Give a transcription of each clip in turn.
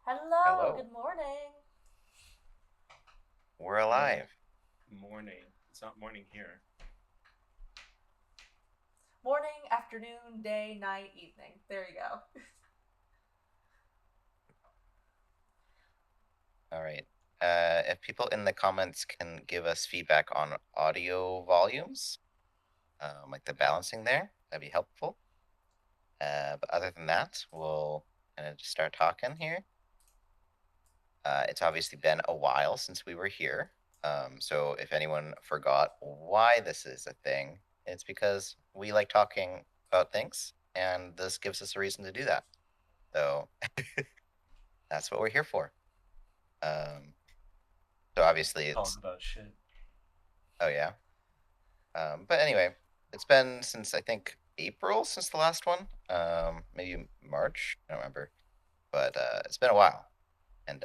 Hello, Hello. good morning. We're Good alive. morning. It's not morning here. Morning, afternoon, day, night, evening. There you go. All right. If people in the comments can give us feedback on audio volumes, like the balancing there, that'd be helpful. But other than that, we'll kind of just start talking here. It's obviously been a while since we were here. So if anyone forgot why this is a thing, it's because we like talking about things, and this gives us a reason to do that. So that's what we're here for. Um, so obviously Talk it's about shit. oh yeah. But anyway, it's been since I think April since the last one. Maybe March. I don't remember. But it's been a while, and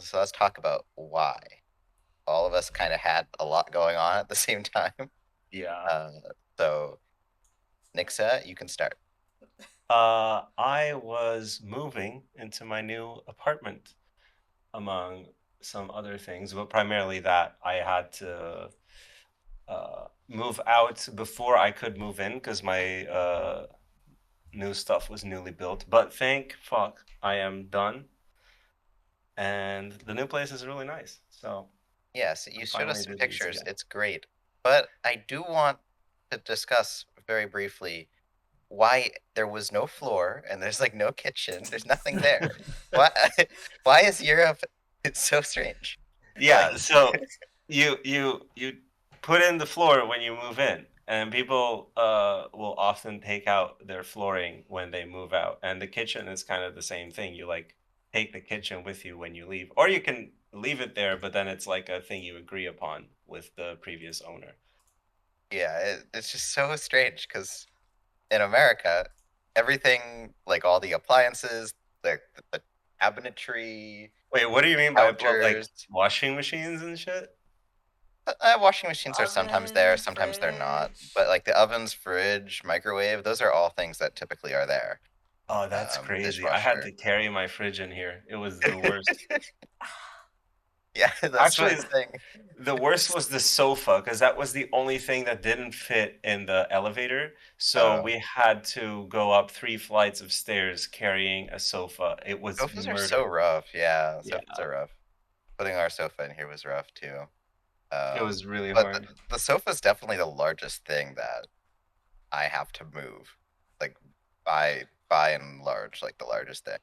so let's talk about why. All of us kind of had a lot going on at the same time. Yeah. Uh, so Nixa, you can start. I was moving into my new apartment, among some other things, but primarily that I had to move out before I could move in because my new stuff was newly built. But thank fuck, I am done, and the new place is really nice. So Yes, I you showed us finally some did these pictures. again. It's great. But I do want to discuss very briefly why there was no floor and there's like no kitchen. There's nothing there. Why why is Europe it's so strange? Like Yeah, so you put in the floor when you move in, and people will often take out their flooring when they move out. And the kitchen is kind of the same thing. You like take the kitchen with you when you leave, or you can leave it there, but then it's like a thing you agree upon with the previous owner. yeah, it's just so strange because in America, everything like all the appliances, the cabinetry, Wait, what do you mean by like counters, washing machines and shit? washing machines are sometimes there, Oven, sometimes they're not. fridge. But like the ovens, fridge, microwave, those are all things that typically are there. Oh, that's crazy. I had Dishwasher. to carry my fridge in here. It was the worst. Yeah, that's what Actually, I'm saying. the worst was the sofa because that was the only thing that didn't fit in the elevator. So Oh, we had to go up 3 flights of stairs carrying a sofa. It was sofas are so murder. rough. Yeah, Yeah, sofas are rough. Putting our sofa in here was rough too. it was really But hard. the sofa is definitely the largest thing that I have to move. Like by and large, like the largest thing.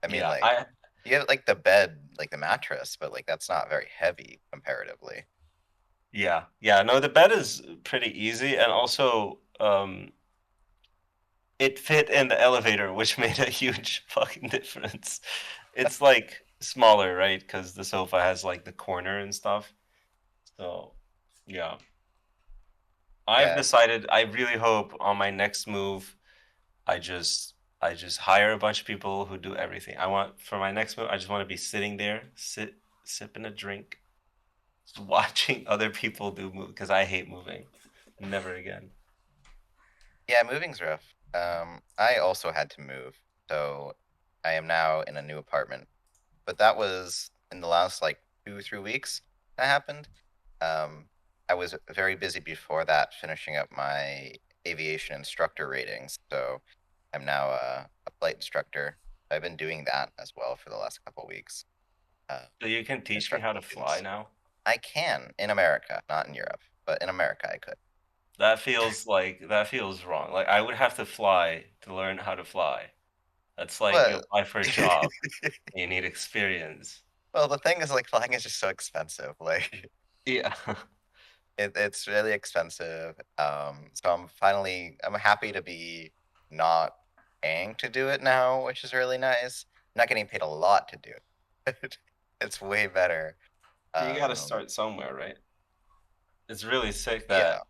I mean, Yeah, like I you have like the bed, like the mattress, but like that's not very heavy comparatively. yeah. No, the bed is pretty easy, and also it fit in the elevator, which made a huge fucking difference. It's like smaller, right? Because the sofa has like the corner and stuff. So yeah. I've Yeah, decided I really hope on my next move I just hire a bunch of people who do everything. I want for my next move I just want to be sitting there, sipping a drink, just watching other people do move because I hate moving. Never again. yeah, moving's rough. I also had to move, so I am now in a new apartment. But that was in the last like 2, 3 weeks that happened. Um, I was very busy before that, finishing up my aviation instructor ratings. So I'm now a flight instructor. I've been doing that as well for the last couple weeks. Uh, So you can teach me how Instructing to fly students. now? I can in America, not in Europe, but in America I could. That feels wrong. Like I would have to fly to learn how to fly. That's like you But apply for a job and you need experience. well, the thing is, like, flying is just so expensive. Like, Yeah. it's really expensive. So I'm happy to be not paying to do it now, which is really nice. I'm not getting paid a lot to do it. It's way better. You got to Um, start somewhere, right? It's really sick yeah, that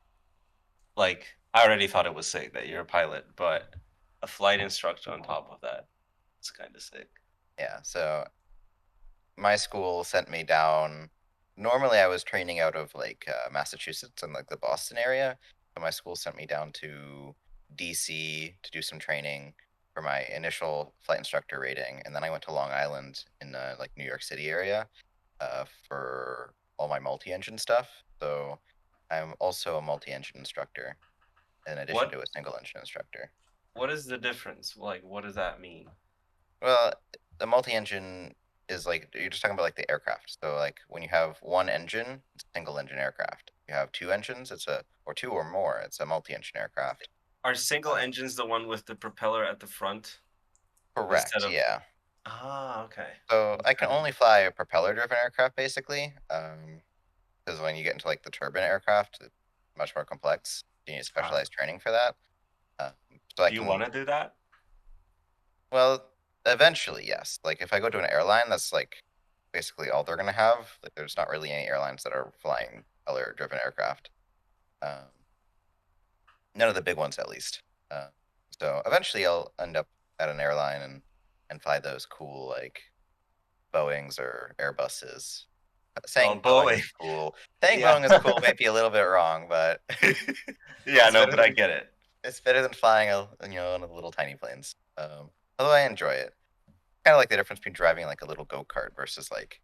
like I already thought it was sick that you're a pilot, but a flight instructor on top of that. It's kind of sick. yeah. So my school sent me down. Normally, I was training out of like Massachusetts and like the Boston area. So my school sent me down to DC to do some training. for my initial flight instructor rating, and then I went to Long Island in like New York City area for all my multi-engine stuff. So I'm also a multi-engine instructor in addition to a single engine instructor. What is the difference? Like, what does that mean? Well, the multi-engine is like you're just talking about like the aircraft. So like when you have one engine, it's a single engine aircraft. If you have two engines, or two or more, it's a multi-engine aircraft. Are single engines the one with the propeller at the front? Correct. Yeah. Ah, okay. So I can only fly a propeller-driven aircraft basically, because when you get into like the turbine aircraft, it's much more complex. You need specialized training for that. So do you want to do that? Well, eventually, yes. Like if I go to an airline, that's like basically all they're gonna have. Like there's not really any airlines that are flying propeller-driven aircraft. None of the big ones, at least. So eventually, I'll end up at an airline and fly those cool like Boeings or Airbuses. Saying Boeing is cool. Saying Boeing is cool might be a little bit wrong, but yeah, no, but I get it. It's better than flying one of the little tiny planes. Although I enjoy it. Kind of like the difference between driving like a little go-kart versus like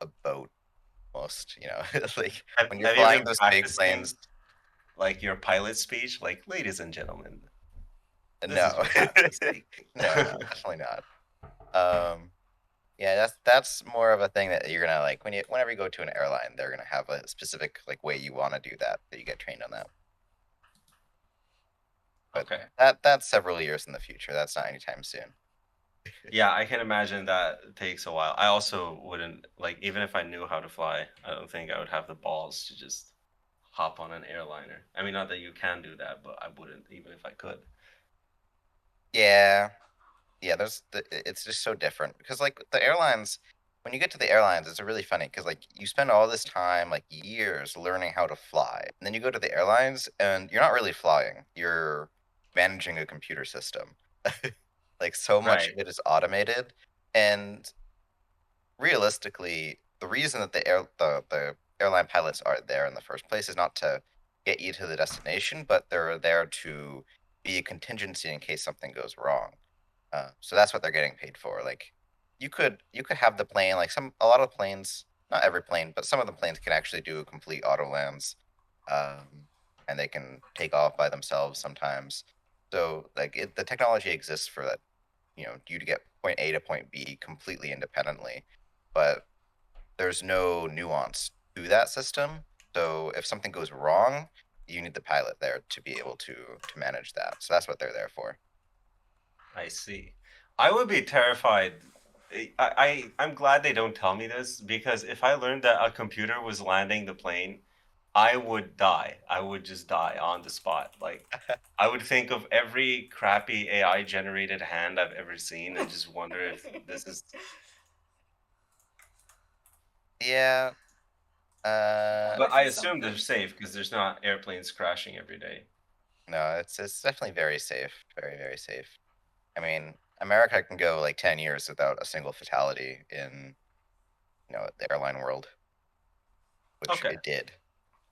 a boat, almost. Like when you're flying those big planes. Like your pilot speech, like, ladies and gentlemen. No, definitely not. Yeah, that's more of a thing that you're gonna like whenever you go to an airline, they're gonna have a specific like way you want to do that you get trained on that. But okay. That's several years in the future. That's not anytime soon. Yeah, I can imagine that takes a while. I also wouldn't like even if I knew how to fly, I don't think I would have the balls to just hop on an airliner. I mean, not that you can do that, but I wouldn't even if I could. Yeah, it's just so different because like the airlines, when you get to the airlines, it's really funny because like you spend all this time, like years, learning how to fly, and then you go to the airlines and you're not really flying. You're managing a computer system. Like so much of it is automated, and realistically, the reason that the airline pilots are there in the first place is not to get you to the destination, but they're there to be a contingency in case something goes wrong. So that's what they're getting paid for. Like you could have the plane, like a lot of planes, not every plane, but some of the planes can actually do complete auto lands, and they can take off by themselves sometimes. So like the technology exists for that, you to get point A to point B completely independently, but there's no nuance to that system. So if something goes wrong, you need the pilot there to be able to manage that. So that's what they're there for. I see. I would be terrified. I'm glad they don't tell me this, because if I learned that a computer was landing the plane, I would die. I would just die on the spot. Like I would think of every crappy AI generated hand I've ever seen and just wonder if this is. Yeah. But I assume they're safe because there's not airplanes crashing every day. No, it's definitely very safe. Very, very safe. I mean, America can go like 10 years without a single fatality in, the airline world, which it did.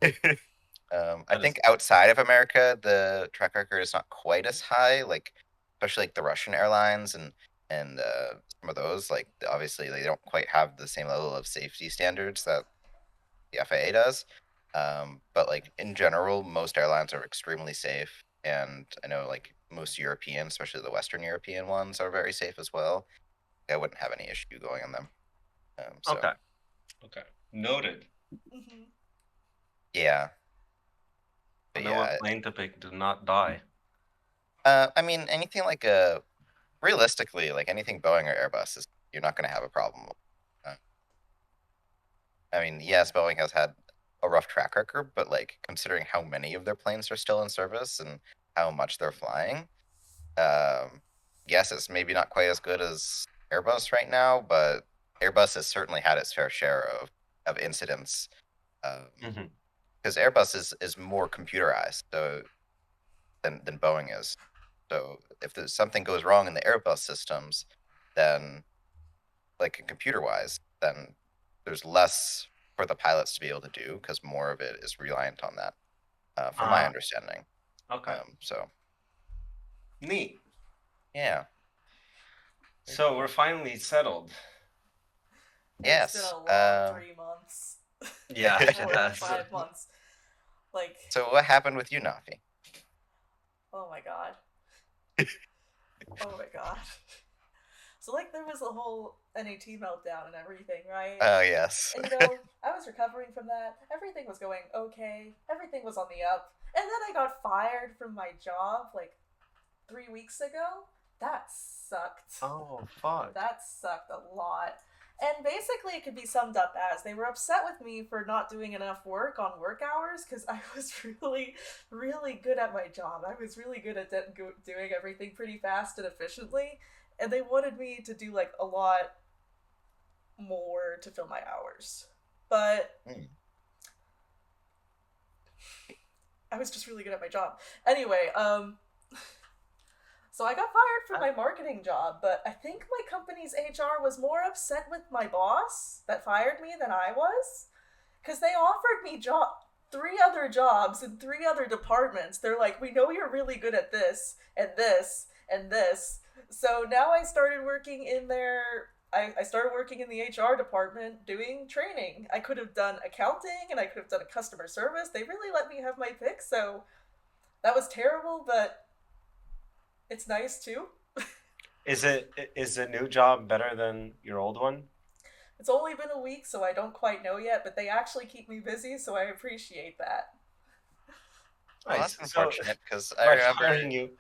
I think outside of America, the track record is not quite as high. Like, especially like the Russian airlines and some of those. Like, obviously, they don't quite have the same level of safety standards that the FAA does. But like in general, most airlines are extremely safe, and I know like most European, especially the Western European ones, are very safe as well. I wouldn't have any issue going on them. Okay. Noted. Mm-hmm. Yeah. I know what plane to pick to not die. I mean, anything like realistically, like anything Boeing or Airbus, you're not going to have a problem. I mean, yes, Boeing has had a rough track record, but like considering how many of their planes are still in service and how much they're flying, yes, it's maybe not quite as good as Airbus right now, but Airbus has certainly had its fair share of incidents. Because Airbus is more computerized than Boeing is. So if there's something goes wrong in the Airbus systems, then like computer-wise, then there's less for the pilots to be able to do because more of it is reliant on that, from my understanding. Okay. So neat. Yeah. So we're finally settled. Yes. It's been a long 3 months. Yeah, it 4 or has. 5 months. Like, So what happened with you, Nafi? oh my god. Oh my god. So, like, there was a whole NAT meltdown and everything, right? Oh, yes. And, I was recovering from that. Everything was going okay. Everything was on the up. And then I got fired from my job, like, 3 weeks ago. That sucked. Oh, fuck. That sucked a lot. And basically, it could be summed up as they were upset with me for not doing enough work on work hours because I was really, really good at my job. I was really good at doing everything pretty fast and efficiently. And they wanted me to do, like, a lot more to fill my hours. But I was just really good at my job. Anyway, so I got fired from my marketing job, but I think my company's HR was more upset with my boss that fired me than I was. Because they offered me 3 other jobs in 3 other departments. They're like, we know you're really good at this, and this, and this. So now I started working in I started working in the HR department doing training. I could have done accounting, and I could have done customer service. They really let me have my pick, so that was terrible, but it's nice too. Is the new job better than your old one? It's only been a week, so I don't quite know yet, but they actually keep me busy, so I appreciate that. Well, that's Nice. So, unfortunate because I by remember. hiring you,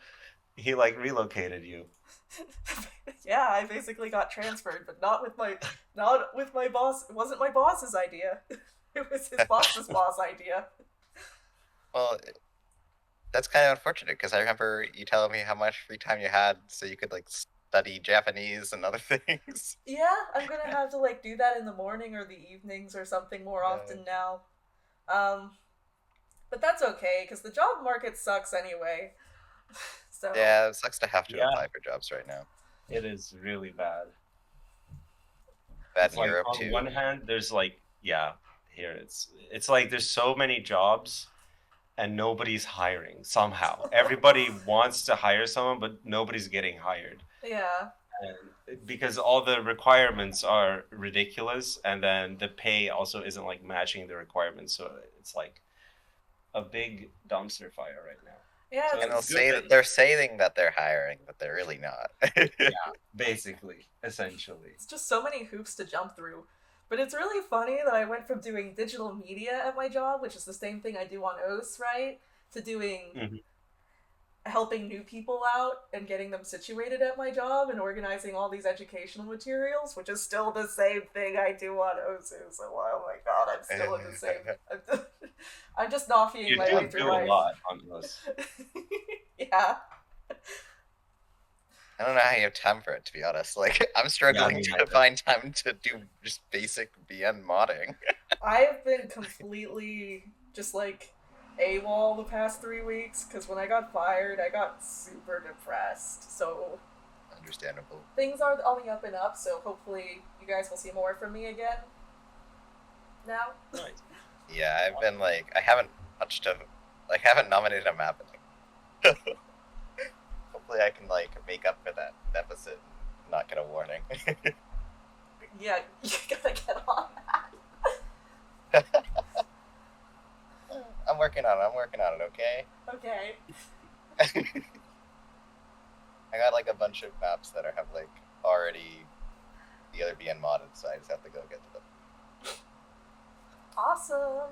he like relocated you. Yeah, I basically got transferred, but not with my boss. It wasn't my boss's idea. It was his boss's boss idea. Well, that's kind of unfortunate because I remember you telling me how much free time you had so you could like study Japanese and other things. Yeah, I'm gonna have to like do that in the morning or the evenings or something more often now. But that's okay because the job market sucks anyway. So Yeah, it sucks to have to Yeah. apply for jobs right now. It is really bad. Bad It's in like Europe on too. one hand, there's like here it's like there's so many jobs and nobody's hiring somehow. Everybody wants to hire someone, but nobody's getting hired. yeah, And because all the requirements are ridiculous, and then the pay also isn't like matching the requirements, so it's like a big dumpster fire right now. yeah. So And they'll it's good say that- that they're saying that they're hiring, but they're really not. Basically, essentially. It's just so many hoops to jump through. But it's really funny that I went from doing digital media at my job, which is the same thing I do on OS, right, to doing helping new people out and getting them situated at my job and organizing all these educational materials, which is still the same thing I do on OSU. So, oh my god, I'm still in the same. I'm just Nafiing You my do way through do a life. lot on this. Yeah. I don't know how you have time for it, to be honest. Like, I'm struggling me to neither. find time to do just basic VN modding. I've been completely just like AWOL the past 3 weeks because when I got fired, I got super depressed. So Understandable. things are on the up and up. So hopefully you guys will see more from me again. Now. Nice. Yeah, I've been like, I haven't nominated a map in like. Hopefully, I can like make up for that deficit and not get a warning. Yeah, you gotta get on that. I'm working on it, okay? Okay. I got like a bunch of maps that have like already the other being modded, so I just have to go get to them. Awesome.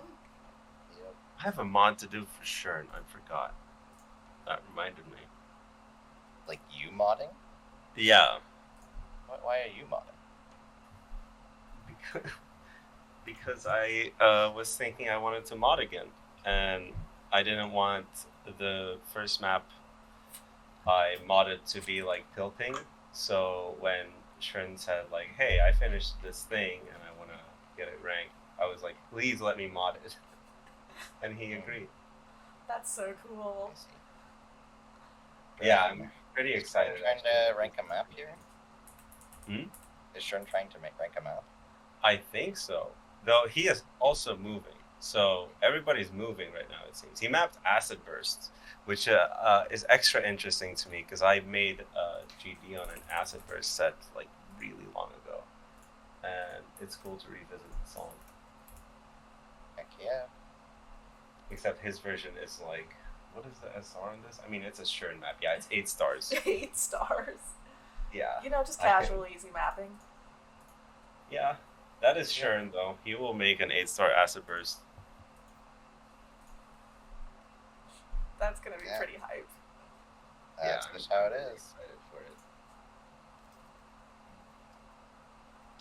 Yep. I have a mod to do for sure, and I forgot. That reminded me. Like you modding? Yeah. Why are you modding? Because I was thinking I wanted to mod again, and I didn't want the first map I modded to be like tilting. So when Shren said like, "Hey, I finished this thing and I want to get it ranked," I was like, "Please let me mod it," and he agreed. That's so cool. I see. Yeah, I'm pretty Is excited. Shren trying to rank a map here? Hmm? Is Shren trying to rank a map? I think so. Though he is also moving. So everybody's moving right now, it seems. He mapped acid bursts, which is extra interesting to me because I made GD on an acid burst set like really long ago, and it's cool to revisit the song. Heck yeah. Except his version is like, what is the SR on this? I mean, it's a Shern map. Yeah, it's 8 stars. 8 stars. Yeah. You know, just casual, easy mapping. Yeah, that is Shern though. He will make an 8-star acid burst. That's gonna be pretty hype. That's just how it is. Excited for it.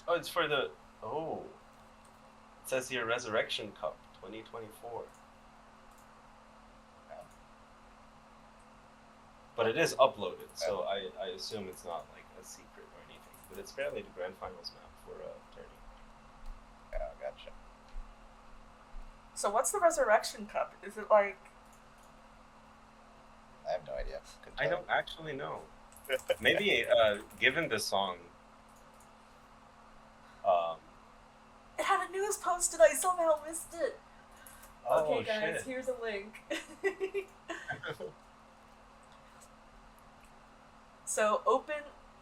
Oh, it's for the it says here Resurrection Cup 2024. But it is uploaded, so I assume it's not like a secret or anything. But it's apparently the grand finals map for tourney. Oh, gotcha. So what's the Resurrection Cup? Is it like... I have no idea. I don't actually know. Maybe given the song, it had a news posted. I somehow missed it. Oh, okay, guys, shit. here's a link. So,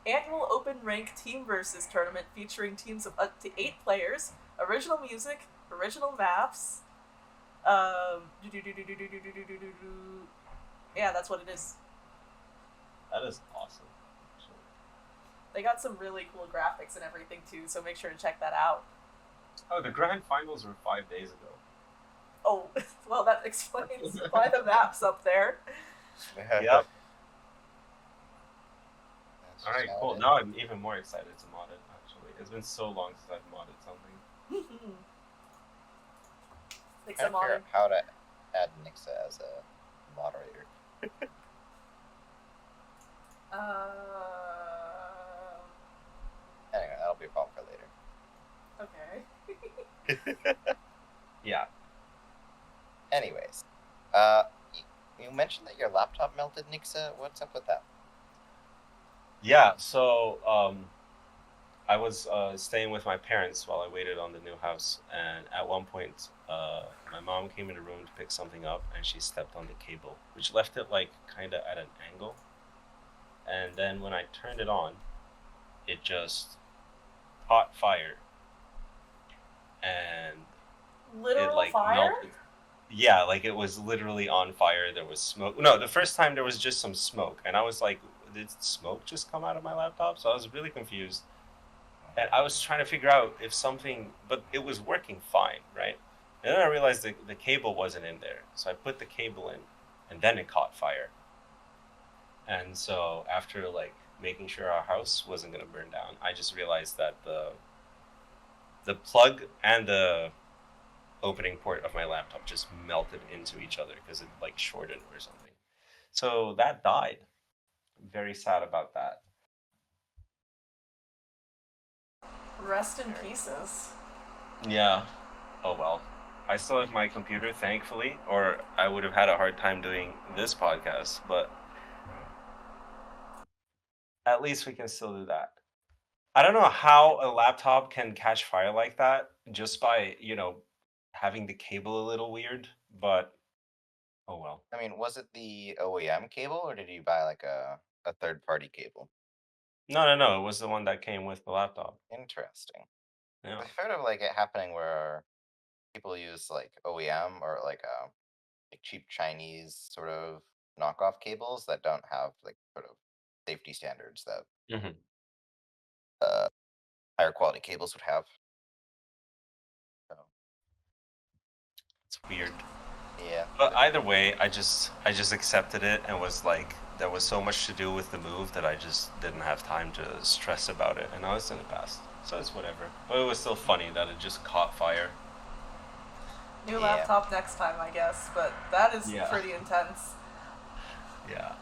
annual open rank team versus tournament featuring teams of up to 8 players, original music, original maps. Yeah, that's what it is. That is awesome. Actually. They got some really cool graphics and everything too, so make sure to check that out. Oh, the grand finals were 5 days ago. Oh, well, that explains why the map's up there. Yep. All Alright, cool. Now I'm even more excited to mod it, actually. It's been so long since I've modded something. I'm trying to figure out how to add Nixa as a moderator. Anyway, that'll be a problem for later. Okay. Yeah. Anyways, you mentioned that your laptop melted, Nixa. What's up with that? Yeah, so I was staying with my parents while I waited on the new house, and at one point my mom came in the room to pick something up, and she stepped on the cable, which left it like kind of at an angle. And then when I turned it on, it just caught fire, and Literal it like fire? melted. Yeah, like it was literally on fire. There was smoke. No, the first time there was just some smoke, and I was like, did smoke just come out of my laptop? So I was really confused. And I was trying to figure out if something, but it was working fine, right? And then I realized the cable wasn't in there. So I put the cable in, and then it caught fire. And so after like making sure our house wasn't going to burn down, I just realized that the plug and the opening port of my laptop just melted into each other because it like shorted or something. So that died. I'm very sad about that. Rest in pieces. Yeah. Oh well. I still have my computer, thankfully, or I would have had a hard time doing this podcast, but at least we can still do that. I don't know how a laptop can catch fire like that just by, having the cable a little weird, but oh well. I mean, was it the OEM cable, or did you buy like a third-party cable? No. It was the one that came with the laptop. Interesting. Yeah. I've heard of like it happening where people use like OEM or like cheap Chinese sort of knockoff cables that don't have like sort of safety standards that Mm-hmm. higher quality cables would have. So, It's weird. yeah. But either way, I just accepted it and was like, there was so much to do with the move that I just didn't have time to stress about it, and now it's in the past, so it's whatever. But it was still funny that it just caught fire. New laptop next time, I guess, but that is Yeah. pretty intense. Yeah.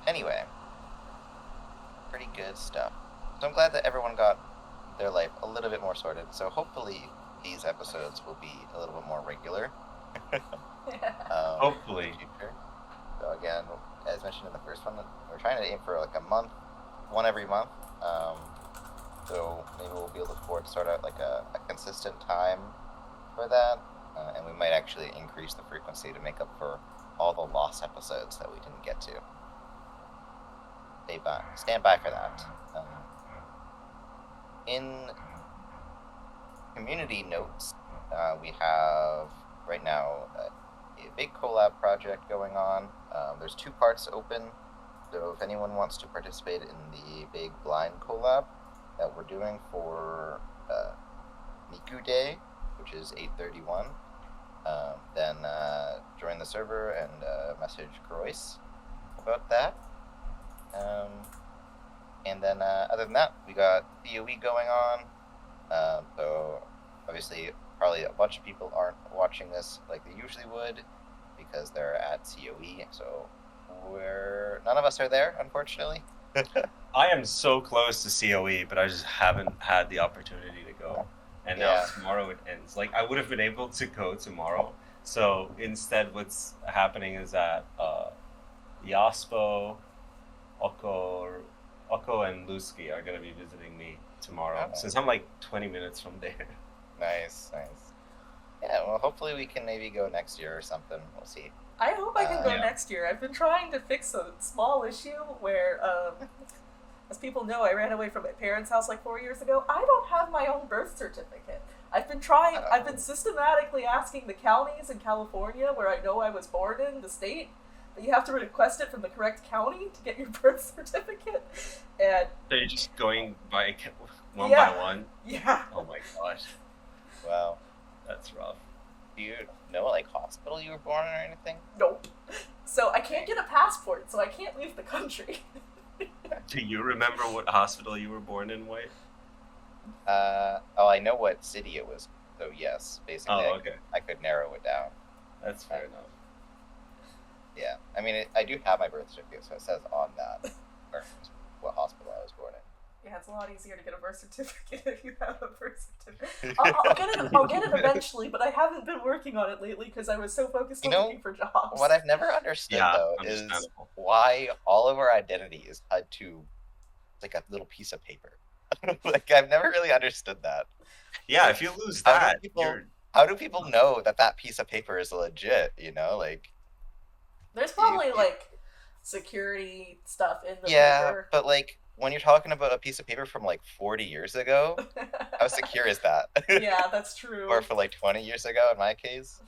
Anyway, pretty good stuff. So I'm glad that everyone got their life a little bit more sorted. So hopefully these episodes will be a little bit more regular. Hopefully. in the future. So again, as mentioned in the first one, we're trying to aim for like a month, one every month. So maybe we'll be able to afford to sort out like a consistent time for that, and we might actually increase the frequency to make up for all the lost episodes that we didn't get to. Stand by for that. In community notes, we have right now a big collab project going on. There's 2 parts open, so if anyone wants to participate in the big blind collab that we're doing for Miku Day, which is 8/31, then join the server and message Croix about that. And then other than that, we got COE going on. So obviously, probably a bunch of people aren't watching this like they usually would because they're at COE. So none of us are there, unfortunately. I am so close to COE, but I just haven't had the opportunity to go. And now tomorrow it ends. Like, I would have been able to go tomorrow. So instead, what's happening is that Yaspo, Oko, and Lusky are going to be visiting me tomorrow. Since I'm like 20 minutes from there. Nice. Yeah, well, hopefully we can maybe go next year or something. We'll see. I hope I can go next year. I've been trying to fix a small issue where, as people know, I ran away from my parents' house like 4 years ago. I don't have my own birth certificate. I've been systematically asking the counties in California where I know I was born in the state, but you have to request it from the correct county to get your birth certificate. And so you're just going by one by one? Yeah. Oh my gosh. Wow. That's rough. Do you know, like, hospital you were born in or anything? Nope. So I can't get a passport, so I can't leave the country. Do you remember what hospital you were born in, White? I know what city it was, so yes, basically okay. I could narrow it down. That's fair enough. Yeah, I mean, I do have my birth certificate, so it says on that what hospital I was born in. Yeah, it's a lot easier to get a birth certificate if you have a birth certificate. I'll get it eventually, but I haven't been working on it lately because I was so focused on looking for jobs. What I've never understood, though, is why all of our identity is tied to, like, a little piece of paper. Like, I've never really understood that. Yeah, if you lose that, how do people know that piece of paper is legit, you know? Like, there's probably, like, security stuff in the paper. Yeah, but, like, when you're talking about a piece of paper from like 40 years ago, how secure is that? Yeah, that's true. Or for like 20 years ago in my case.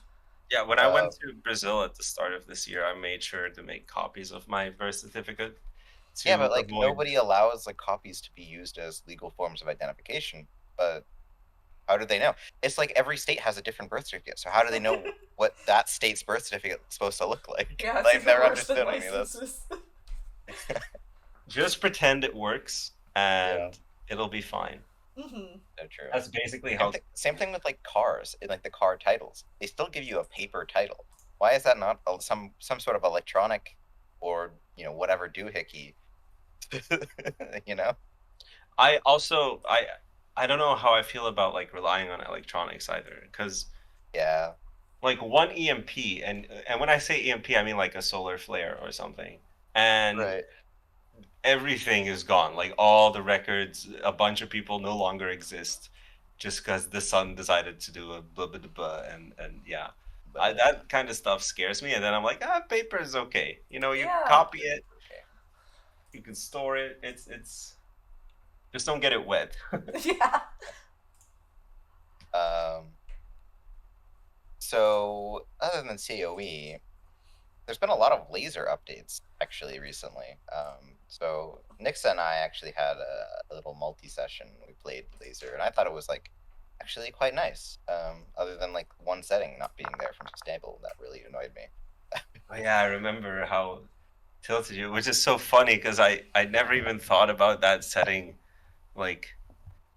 Yeah, when I went to Brazil at the start of this year, I made sure to make copies of my birth certificate. Yeah, but like nobody allows like copies to be used as legal forms of identification. But how do they know? It's like every state has a different birth certificate. So how do they know what that state's birth certificate is supposed to look like? Yeah, I've never understood any of this. Just pretend it works, and it'll be fine. Mm-hmm. So true. That's basically how. Same thing with like cars, and like the car titles. They still give you a paper title. Why is that not some sort of electronic, or whatever doohickey? You know. I also I don't know how I feel about like relying on electronics either, because like one EMP, and when I say EMP, I mean like a solar flare or something, and everything is gone. Like all the records, a bunch of people no longer exist, just because the sun decided to do a blah blah blah, and that kind of stuff scares me. And then I'm like, paper is okay. You copy it, you can store it. It's just don't get it wet. Yeah. So other than COE, there's been a lot of laser updates actually recently. So Nixa and I actually had a little multi-session. We played laser, and I thought it was like actually quite nice. Other than like one setting not being there from stable, that really annoyed me. Yeah, I remember how tilted you, which is so funny because I never even thought about that setting. Like,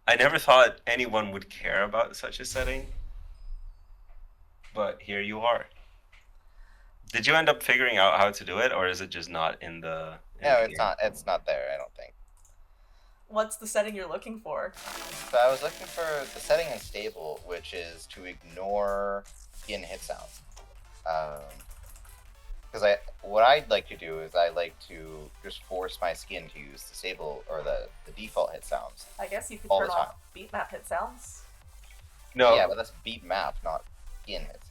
I never thought anyone would care about such a setting. But here you are. Did you end up figuring out how to do it, or is it just not in the? No, it's not. It's not there. I don't think. What's the setting you're looking for? So I was looking for the setting in stable, which is to ignore skin hit sounds. Because what I'd like to do is I like to just force my skin to use the stable or the default hit sounds. I guess you could all turn the off beat map hit sounds. No. Yeah, but that's beat map, not skin hits.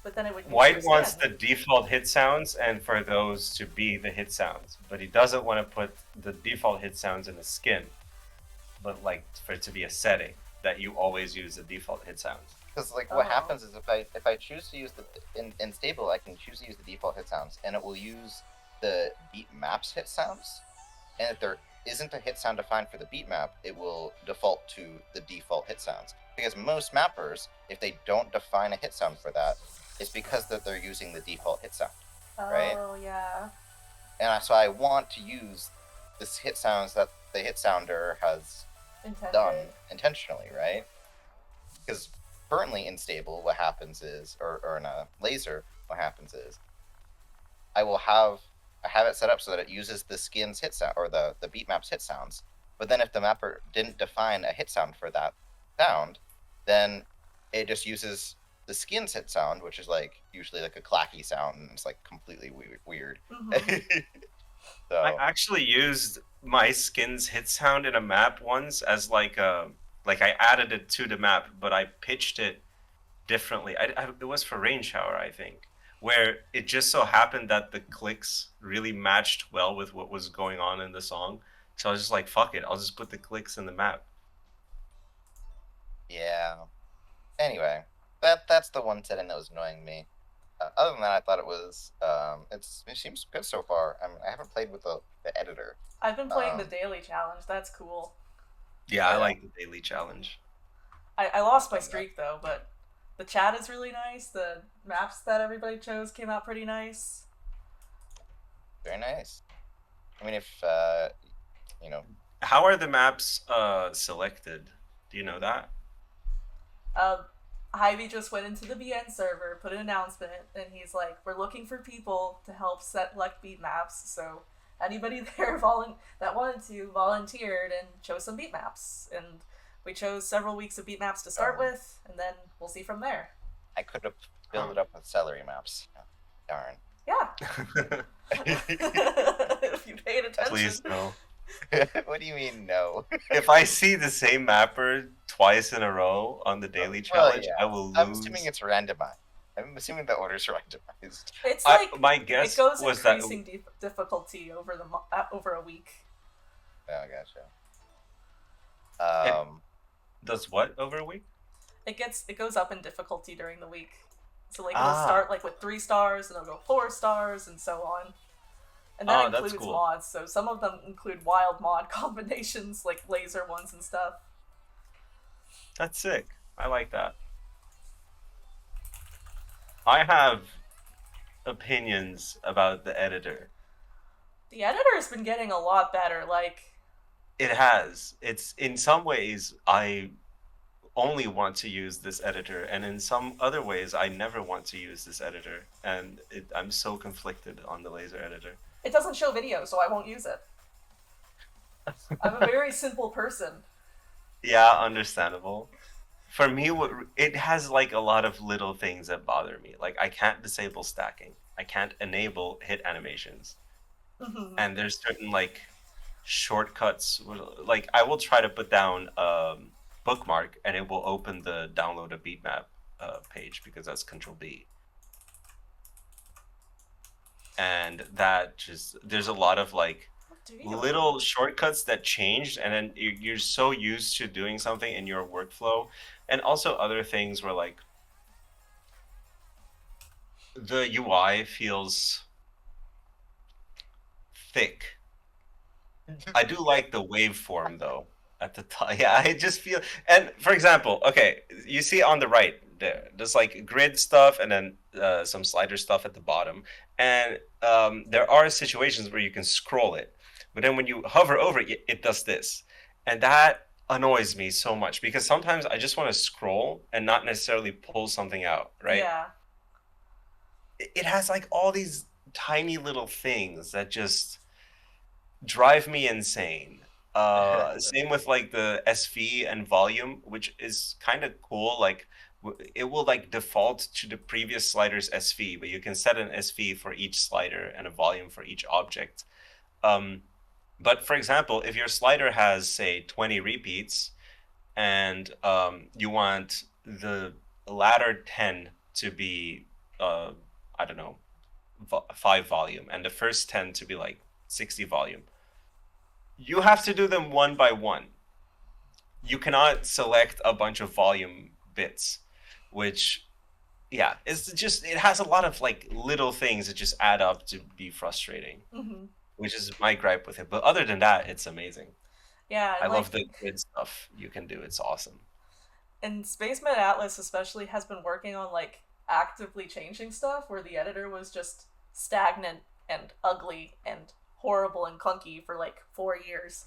but then it would use White your wants skin. the default hit sounds and for those to be the hit sounds, but he doesn't want to put the default hit sounds in the skin, but like for it to be a setting that you always use the default hit sounds. Because like what Oh. happens is if I choose to use the in stable, I can choose to use the default hit sounds, and it will use the beat maps hit sounds. And if there isn't a hit sound defined for the beat map, it will default to the default hit sounds. Because most mappers, if they don't define a hit sound for that, it's because that they're using the default hit sound. Right? Oh, yeah. And so I want to use this hit sounds that the hit sounder has Intended. done intentionally, right? Because currently in stable, what happens is, or in a laser, what happens is, I have it set up so that it uses the skin's hit sound or the beat map's hit sounds. But then if the mapper didn't define a hit sound for that sound, then it just uses the skin's hit sound, which is like usually like a clacky sound, and it's like completely weird. Mhm. So I actually used my skin's hit sound in a map once as like I added it to the map, but I pitched it differently. It was for Rain Shower, I think, where it just so happened that the clicks really matched well with what was going on in the song. So I was just like, fuck it, I'll just put the clicks in the map. yeah. Anyway, that's the one setting that was annoying me. Other than that, I thought it was it seems good so far. I haven't played with the editor. I've been playing the daily challenge. That's cool. Yeah, I Yeah. like the daily challenge. I lost my streak though, but the chat is really nice. The maps that everybody chose came out pretty nice. Very nice. I mean, if you know, How are the maps selected? Do you know that? Hy-Vee just went into the VN server, put an announcement, and he's like, "We're looking for people to help select beat maps." So anybody there that wanted to volunteered and chose some beat maps, and we chose several weeks of beat maps to start with, and then we'll see from there. I could have filled it up with celery maps. Darn. Yeah. If you paid attention. Please no. What do you mean no? If I see the same mapper twice in a row on the daily Well, challenge, yeah. I will lose. I'm assuming it's randomized. I'm assuming the orders are randomized. It's like My guess it goes was that increasing difficulty over over a week. Oh, gotcha. does what over a week? It goes up in difficulty during the week. So like it'll Ah. start like with 3 stars, and it'll go 4 stars, and so on. And that Oh, that's includes cool. mods. So some of them include wild mod combinations, like laser ones and stuff. That's sick. I like that. I have opinions about the editor. The editor's been getting a lot better. Like It has. It's in some ways I only want to use this editor, and in some other ways I never want to use this editor, and I'm so conflicted on the laser editor. it doesn't show video, so I won't use it. I'm a very simple person. Yeah, understandable. For me, it has like a lot of little things that bother me. Like I can't disable stacking. I can't enable hit animations. Mhm. And there's certain like shortcuts. Like I will try to put down bookmark, and it will open the download a beat map page because that's Control D. And that just there's a lot of like What do you little shortcuts that changed, and then you're so used to doing something in your workflow, and also other things where like the UI feels thick. I do like the waveform though at the top. Yeah, I just feel, and for example, okay, you see on the right there's like grid stuff and then some slider stuff at the bottom, and there are situations where you can scroll it, but then when you hover over it, it does this, and that annoys me so much because sometimes I just want to scroll and not necessarily pull something out, right? Yeah. It has like all these tiny little things that just drive me insane. Same with like the SV and volume, which is kind of cool. Like it will like default to the previous slider's SV, but you can set an SV for each slider and a volume for each object. But for example, if your slider has say 20 repeats and you want the latter 10 to be I don't know, 5 volume, and the first 10 to be like 60 volume. You have to do them one by one. You cannot select a bunch of volume bits, which, yeah, it has a lot of like little things that just add up to be frustrating, which is my gripe with it. But other than that, it's amazing. Yeah, I love the grid stuff you can do. It's awesome. And Spaceman Atlas especially has been working on like actively changing stuff where the editor was just stagnant and ugly and horrible and clunky for like 4 years.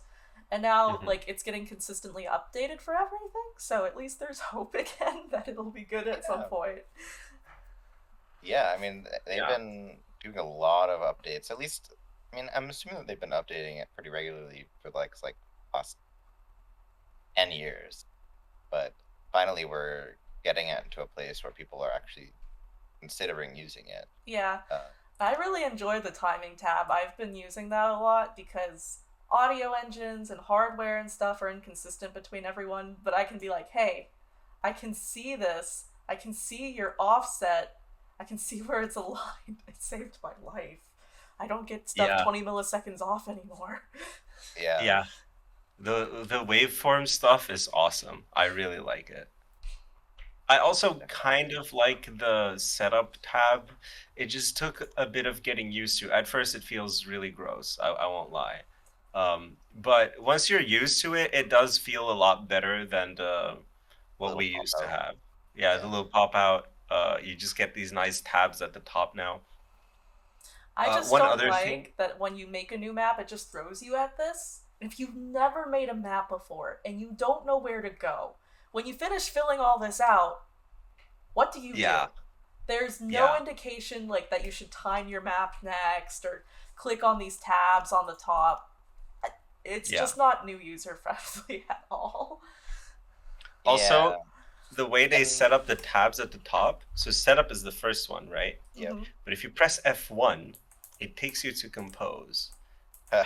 And now like it's getting consistently updated for everything, so at least there's hope again that it'll be good at some point. Yeah, I mean, they've been doing a lot of updates. At least, I mean, I'm assuming that they've been updating it pretty regularly for like past 10 years. But finally we're getting it into a place where people are actually considering using it. Yeah. I really enjoy the timing tab. I've been using that a lot because audio engines and hardware and stuff are inconsistent between everyone, but I can be like, hey, I can see this. I can see your offset. I can see where it's aligned. It saved my life. I don't get stuff 20 milliseconds off anymore. Yeah. Yeah. The waveform stuff is awesome. I really like it. I also kind of like the setup tab. It just took a bit of getting used to. At first it feels really gross, I won't lie. But once you're used to it, it does feel a lot better than what we used to have. Yeah, the little pop out. You just get these nice tabs at the top now. I just don't like that when you make a new map, it just throws you at this. If you've never made a map before and you don't know where to go, when you finish filling all this out, what do you do? There's no indication like that you should time your map next or click on these tabs on the top. It's just not new user friendly at all. Also, the way they set up the tabs at the top, so setup is the first one, right? Yeah. But if you press F1, it takes you to compose.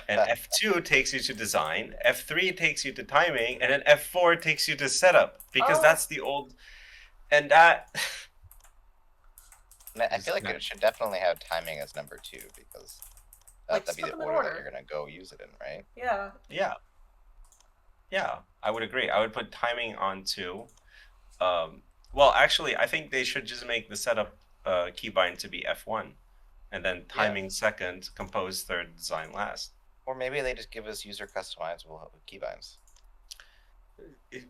And F2 takes you to design, F3 takes you to timing, and then F4 takes you to setup, because that's the old, and that... I feel like it should definitely have timing as number 2, because that'd be the order that you're going to go use it in, right? Yeah. Yeah, I would agree. I would put timing on 2. Well, actually, I think they should just make the setup keybind to be F1. And then timing second, compose third, design last. Or maybe they just give us user customizable keybinds.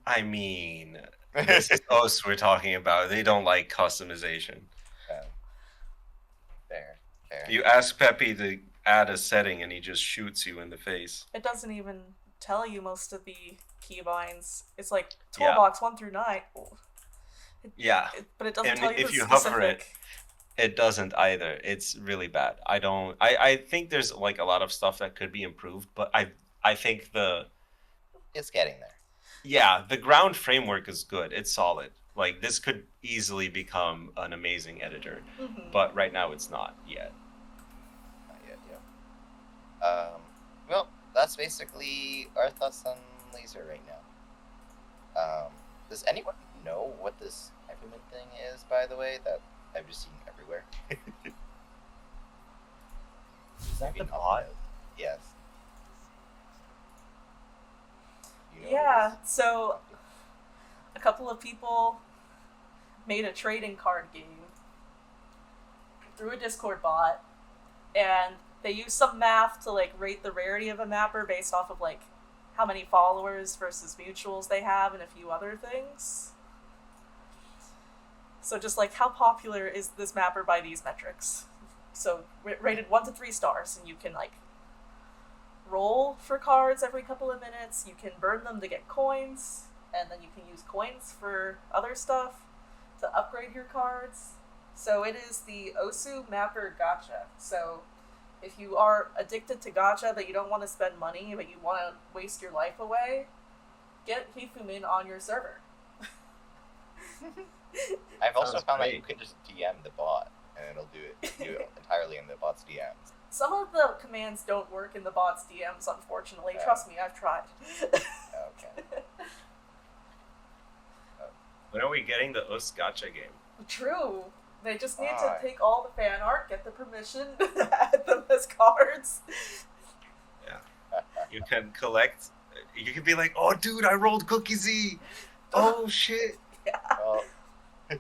I mean, this is OS we're talking about. They don't like customization. Fair. You ask Peppy to add a setting and he just shoots you in the face. It doesn't even tell you most of the keybinds. It's like toolbox 1 through 9. But it doesn't tell you if the you specific... hover it doesn't either. It's really bad. I think there's like a lot of stuff that could be improved, but I think it's getting there. Yeah, the ground framework is good. It's solid. Like this could easily become an amazing editor, but right now it's not yet. Not yet, yeah. Well, that's basically our thoughts on Laser right now. Does anyone know what this Everman thing is, by the way, that I've just seen everywhere? Is that the bot? Yes. So a couple of people made a trading card game through a Discord bot, and they used some math to like rate the rarity of a mapper based off of like how many followers versus mutuals they have and a few other things. So just like how popular is this mapper by these metrics? So rated 1 to 3 stars, and you can like roll for cards every couple of minutes. You can burn them to get coins, and then you can use coins for other stuff to upgrade your cards. So it is the Osu Mapper Gacha. So if you are addicted to gacha but you don't want to spend money but you want to waste your life away, get Hifumin on your server. I've also found that you can just DM the bot and it'll do it entirely in the bot's DMs. Some of the commands don't work in the bot's DMs, unfortunately. Trust me, I've tried. Okay. When are we getting the Us Gacha game? True. They just need Ah. to take all the fan art, get the permission, add them as cards. You can collect. You can be like, oh, dude, I rolled Cookie Z. Oh shit. Well, I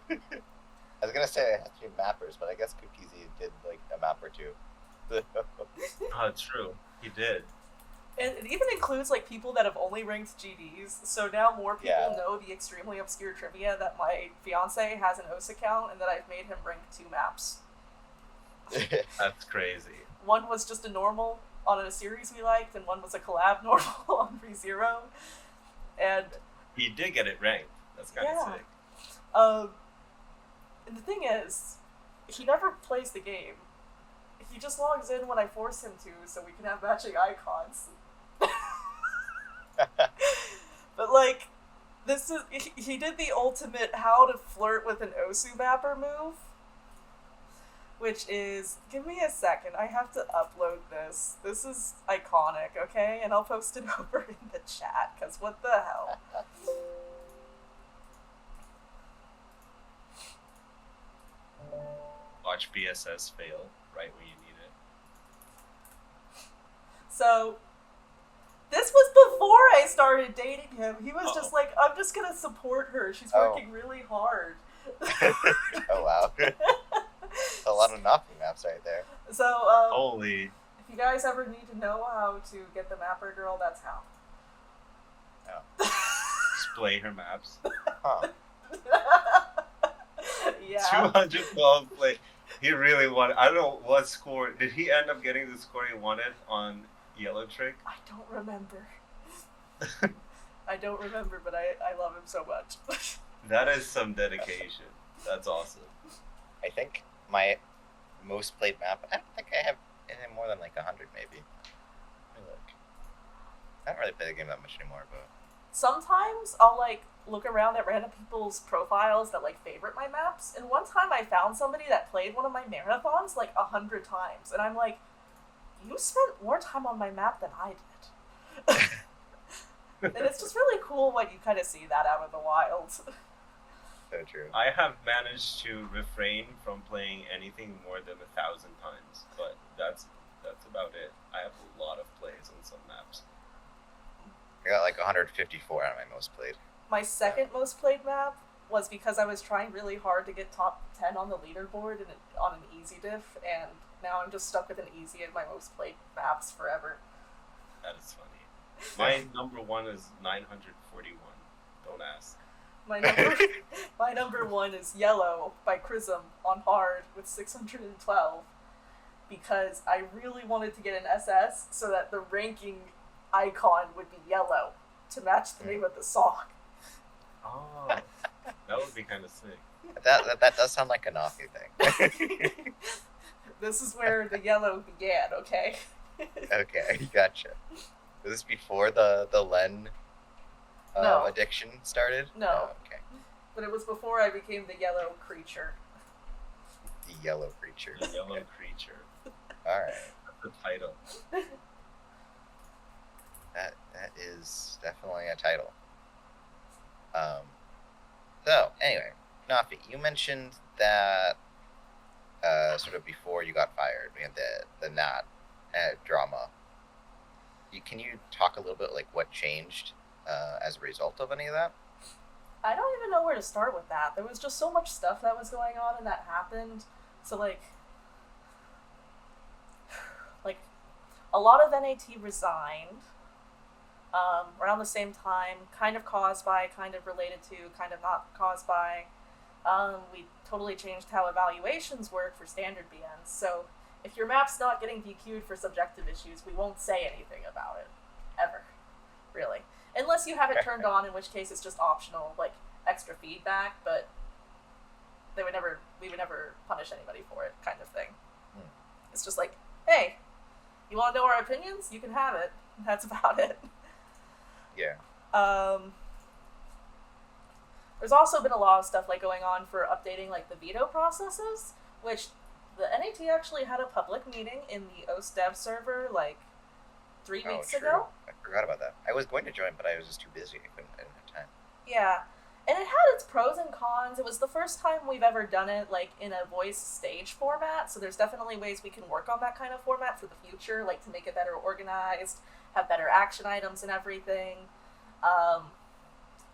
was gonna say it has to be mappers, but I guess Cookie Z did like a map or two. Oh, it's true. He did. And it even includes like people that have only ranked GDs, so now more people Yeah. know the extremely obscure trivia that my fiance has an OS account and that I've made him rank 2 maps. That's crazy. One was just a normal on a series we liked, and one was a collab normal on ReZero. And He did get it ranked. That's kind of Yeah. sick. and the thing is, he never plays the game. He just logs in when I force him to, so we can have matching icons. But like, this is he did the ultimate how to flirt with an Osu mapper move, which is, give me a second, I have to upload this. This is iconic, okay? And I'll post it over in the chat, because what the hell? Watch BSS fail right when you need it. So, this was before I started dating him. He was just Uh-oh. like, I'm just gonna support her. She's Oh. working really hard. Oh wow. A lot of Nafi maps right there. So, Holy. if you guys ever need to know how to get the mapper girl, that's how. Display her maps. Huh. Yeah. 212 play. He really wanted. I don't know what score. Did he end up getting the score he wanted on Yellow Trick? I don't remember. I don't remember, but I love him so much. That is some dedication. That's awesome. I think my most played map. I don't think I have any more than like 100 maybe. Let me look. I don't really play the game that much anymore, but Sometimes I'll like look around at random people's profiles that like favorite my maps, and one time I found somebody that played one of my marathons like 100 times, and I'm like, you spent more time on my map than I did. And it's just really cool when you kind of see that out in the wild. so true. I have managed to refrain from playing anything more than 1,000 times, but that's about it. I have a lot of plays on some maps. I got like 154 out of my most played. My second most played map was because I was trying really hard to get top 10 on the leaderboard and on an easy diff, and now I'm just stuck with an easy in my most played maps forever. That is funny. My number one is 941. Don't ask. My number one is Yellow by Chrism on hard with 612, because I really wanted to get an SS so that the ranking icon would be yellow to match the name of the song. Oh, that would be kind of sick. That does sound like a Nafi thing. This is where the yellow began, okay? Okay, gotcha. Was this before the Len No. addiction started? No. Oh, okay. But it was before I became the yellow creature. The yellow creature. The yellow Okay. creature. Alright. That's the title. That is definitely a title. So anyway, Nafi, you mentioned that sort of before you got fired, we had the Nat drama. Can you talk a little bit like what changed as a result of any of that? I don't even know where to start with that. There was just so much stuff that was going on and that happened. So like a lot of NAT resigned around the same time, kind of caused by, kind of related to, kind of not caused by. We totally changed how evaluations work for standard BNs. So if your map's not getting DQ'd for subjective issues, we won't say anything about it. Ever. Really. Unless you have it turned on, in which case it's just optional, like extra feedback, but we would never punish anybody for it, kind of thing. It's just like, hey, you want to know our opinions? You can have it. That's about it. Yeah. There's also been a lot of stuff like going on for updating like the veto processes, which the NAT actually had a public meeting in the OS dev server like 3 weeks true. ago. I forgot about that. I was going to join, but I was just too busy. I didn't have time. Yeah, And it had its pros and cons. It was the first time we've ever done it like in a voice stage format, so there's definitely ways we can work on that kind of format for the future, like to make it better organized, have better action items and everything.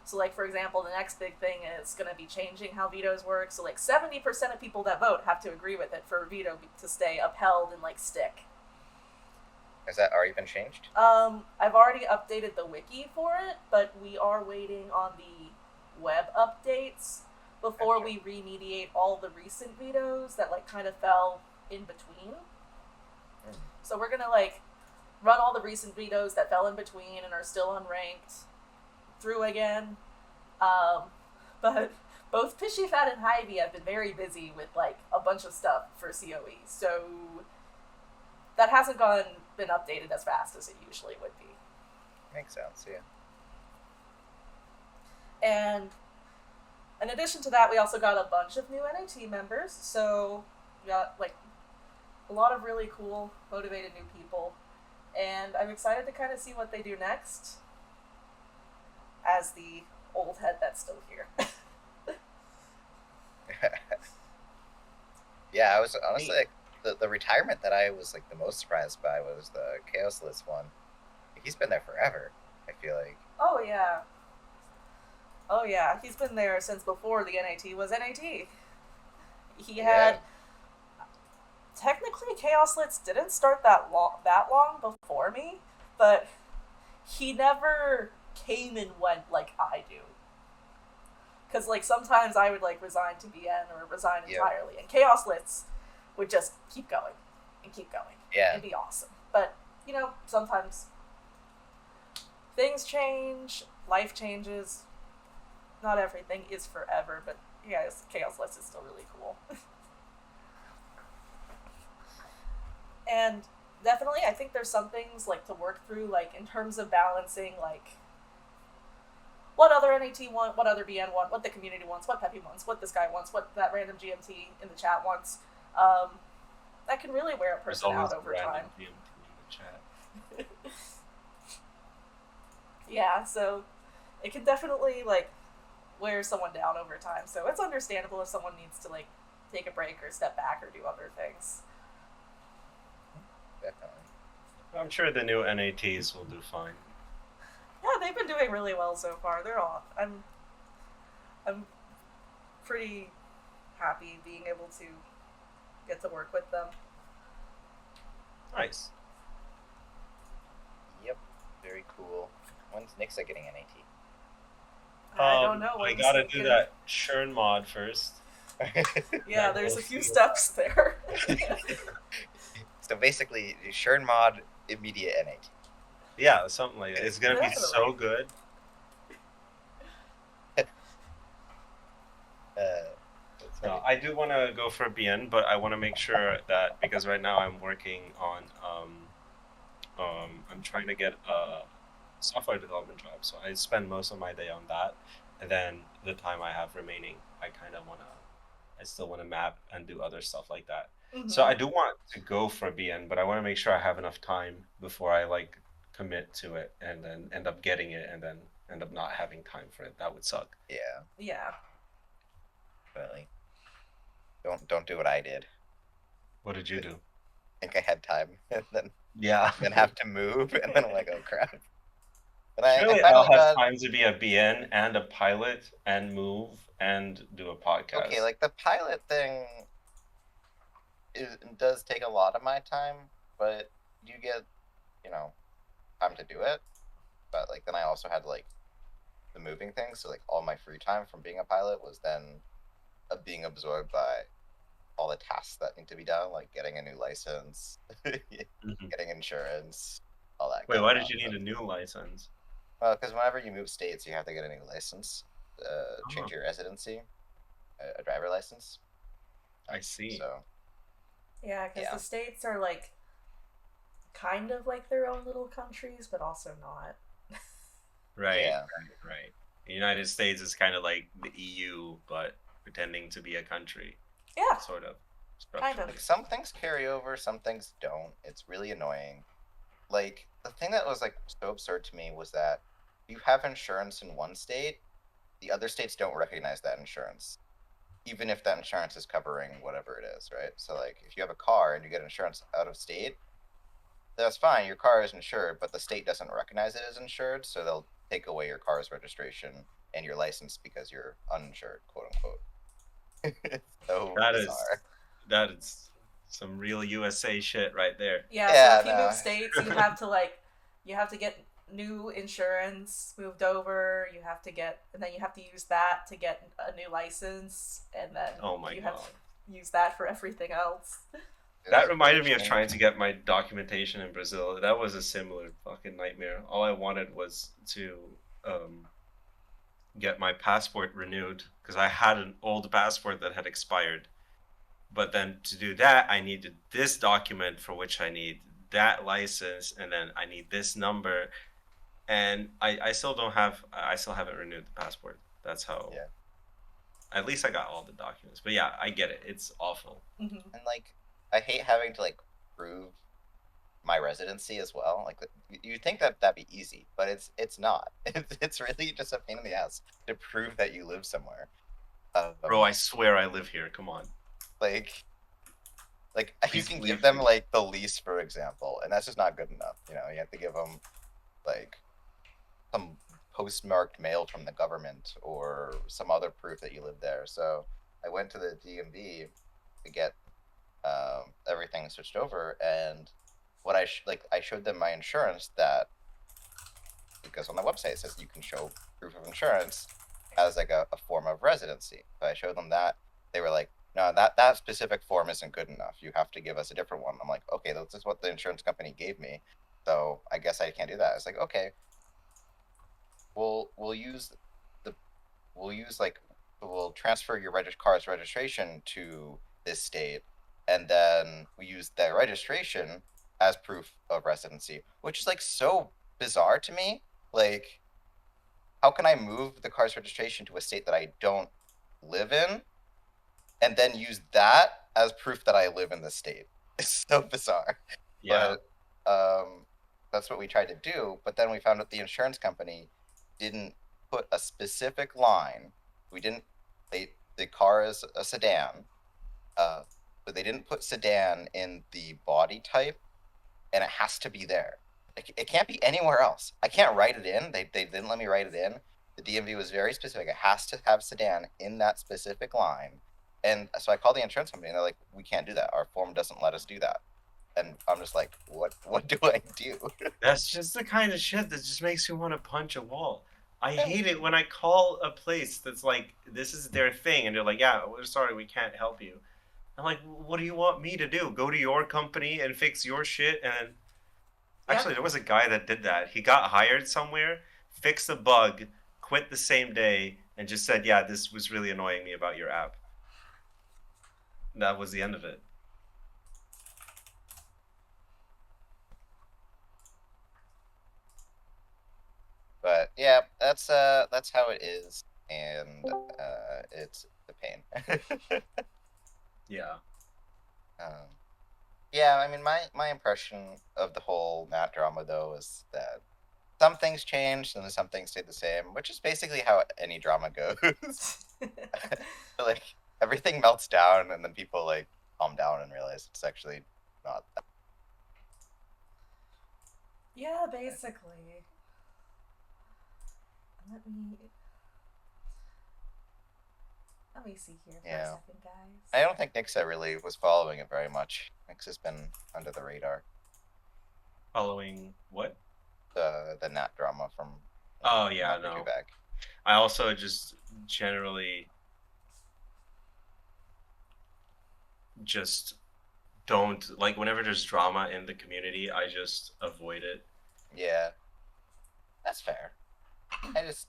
So like for example, the next big thing is going to be changing how vetoes work. So like 70% of people that vote have to agree with it for a veto to stay upheld and like stick. Has that already been changed? I've already updated the wiki for it, but we are waiting on the web updates before we remediate all the recent vetoes that like kind of fell in between. So we're gonna like run all the recent vetoes that fell in between and are still unranked through again. But both Pishy Fat and Hy-Vee have been very busy with like a bunch of stuff for COE, so that hasn't been updated as fast as it usually would be. Makes sense, yeah. And in addition to that, we also got a bunch of new NAT members. So we got like a lot of really cool, motivated new people. And I'm excited to kind of see what they do next as the old head that's still here. Yeah, I was honestly like, the retirement that I was like the most surprised by was the Chaos List one. He's been there forever, I feel like. Oh yeah. Oh yeah, he's been there since before the NAT was NAT. He had technically Chaos Lits didn't start that long before me, but he never came and went like I do. Because like sometimes I would like resign to BN or resign entirely, and Chaos Lits would just keep going and keep going. Yeah, it'd be awesome. But you know, sometimes things change, life changes. Not everything is forever, but yes, Chaos List is still really cool. And definitely, I think there's some things like to work through, like in terms of balancing, like what other NAT want, what other BN want, what the community wants, what Peppy wants, what this guy wants, what that random GMT in the chat wants. That can really wear a person out over time. GMT in the chat. Yeah, so it can definitely like wear someone down over time. So it's understandable if someone needs to like take a break or step back or do other things. Definitely. I'm sure the new NATs will do fine. Yeah, they've been doing really well so far. They're all I'm pretty happy being able to get to work with them. Nice. Yep. Very cool. When's Nixa getting NAT? I don't know. I gotta do that churn mod first. Yeah, there's a few steps there. So basically, churn mod, immediate NAT. Yeah, something like that. It's gonna be so good. No, I do want to go for a BN, but I want to make sure that because right now I'm working on I'm trying to get a software development job, so I spend most of my day on that, and then the time I have remaining, I still want to map and do other stuff like that. Mm-hmm. So I do want to go for a BN, but I want to make sure I have enough time before I like commit to it and then end up getting it and then end up not having time for it. That would suck. Yeah. Yeah. Really. Don't do what I did. What did you do? I think I had time, and then then have to move, and then I'm like, oh crap. But I'll have time to be a BN and a pilot and move and do a podcast. Okay, like the pilot thing does take a lot of my time, but you get, time to do it. But like then I also had like the moving thing, so like all my free time from being a pilot was then being absorbed by all the tasks that need to be done, like getting a new license, getting insurance, all that. Wait, why did you need a new license? Well, because whenever you move states, you have to get a new license, change your residency, a driver license. I see. So. Yeah, because the states are like kind of like their own little countries, but also not. Right. The United States is kind of like the EU, but pretending to be a country. Yeah. Sort of. Kind of. Like, some things carry over, some things don't. It's really annoying. Like, the thing that was like so absurd to me was that you have insurance in one state, the other states don't recognize that insurance, even if that insurance is covering whatever it is, right? So like if you have a car and you get insurance out of state, that's fine, your car is insured, but the state doesn't recognize it as insured, so they'll take away your car's registration and your license because you're uninsured, quote unquote. So bizarre. That is some real USA shit right there. Yeah, so if you move states, you have to get new insurance moved over, and then you have to use that to get a new license, and then you have to use that for everything else. That reminded me of trying to get my documentation in Brazil. That was a similar fucking nightmare. All I wanted was to get my passport renewed, because I had an old passport that had expired. But then to do that, I needed this document for which I need that license, and then I need this number. And I still haven't renewed the passport. That's how. Yeah. At least I got all the documents. But yeah, I get it. It's awful. Mm-hmm. And like, I hate having to like prove my residency as well. Like, you think that that'd be easy, but it's not. It's really just a pain in the ass to prove that you live somewhere. Bro, I swear I live here. Come on. Like Please you can leave give them me. like the lease, for example, and that's just not good enough. You know, you have to give them like some postmarked mail from the government or some other proof that you live there. So I went to the DMV to get everything switched over, and what I showed them my insurance, that because on the website it says you can show proof of insurance as like a form of residency. So I showed them that. They were like, no, that specific form isn't good enough. You have to give us a different one. I'm like, okay, this is what the insurance company gave me, so I guess I can't do that. It's like, okay, we'll transfer your car's registration to this state, and then we use their registration as proof of residency, which is like so bizarre to me. Like, how can I move the car's registration to a state that I don't live in, and then use that as proof that I live in the state? It's so bizarre. Yeah. But that's what we tried to do. But then we found out the insurance company didn't put a specific line. The car is a sedan, but they didn't put sedan in the body type, and it has to be there. It can't be anywhere else. I can't write it in. They didn't let me write it in. The DMV was very specific. It has to have sedan in that specific line. And so I called the insurance company, and they're like, we can't do that. Our form doesn't let us do that. And I'm just like, what do I do? That's just the kind of shit that just makes you want to punch a wall. I hate it when I call a place that's like, this is their thing, and they're like, yeah, we're sorry, we can't help you. I'm like, what do you want me to do? Go to your company and fix your shit? And actually, there was a guy that did that. He got hired somewhere, fixed a bug, quit the same day, and just said, yeah, this was really annoying me about your app. And that was the end of it. But yeah, that's how it is, and it's a pain. Yeah. Yeah, I mean, my impression of the whole Matt drama, though, is that some things changed and some things stayed the same, which is basically how any drama goes. Like, everything melts down, and then people like calm down and realize it's actually not that. Yeah, basically. Let me see here for a second, guys. I don't think Nixa really was following it very much. Nixa's been under the radar. Following what? The Nat drama from. Oh yeah, no. I also just generally just don't like whenever there's drama in the community. I just avoid it. Yeah, that's fair. I just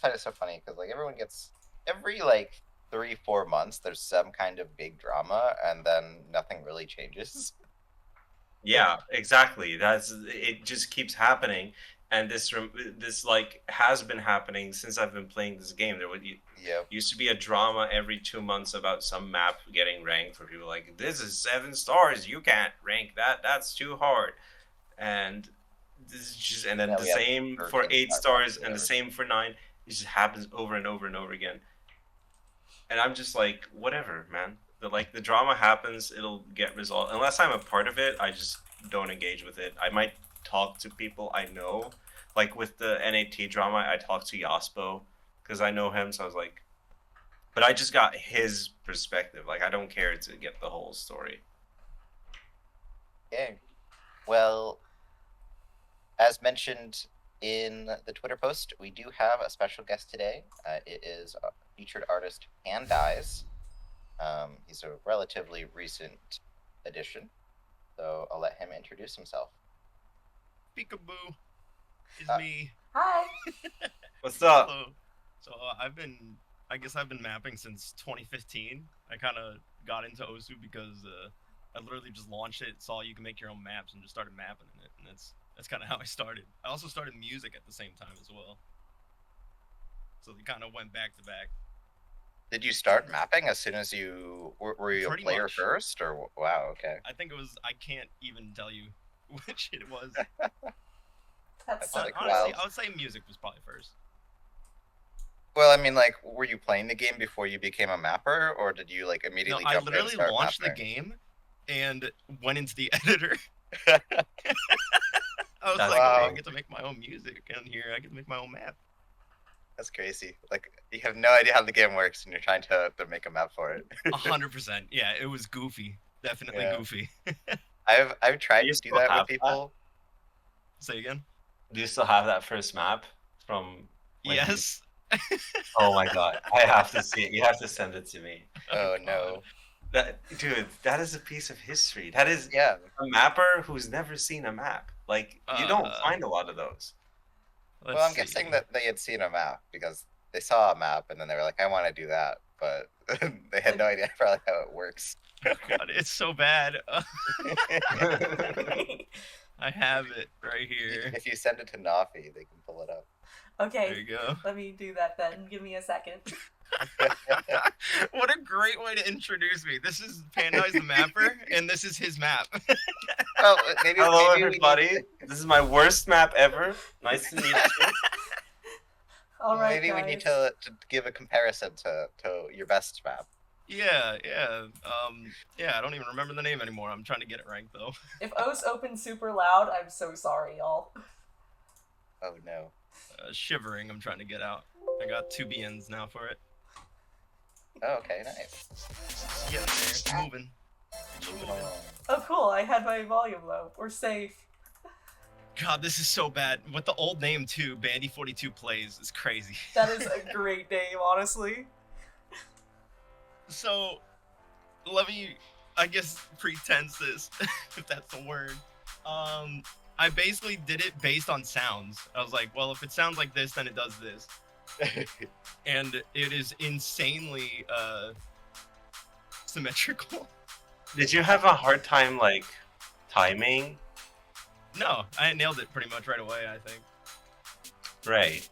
find it so funny because like everyone gets every like 3-4 months there's some kind of big drama, and then nothing really changes. Yeah, exactly. It just keeps happening, and this like has been happening since I've been playing this game. There used to be a drama every 2 months about some map getting ranked, for people like, this is 7 stars, you can't rank that, that's too hard. And this is just, and then the same for 8 stars and the same for 9. It just happens over and over and over again. And I'm just like, whatever, man. The drama happens, it'll get resolved. Unless I'm a part of it, I just don't engage with it. I might talk to people I know. Like with the NAT drama, I talked to Yaspo because I know him, so I was like, but I just got his perspective. Like, I don't care to get the whole story. Okay. Well, as mentioned in the Twitter post, we do have a special guest today. It is featured artist Pandize. He's a relatively recent addition, so I'll let him introduce himself. Peekaboo, is me. Hi. What's up? Hello. So I guess I've been mapping since 2015. I kind of got into Osu because I literally just launched it, saw you can make your own maps, and just started mapping in it, and that's kind of how I started. I also started music at the same time as well, so they kind of went back to back. Did you start mapping as soon as you were you a Pretty player much. first, or wow? Okay. I think it was. I can't even tell you which it was. That's That's like, Honestly, wow. I would say music was probably first. Well, I mean, like, were you playing the game before you became a mapper, or did you like No, immediately I jump in and literally start launched the mapping? game and went into the editor. I was That's like, oh, I wow. get to make my own music, and here I get to make my own map. That's crazy. Like, you have no idea how the game works, and you're trying to make a map for it. 100%. Yeah, it was goofy. Definitely Yeah. goofy. I've tried You to do still that have with people. Say again? Do you still have that first map from? when you- Yes. Oh my god, I have to see it. You have to send it to me. Oh no. Dude, that is a piece of history. That is Yeah. a mapper who's never seen a map. Like, you don't Uh, find a lot of those. Well, I'm guessing that they had seen a map because they saw a map and then they were like, I want to do that, but they had no idea probably how it works. God, it's so bad. I have it right here. If you send it to Nafi, they can pull it up. There Okay, you go. let me do that then. Give me a second. What a great way to introduce me. This is Pandize the Mapper, and this is his map. Well, maybe, Hello, maybe we everybody. need This is my worst map ever. Nice to meet you. All right, maybe we need to give a comparison to your best map. Yeah. I don't even remember the name anymore. I'm trying to get it right, though. If O's opens super loud, I'm so sorry, y'all. Oh no. Shivering, I'm trying to get out. I got 2 BNs now for it. Oh, okay, nice. Getting there. It's moving. Moving along. Oh, cool. I had my volume low. We're safe. God, this is so bad. With the old name, too, Bandy42 Plays is crazy. That is a great name, honestly. So, let me, I guess, pretense this, if that's the word. I basically did it based on sounds. I was like, well, if it sounds like this, then it does this. And it is insanely symmetrical. Did you have a hard time, like, timing? No, I nailed it pretty much right away, I think. Right.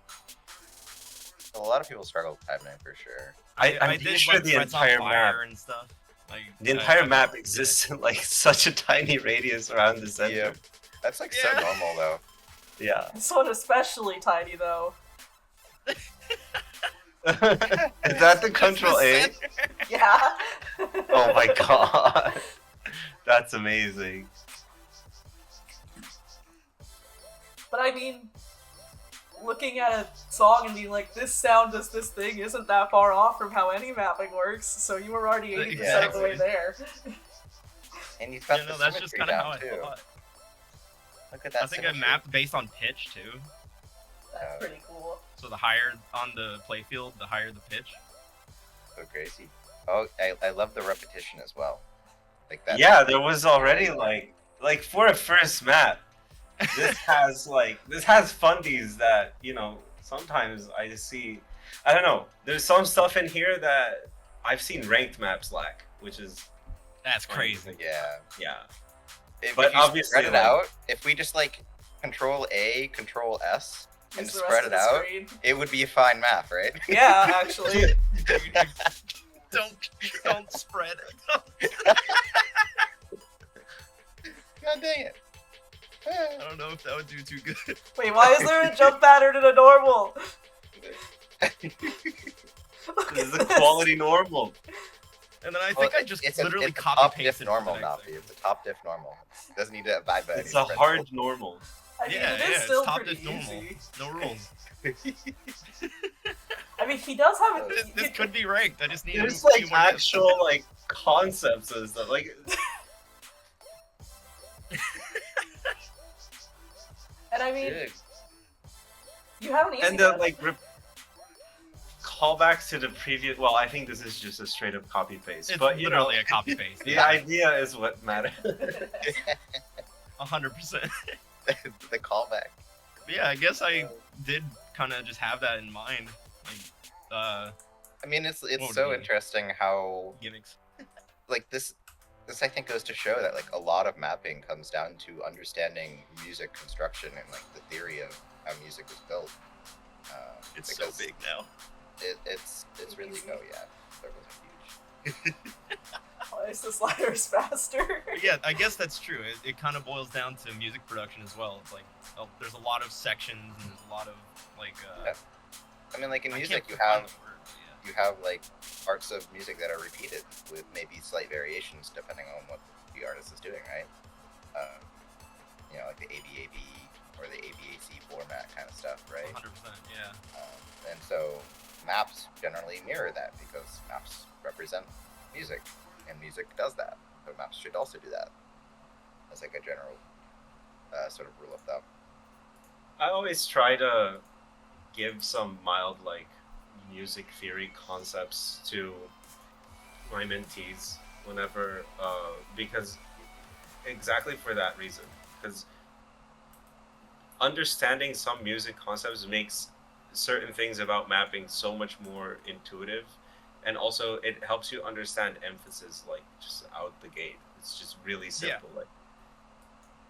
A lot of people struggle with timing for sure. I'm I pretty did sure like the Threats on entire map, Fire and stuff. Like, the entire I- map exists in like such a tiny radius around the center. Yeah. That's like so Yeah. normal though. Yeah. This one especially tiny, though. Is that the Control A? Yeah. Oh my god. That's amazing. But I mean, looking at a song and being like, this sound does this thing isn't that far off from how any mapping works, so you were already 80% of the way Exactly. there. And you've got Yeah, the no, that's just symmetry kind of how down I too. thought. Look at that. I think I symmetry. mapped based on pitch, too. That's pretty cool. So the higher on the playfield, the higher the pitch. So crazy. Oh, I love the repetition as well. Like that. Yeah, there was already like for a first map. This has fundies that, you know, sometimes I see. I don't know. There's some stuff in here that I've seen ranked maps lack, which is That's crazy. Yeah. yeah. But But if you obviously, spread it like- out, if we just like Control A, Control S, and Use the spread rest of it the out, screen. it would be a fine map, right? Yeah, actually. Don't spread it. God dang it. I don't know if that would do too good. Wait, why is there a jump pattern in a normal? This is a quality normal. And then I think I just literally it's a copy top diff pasted normal, for the next Nafi. It's a top diff normal. It doesn't need to abide by It's any a hard normal. I mean, Yeah, it is yeah, still it's top pretty diff normal. easy. No rules. I mean, he does have This, it. this could be ranked. I just need There's a few like more tips. actual like concepts and stuff. Like And I mean, Dude, you have an easy and then one. like callbacks to the previous. Well, I think this is just a straight up copy paste. It's But you know, literally a copy paste. the idea is what matters. 100%. the callback. Yeah, I guess I did kind of just have that in mind. Like, I mean, it's What so would be- interesting how gimmicks. like this I think goes to show that like a lot of mapping comes down to understanding music construction and like the theory of how music is built. It's so because big now. It's really yeah. Circles are huge. Place the sliders faster. But yeah, I guess that's true. It kind of boils down to music production as well. It's like there's a lot of sections and there's a lot of like. Yeah. I mean, like in I music, can't you find have the word, but yeah. you have like parts of music that are repeated with maybe slight variations depending on what the artist is doing, right? You know, like the ABAB or the ABAC format kind of stuff, right? 100%. Yeah. And so maps generally mirror that because maps represent music, and music does that. So maps should also do that. That's like a general sort of rule of thumb. I always try to give some mild like music theory concepts to my mentees whenever because exactly for that reason, because understanding some music concepts makes certain things about mapping so much more intuitive, and also it helps you understand emphasis like just out the gate. It's just really simple. Like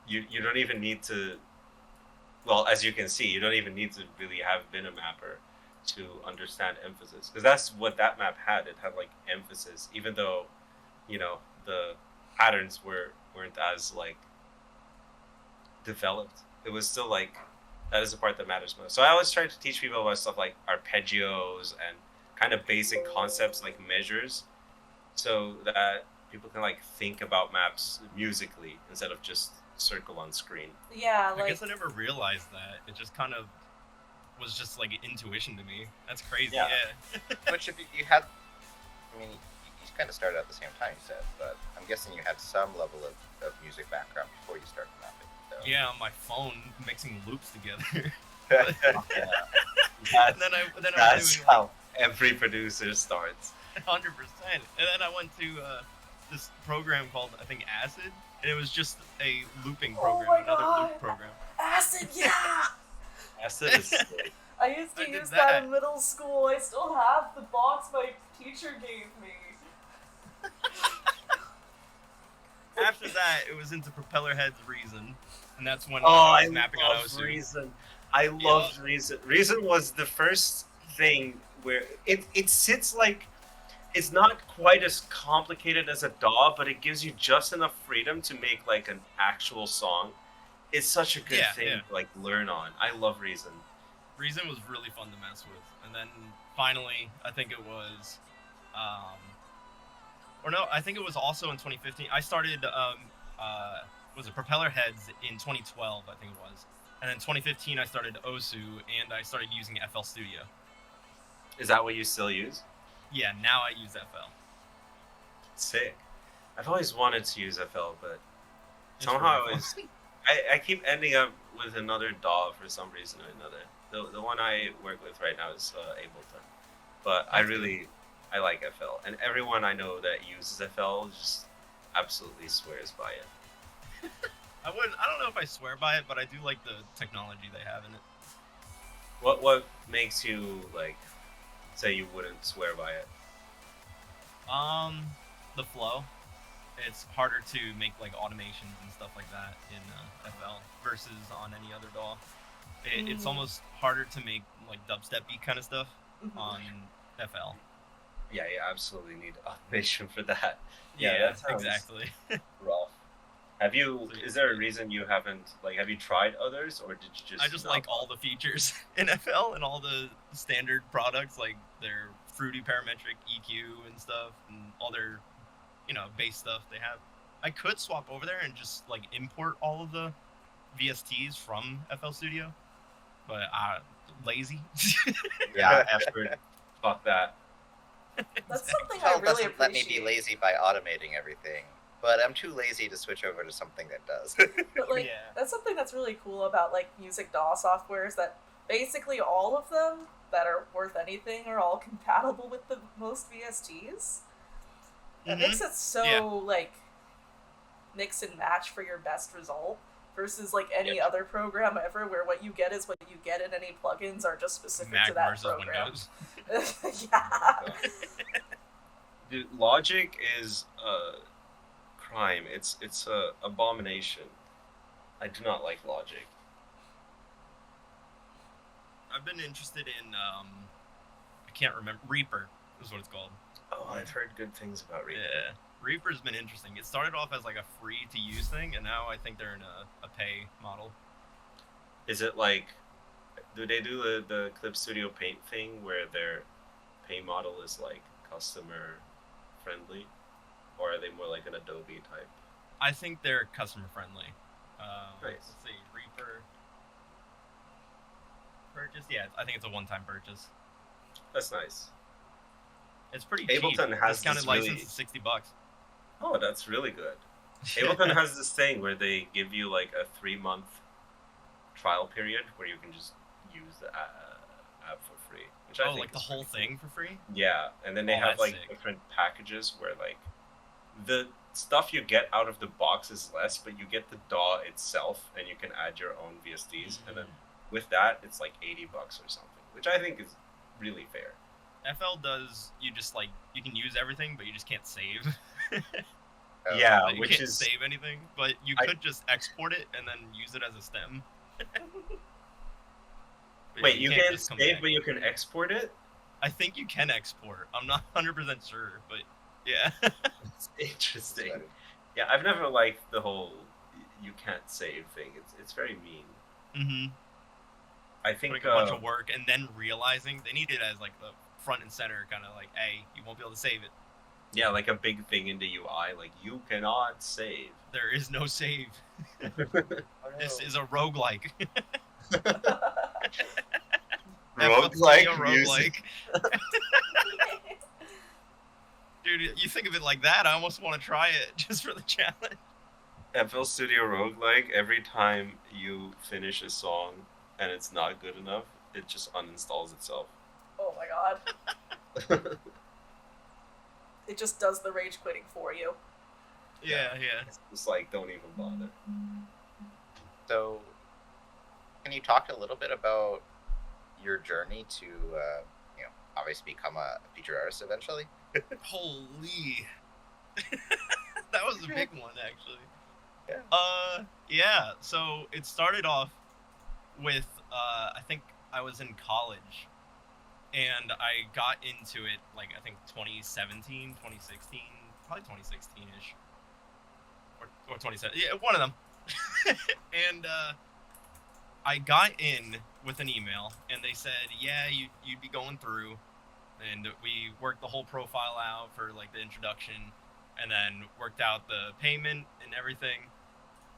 you don't even need to, well, as you can see, you don't even need to really have been a mapper to understand emphasis, because that's what that map had. It had like emphasis, even though, you know, the patterns weren't as like developed. It was still like, that is the part that matters most. So I always try to teach people about stuff like arpeggios and kind of basic concepts like measures, so that people can like think about maps musically instead of just circle on screen. Yeah, I like guess I never realized that. It just kind of was just like intuition to me. That's crazy. Yeah. Yeah. Which if you had, I mean, you kind of started at the same time, you said, but I'm guessing you had some level of music background before you started mapping. So. Yeah, on my phone, mixing loops together. That's, and then I was that's doing how every producer starts. 100%. And then I went to this program called, I think, Acid, and it was just a looping program, my another God. loop program. acid, yeah! Acid is sick. I used to I did use that that. in middle school. I still have the box my teacher gave me. After that, it was into Propeller Head's Reason, and that's when Oh, I I was mapping on love OSU. Reason. I loved Reason. Reason was the first thing where it sits like, it's not quite as complicated as a DAW, but it gives you just enough freedom to make like an actual song. It's such a good Yeah, thing yeah. to like learn on. I love Reason. Reason was really fun to mess with, and then finally, I think it was, or no, I think it was also in 2015. I started, was it Propeller Heads in 2012? I think it was, and then 2015 I started OSU, and I started using FL Studio. Is that what you still use? Yeah, now I use FL. Sick. I've always wanted to use FL, but It's somehow really it's, I keep ending up with another DAW for some reason or another. The one I work with right now is Ableton, but I like FL, and everyone I know that uses FL just absolutely swears by it. I don't know if I swear by it, but I do like the technology they have in it. What makes you like say you wouldn't swear by it? The flow. It's harder to make like automations and stuff like that in FL versus on any other DAW. It's almost harder to make like dubstep-y kind of stuff on FL. Yeah, you absolutely need automation for that. Yeah, that sounds exactly. rough. Is there a reason you haven't, like, have you tried others, or did you just... I just like all the features in FL and all the standard products, like their fruity parametric EQ and stuff, and all their, bass stuff they have. I could swap over there and just like import all of the VSTs from FL Studio, but lazy. Yeah, effort. Fuck that. That's something I Hell really doesn't let me appreciate. be lazy by automating everything, but I'm too lazy to switch over to something that does. But like, Yeah. that's something that's really cool about like music DAW softwares, that basically all of them that are worth anything are all compatible with the most VSTs. That makes it so like mix and match for your best result versus like any other program ever, where what you get is what you get, and any plugins are just specific Mac to that versus program. Windows. Yeah. Dude, Logic is a crime. It's a abomination. I do not like Logic. I've been interested in I can't remember, Reaper is what it's called. Oh, I've heard good things about Reaper. Yeah, Reaper's been interesting. It started off as like a free to use thing, and now I think they're in a pay model. Is it like, do they do the Clip Studio Paint thing where their pay model is like customer friendly, or are they more like an Adobe type? I think they're customer friendly. Nice. Let's see, Reaper purchase. Yeah, I think it's a one-time purchase. That's nice. It's pretty Ableton cheap. has Discounted this license really- is $60. Oh, that's really good. Ableton has this thing where they give you like a 3-month trial period where you can just use the app for free, which I think like the is whole pretty thing for free? cool. Yeah, and then they Oh, have that's like sick. different packages where like the stuff you get out of the box is less, but you get the DAW itself, and you can add your own VSTs, and then with that it's like $80 or something, which I think is really fair. FL does, you just like, you can use everything, but you just can't save. Oh, Yeah, Like, you which can't is save anything, but you I- could just export it and then use it as a stem. But wait, you can't just come save, back. but you can export it. I think you can export. I'm not 100% sure, but yeah. It's interesting. Yeah, I've never liked the whole you can't save thing. It's very mean. Mm-hmm. I think Putting a bunch of work and then realizing they need it as like the front and center, kind of like, hey, you won't be able to save it. yeah, like a big thing in the UI, like you cannot save. There is no save. Oh, This no. is a roguelike. Roguelike A music. roguelike. Dude, you think of it like that, I almost want to try it just for the challenge. FL Studio Roguelike, every time you finish a song and it's not good enough, it just uninstalls itself. Oh my god. It just does the rage quitting for you. Yeah. It's just like, don't even bother. So, can you talk a little bit about your journey to, obviously become a featured artist eventually? Holy. That was a big one, actually. Yeah. Yeah, so it started off with, I think I was in college, and I got into it, like, I think 2017, 2016, probably 2016-ish, or 2017, yeah, one of them. And, I got in with an email, and they said, yeah, you'd be going through, and we worked the whole profile out for, like, the introduction, and then worked out the payment and everything.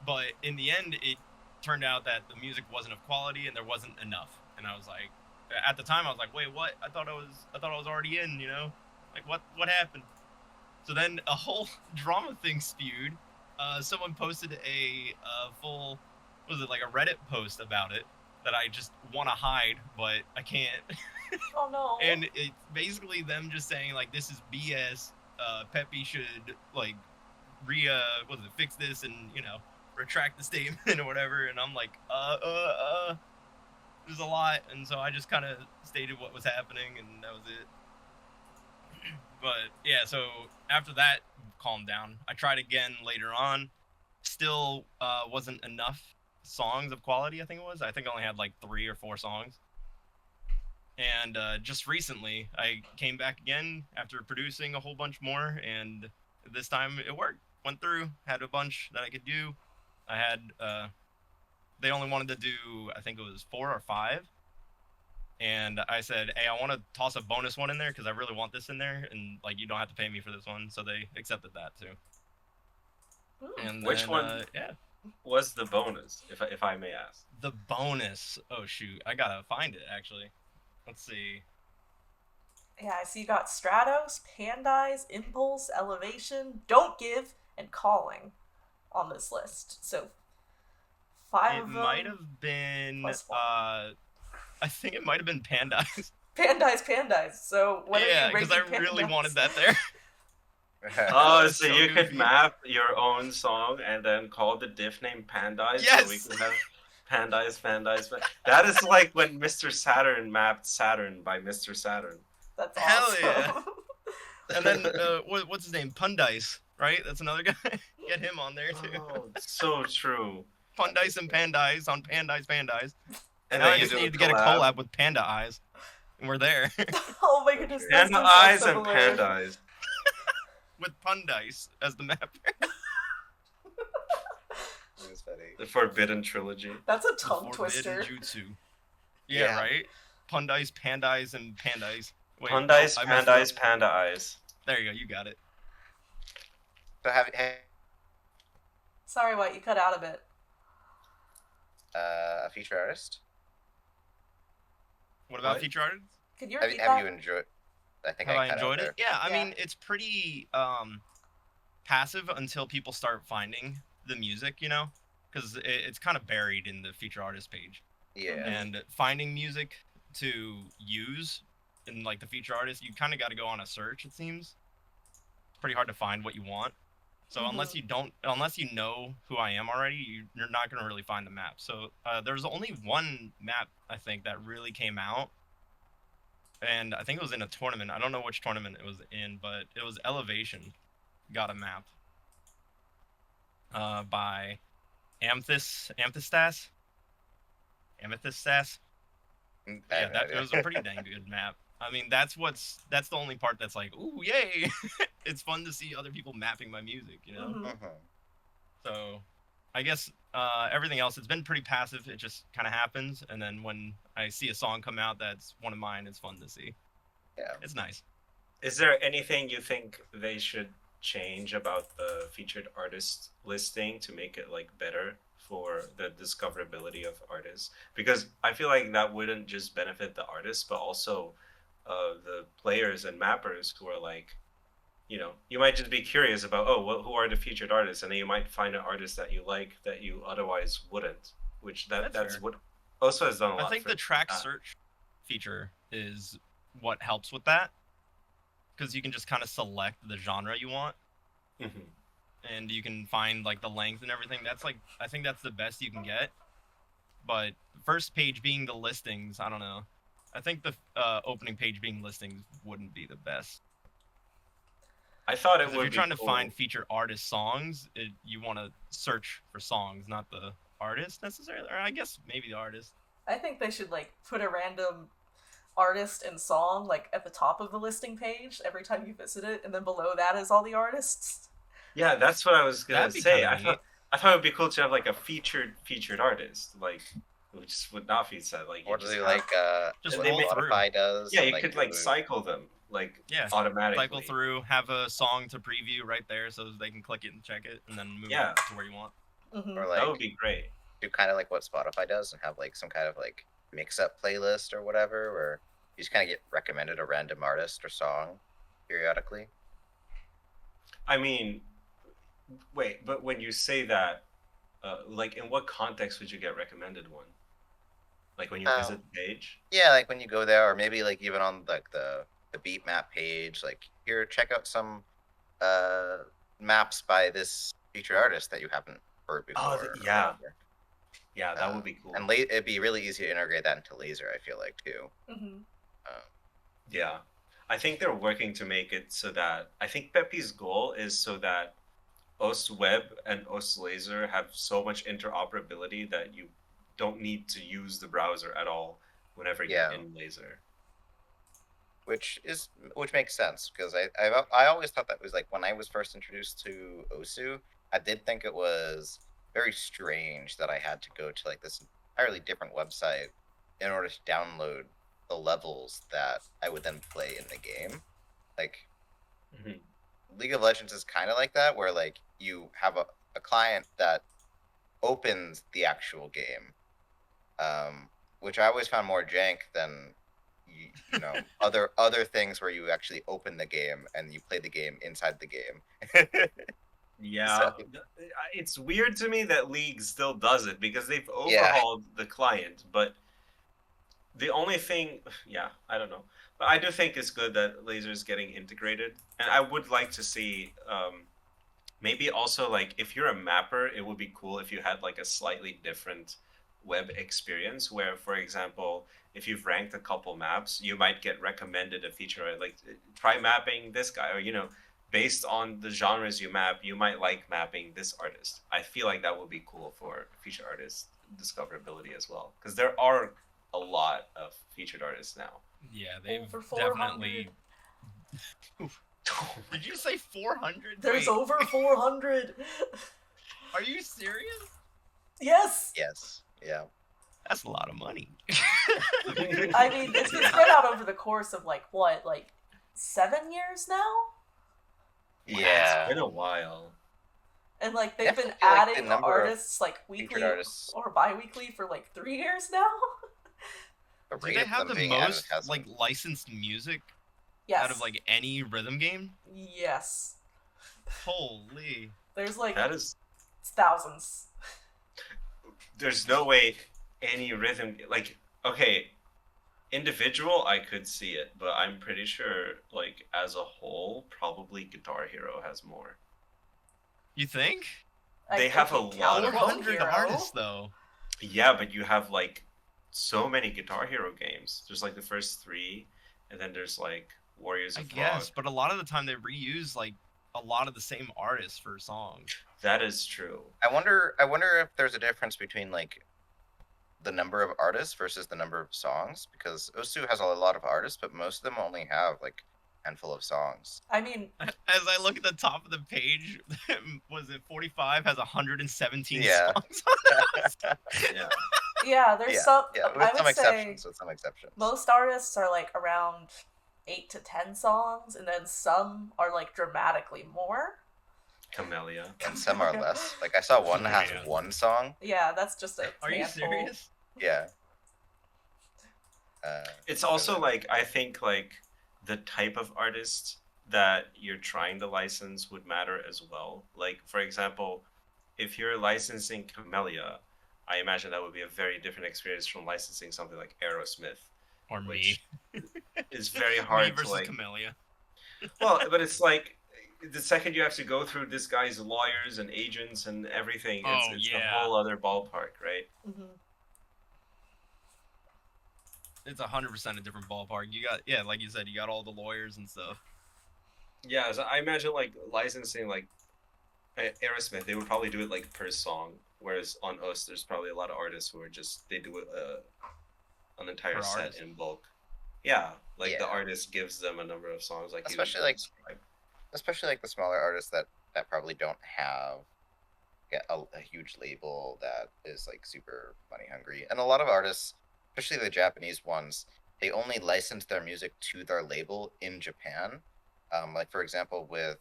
But in the end, it turned out that the music wasn't of quality and there wasn't enough. And I was like, at the time, I was like, wait, what? I thought I was already in, like what happened? So then a whole drama thing spewed. Someone posted a full, what was it, like a Reddit post about it that I just want to hide, but I can't. Oh no. And it's basically them just saying like, this is BS. Peppy should like fix this and retract the statement or whatever. And I'm like, there's a lot. And so I just kind of stated what was happening, and that was it. But yeah, so after that calmed down, I tried again later on. Still wasn't enough songs of quality. I think I only had like 3 or 4 songs. And just recently, I came back again after producing a whole bunch more, and this time it worked. went through, had a bunch that I could do. I had they only wanted to do, I think it was 4 or 5. And I said, hey, I want to toss a bonus one in there because I really want this in there, and like you don't have to pay me for this one. So they accepted that too. And Which then, one? Yeah, Was the bonus, if I may ask? the bonus. Oh shoot, I gotta find it actually. Let's see. Yeah, I see you got Stratos, Pandize, Impulse, Elevation, Don't Give, and Calling on this list. So 5 of It them. might have been. plus one. I think it might have been Pandize. Pandize. So what Yeah, are you because ranking I really Pandize? wanted that there. Oh, That's so so you could goofy. map your own song and then call the diff name Pandize, so we Yes! can have Pandize. That is like when Mr. Saturn mapped Saturn by Mr. Saturn. That's Hell awesome. yeah. And then what's his name? Pundice, right? That's another guy. Get him on there too. Oh, so true. Pundice and Pandize on Pandize. And Now then I you just do need to get a collab with Panda Eyes, and we're there Oh my goodness. those Panda two sound eyes and similar. Pandize. with Pundice as the mapper. It's funny. The Forbidden Trilogy. That's a The tongue Forbidden twister. Jutsu. Yeah, Yeah. right. Pundice, Pandize, and Pandize. Wait, Pandize, I messed it Pandize, up. Panda Eyes. There you go. You got it. So have Sorry, White, you cut out a bit. a feature artist? What about What? feature artists? Could you Have, repeat have that? you enjoyed? I think Have I cut out enjoyed there. it? Yeah, I Yeah. mean, it's pretty passive until people start finding the music, you know, because it's kind of buried in the feature artist page. Yeah. And finding music to use in like the feature artist, you kind of got to go on a search. It seems it's pretty hard to find what you want. So unless you know who I am already, you're not gonna really find the map. So there's only one map I think that really came out, and I think it was in a tournament. I don't know which tournament it was in, but it was Elevation got a map by Amethystas. Mm, I Yeah, have no it idea. was a pretty dang good map. I mean, that's the only part that's like, ooh, yay! It's fun to see other people mapping my music, you know. Mhm. Mhm. So, I guess everything else, it's been pretty passive. It just kind of happens, and then when I see a song come out that's one of mine, it's fun to see. Yeah. It's nice. Is there anything you think they should change about the featured artist listing to make it like better for the discoverability of artists? Because I feel like that wouldn't just benefit the artists, but also the players and mappers who are like, you know, you might just be curious about, who are the featured artists, and then you might find an artist that you like that you otherwise wouldn't. Which that's fair. what also has done a lot. I think for the track that. search feature is what helps with that, because you can just kind of select the genre you want, Mhm. and you can find like the length and everything. That's like, I think that's the best you can get. But first page being the listings, I don't know. I think the opening page being listings wouldn't be the best. I thought it 'Cause if would you're be trying to cool. find featured artist songs, you want to search for songs, not the artist necessarily. Or I guess maybe the artist. I think they should like put a random artist and song like at the top of the listing page every time you visit it, and then below that is all the artists. Yeah, that's what I was gonna That'd be say. kinda I thought it would be cool to have like a featured artist, like which would not be said. Like you Or do just they have- like Just what roll through. Spotify does? yeah, and, you could like Google? cycle them like Yeah, automatically. cycle through, have a song to preview right there, so they can click it and check it, and then move Yeah. on to where you want. Mm-hmm. Or That would like be great. do kind of like what Spotify does and have like some kind of like mix-up playlist or whatever, where you just kind of get recommended a random artist or song periodically. I mean, wait, but when you say that, like in what context would you get recommended one? Like when you Oh. visit the page? Yeah, like when you go there, or maybe like even on like the beat map page, like here, check out some maps by this featured artist that you haven't heard before. Oh, or yeah. whatever. Yeah, that would be cool. And it'd be really easy to integrate that into Laser, I feel like, too. Mm-hmm. Yeah. I think they're working to make it so that I think Pepe's goal is so that OS Web and OS Laser have so much interoperability that you don't need to use the browser at all whenever you're Yeah. in Laser. which makes sense because I always thought that was like when I was first introduced to Osu, I did think it was very strange that I had to go to like this entirely different website in order to download the levels that I would then play in the game. Like League of Legends is kind of like that, where like you have a client that opens the actual game, which I always found more jank than you know other things where you actually open the game and you play the game inside the game. Yeah, So- it's weird to me that League still does it because they've Yeah. overhauled the client, but the only thing, yeah, I don't know. But I do think it's good that Laser is getting integrated, and I would like to see maybe also like if you're a mapper, it would be cool if you had like a slightly different web experience where, for example, if you've ranked a couple maps, you might get recommended a feature like try mapping this guy, or you know, based on the genres you map, you might like mapping this artist. I feel like that would be cool for featured artist discoverability as well, because there are a lot of featured artists now. Yeah, they've Over 400. definitely. Did you say 400? There's over 400. Are you serious? Yes. Yes. Yeah. That's a lot of money. I mean, it's been spread out over the course of like 7 years now, Yeah. It's been a while. and like they've Yeah, been I feel like the adding number of artists like Featured weekly artists. or bi-weekly for like 3 years now. The Do rate they of have them the being added most has like been- licensed music Yes. out of like any rhythm game? Yes. Holy. There's like That is, thousands. there's no way any rhythm, like, okay, individual, I could see it, but I'm pretty sure, like, as a whole, probably Guitar Hero has more. You think? They have a lot of- 400 artists though. Yeah, but you have, like, so many Guitar Hero games. There's, like, the first 3, and then there's, like, Warriors I of guess, Rock. but a lot of the time they reuse like a lot of the same artists for songs. That is true. I wonder if there's a difference between like the number of artists versus the number of songs, because Osu has a lot of artists, but most of them only have like a handful of songs. I mean, As I look at the top of the page, was it 45 has 117 Yeah. songs? Yeah. yeah, there's Yeah, some. yeah, I with some would say exceptions. With some exceptions. most artists are like around 8 to 10 songs, and then some are like dramatically more. Camellia. And some are less. Like I saw one that has Yeah. one song. Yeah, that's just a Are you handful. serious? Yeah. It's also like, I think like the type of artist that you're trying to license would matter as well. Like, for example, if you're licensing Camellia, I imagine that would be a very different experience from licensing something like Aerosmith. Or me. Which It's very Me hard to versus like. Camellia. Well, but it's like the second you have to go through this guy's lawyers and agents and everything, it's, Oh, it's yeah. a whole other ballpark, right? Mhm. It's 100% a different ballpark. You got, yeah, like you said, you got all the lawyers and stuff. Yeah, so I imagine like licensing like Aerosmith, they would probably do it like per song, whereas on us, there's probably a lot of artists who are just they do it an entire Per set artist. in bulk. Yeah, like the Yeah. artist gives them a number of songs, like you Especially, like, described. especially like the smaller artists that probably don't have a huge label that is like super money hungry, and a lot of artists, especially the Japanese ones, they only license their music to their label in Japan. Like for example with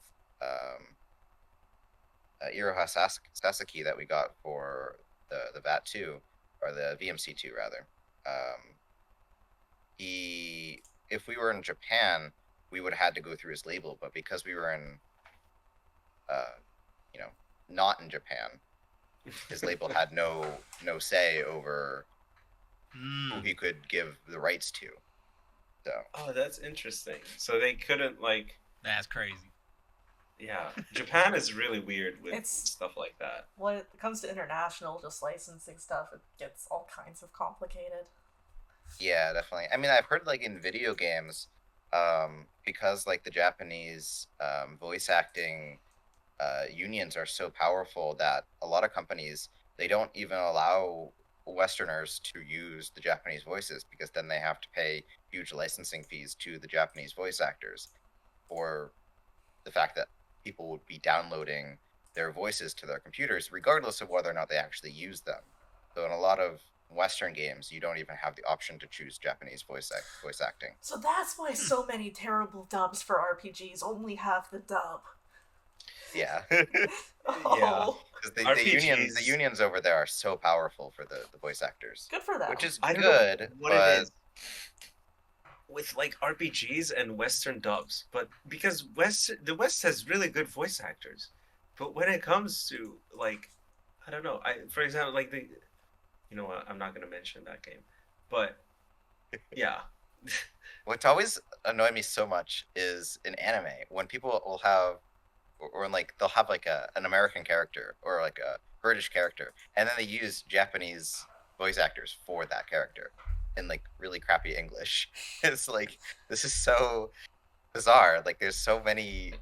Iroha Sasaki that we got for the VAT 2 or the VMC 2 rather. If we were in Japan, we would have had to go through his label, but because we were in not in Japan, his label had no say over who he could give the rights to. So Oh, that's interesting. So they couldn't like, That's crazy. yeah. Japan is really weird with It's- stuff like that. When it comes to international, just licensing stuff, it gets all kinds of complicated. yeah, definitely. I mean, I've heard like in video games, because like the Japanese voice acting unions are so powerful that a lot of companies they don't even allow Westerners to use the Japanese voices, because then they have to pay huge licensing fees to the Japanese voice actors for the fact that people would be downloading their voices to their computers, regardless of whether or not they actually use them. So in a lot of Western games, you don't even have the option to choose Japanese voice acting. So that's why so many terrible dubs for RPGs only have the dub. Yeah. Oh, Because the RPGs unions over there are so powerful for the voice actors, good for them. which is I don't know good, what but it is with like RPGs and Western dubs, but because the West has really good voice actors, but when it comes to like, I don't know, for example, like you know what, I'm not gonna mention that game, but yeah, what's always annoyed me so much is in anime when people will have, or like they'll have like an American character or like a British character, and then they use Japanese voice actors for that character in like really crappy English. It's like, this is so bizarre. Like there's so many,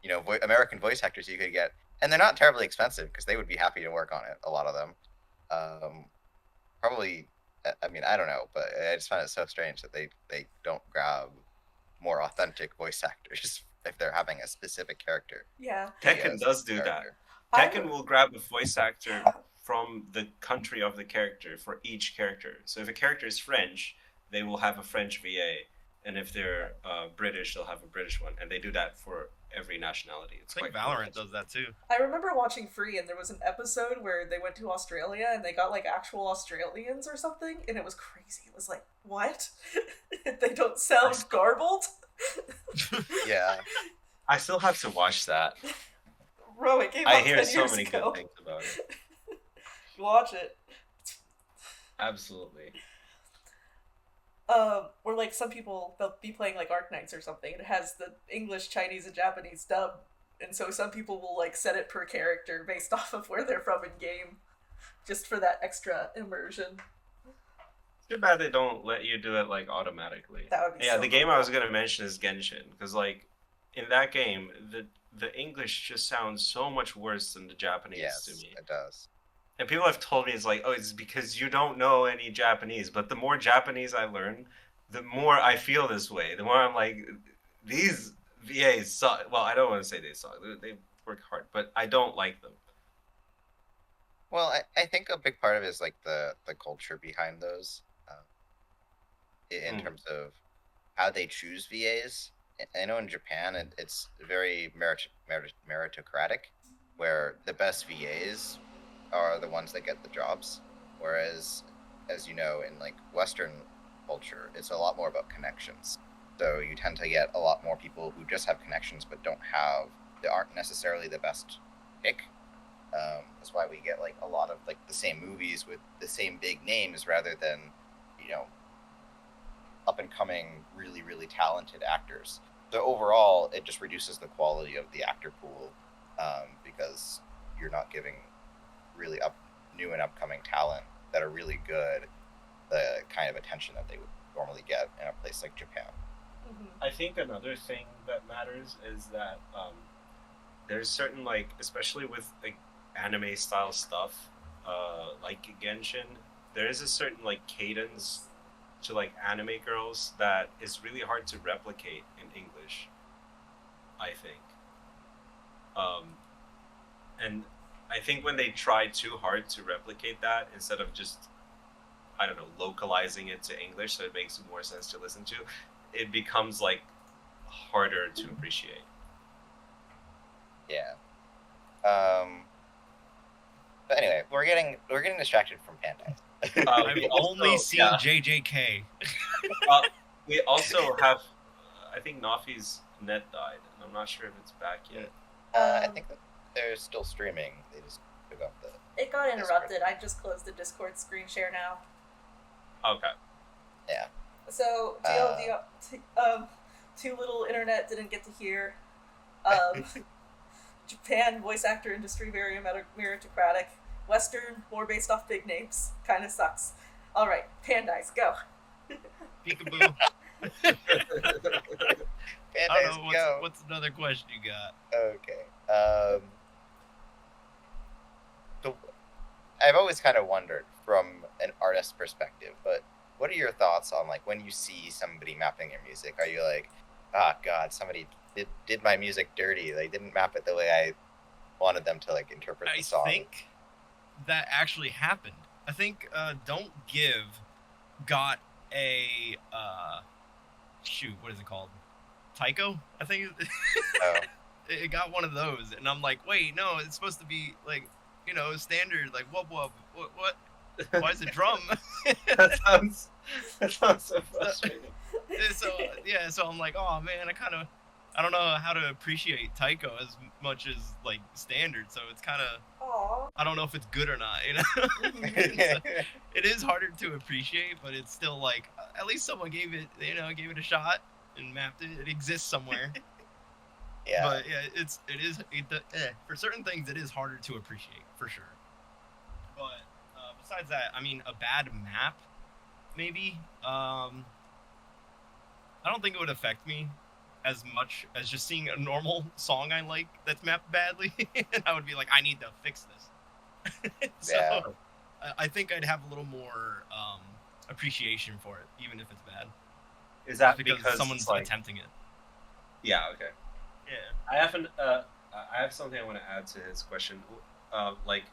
you know, American voice actors you could get, and they're not terribly expensive because they would be happy to work on it. A lot of them, probably. I mean, I don't know, but I just find it so strange that they don't grab more authentic voice actors if they're having a specific character. Yeah. Tekken does do that. character. Tekken will grab a voice actor from the country of the character for each character. So if a character is French, they will have a French VA, and if they're British, they'll have a British one, and they do that for every nationality. It's I think quite Valorant cool. does that too. I remember watching Free, and there was an episode where they went to Australia and they got like actual Australians or something, and it was crazy. It was like, what? They don't sound garbled? Yeah. I still have to watch that. Bro, it came I out hear 10 so years many ago. good things about it. Watch it. Absolutely. Or like some people, they'll be playing like Arknights or something, and it has the English, Chinese, and Japanese dub, and so some people will like set it per character based off of where they're from in game, just for that extra immersion. Too bad they don't let you do it like automatically. That would be Yeah, so the game cool. I was gonna mention is Genshin, because like in that game, the English just sounds so much worse than the Japanese Yes, to me. it does. And people have told me it's like, oh, it's because you don't know any Japanese. But the more Japanese I learn, the more I feel this way. The more I'm like, these VAs suck. Well, I don't want to say they suck. They work hard, but I don't like them. Well, I think a big part of it is like the culture behind those, in terms of how they choose VAs. I know in Japan it's very meritocratic, where the best VAs are the ones that get the jobs, whereas, as you know, in like Western culture, it's a lot more about connections. So you tend to get a lot more people who just have connections but they aren't necessarily the best pick. That's why we get like a lot of like the same movies with the same big names rather than, you know, up and coming really, really talented actors. So overall, it just reduces the quality of the actor pool, because you're not giving really new and upcoming talent that are really good the kind of attention that they would normally get in a place like Japan. Mm-hmm. I think another thing that matters is that there's certain, like, especially with like anime style stuff, like Genshin, there is a certain like cadence to like anime girls that is really hard to replicate in English, I think. And I think when they try too hard to replicate that, instead of just, I don't know, localizing it to English so it makes more sense to listen to, it becomes like harder to appreciate. Yeah. But anyway, we're getting distracted from Pandize. I've we only also- seen yeah. JJK. We also have, I think Nafi's net died, and I'm not sure if it's back yet. I think that they're still streaming. They just took off the. It got interrupted. I just closed the Discord screen share now. Okay. Yeah. So, too little internet didn't get to hear. Japan voice actor industry very meritocratic. Western more based off big names. Kind of sucks. All right, Pandize, go. Peekaboo. I Pandize, don't know, go. what's another question you got? Okay. So I've always kind of wondered from an artist perspective, but what are your thoughts on like when you see somebody mapping your music? Are you like, ah, God, somebody did my music dirty? They didn't map it the way I wanted them to like interpret the song. I think that actually happened. I think Don't Give got a shoot, what is it called? Tycho, I think. Oh. It got one of those, and I'm like, wait, no, it's supposed to be like, standard, like what? Why is it drum? that sounds so frustrating. So I'm like, oh man, I don't know how to appreciate Tycho as much as like standard, so it's kind of, I don't know if it's good or not, So, it is harder to appreciate, but it's still like, at least someone gave it a shot and mapped it. It exists somewhere. Yeah. But yeah, for certain things it is harder to appreciate, for sure. But besides that, I mean, a bad map, maybe. I don't think it would affect me as much as just seeing a normal song I like that's mapped badly. And I would be like, I need to fix this. So Yeah. I think I'd have a little more appreciation for it, even if it's bad. Is that because someone's like, attempting it? Yeah. Okay. Yeah. I have something I want to add to his question. Like,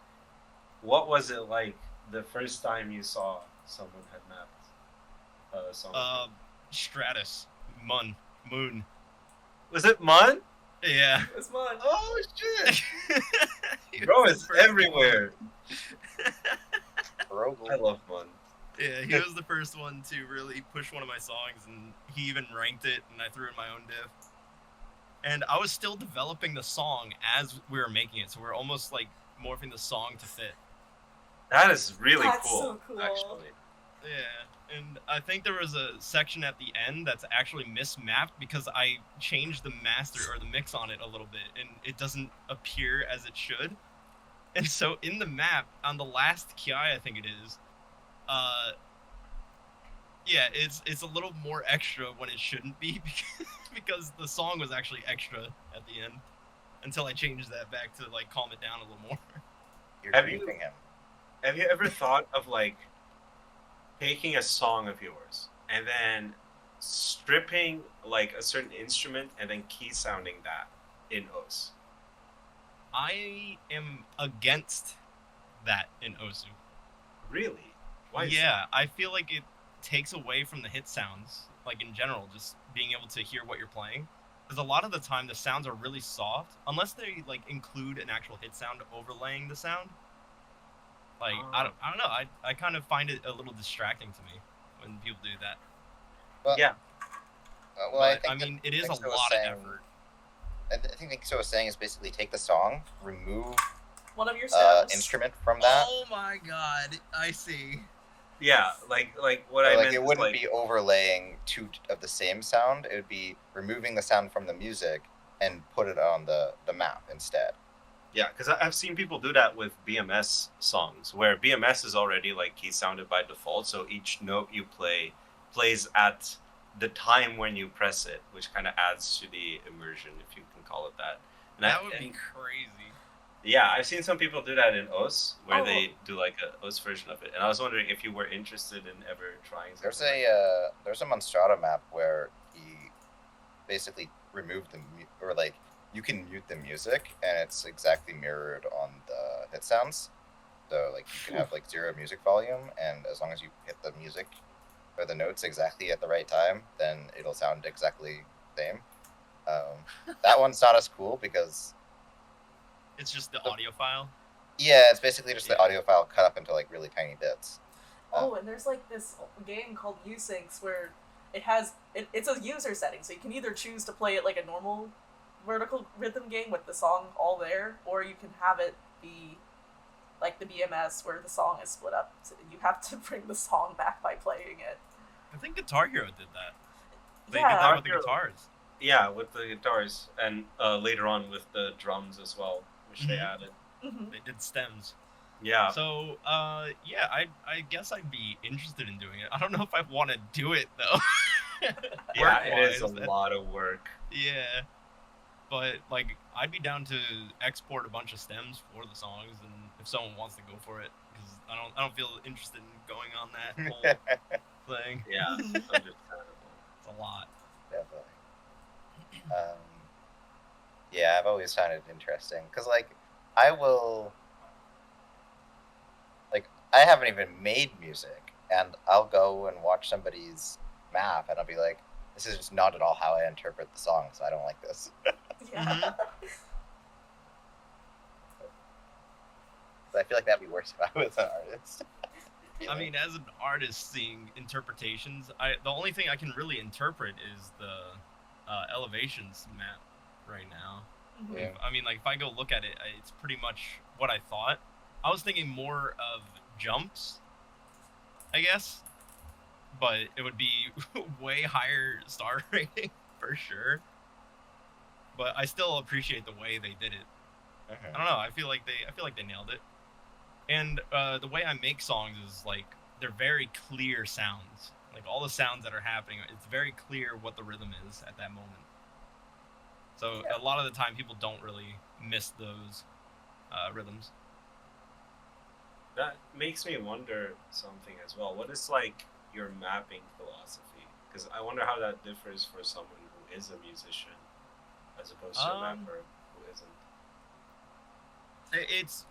what was it like the first time you saw someone had mapped a song? Stratus, Moon. Was it Mun? Yeah. It was fun. Oh shit! Bro, it's everywhere. I love Mun. Yeah, he was the first one to really push one of my songs, and he even ranked it, and I threw in my own diff. And I was still developing the song as we were making it, so we're almost like morphing the song to fit. That is really That's cool, so cool. actually. Yeah, and I think there was a section at the end that's actually mismapped because I changed the master or the mix on it a little bit, and it doesn't appear as it should. And so in the map, on the last Ki, I think it is, yeah, it's a little more extra when it shouldn't be because the song was actually extra at the end until I changed that back to like calm it down a little more. You're Have you- creeping him. Have you ever thought of like taking a song of yours and then stripping like a certain instrument and then key sounding that in OS? I am against that in Osu. Really? Why? Is Yeah, I feel like it takes away from the hit sounds, like in general, just being able to hear what you're playing. Because a lot of the time the sounds are really soft, unless they like include an actual hit sound overlaying the sound. Like I don't know, I kind of find it a little distracting to me when people do that. Well, Yeah. well, But, I mean, it is a Nixo was lot saying- of effort. I think Nixo was saying is basically take the song, remove One of your stems. instrument from that. Oh my god, I see. Yeah, like what So, I like meant it is, wouldn't like, be overlaying two of the same sound. It would be removing the sound from the music and put it on the map instead. Yeah, because I've seen people do that with BMS songs, where BMS is already like key sounded by default, so each note you play plays at the time when you press it, which kind of adds to the immersion, if you can call it that. And That would be crazy. Yeah, I've seen some people do that in OS, where Oh. they do like a OS version of it, and I was wondering if you were interested in ever trying. There's something like there's a Monstrata map where he basically removed or like you can mute the music and it's exactly mirrored on the hit sounds. So like you can have like 0 music volume, and as long as you hit the music or the notes exactly at the right time, then it'll sound exactly the same. That one's not as cool because It's just the audio file. yeah, it's basically just the Yeah. audio file cut up into like really tiny bits. Oh, and there's like this game called Usyncs where it's a user setting, so you can either choose to play it like a normal vertical rhythm game with the song all there, or you can have it be like the BMS where the song is split up. So you have to bring the song back by playing it. I think Guitar Hero did that. They Yeah. did that with the Guitar Hero. guitars. Yeah, with the guitars, and later on with the drums as well, which they Mhm. added. Mhm. They did stems. Yeah, So, yeah, I guess I'd be interested in doing it. I don't know if I want to do it though. yeah, it is a Work-wise, that- lot of work. Yeah, but like I'd be down to export a bunch of stems for the songs, and if someone wants to go for it, because I don't feel interested in going on that whole thing. Yeah, understandable. It's a lot. Definitely. Yeah, I've always found it interesting because, like, I haven't even made music, and I'll go and watch somebody's map, and I'll be like, this is just not at all how I interpret the song, so I don't like this. Yeah. But I feel like that'd be worse if I was an artist. I mean, as an artist seeing interpretations, the only thing I can really interpret is the elevations map right now. Yeah. I mean, like, if I go look at it, it's pretty much what I thought. I was thinking more of jumps, I guess, but it would be way higher star rating for sure. But I still appreciate the way they did it. I don't know. I feel like they nailed it. And the way I make songs is like they're very clear sounds. Like all the sounds that are happening, it's very clear what the rhythm is at that moment. So a lot of the time, people don't really miss those rhythms. That makes me wonder something as well. What is like your mapping philosophy? Because I wonder how that differs for someone who is a musician as opposed to a mapper who isn't.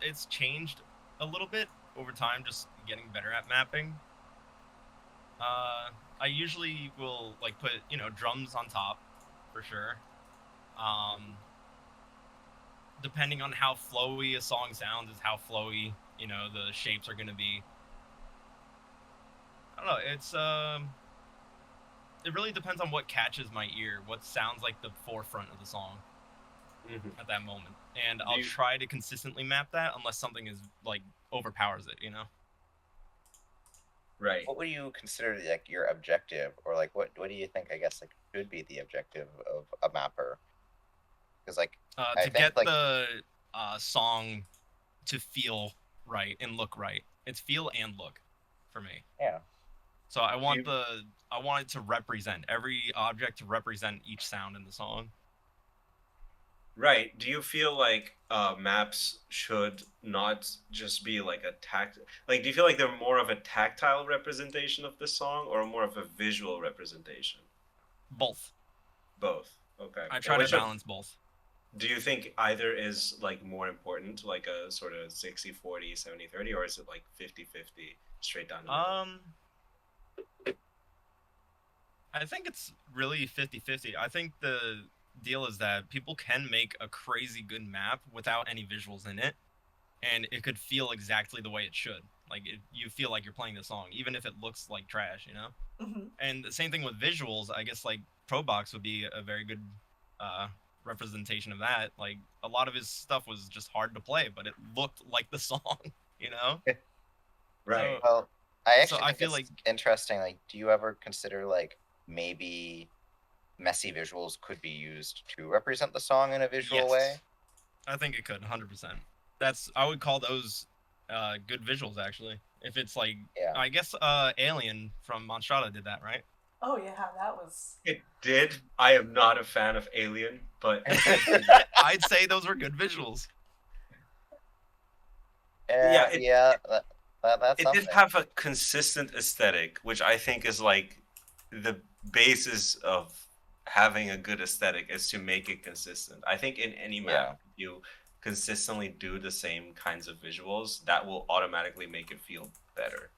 It's changed a little bit over time, just getting better at mapping. I usually will like put drums on top for sure. Depending on how flowy a song sounds is how flowy the shapes are going to be. I don't know, it's it really depends on what catches my ear, what sounds like the forefront of the song at that moment, and I'll try to consistently map that unless something is like overpowers it. Right. What would you consider like your objective, or like what do you think, I guess, like should be the objective of a mapper? Because like to get the song to feel right and look right. It's feel and look for me. Yeah. So I want it to represent every object, to represent each sound in the song. Right. Do you feel like maps should not just be like do you feel like they're more of a tactile representation of the song or more of a visual representation? Both. Both. Okay. I try to balance both. Do you think either is like more important, like a sort of 60-40, 70-30, or is it like 50-50 straight down the middle? I think it's really 50-50. I think the deal is that people can make a crazy good map without any visuals in it, and it could feel exactly the way it should. Like you feel like you're playing the song, even if it looks like trash, And the same thing with visuals. I guess like Probox would be a very good representation of that. Like a lot of his stuff was just hard to play, but it looked like the song, Right. So, well, I feel like interesting. Like, do you ever consider like maybe messy visuals could be used to represent the song in a visual way? I think it could 100%. I would call those good visuals actually. If it's like, I guess Alien from Monstrata did that, right? Oh yeah, that was. It did. I am not a fan of Alien, but I'd say those were good visuals. That's it did have a consistent aesthetic, which I think is like the basis of having a good aesthetic is to make it consistent. I think in any map, if you consistently do the same kinds of visuals, that will automatically make it feel better.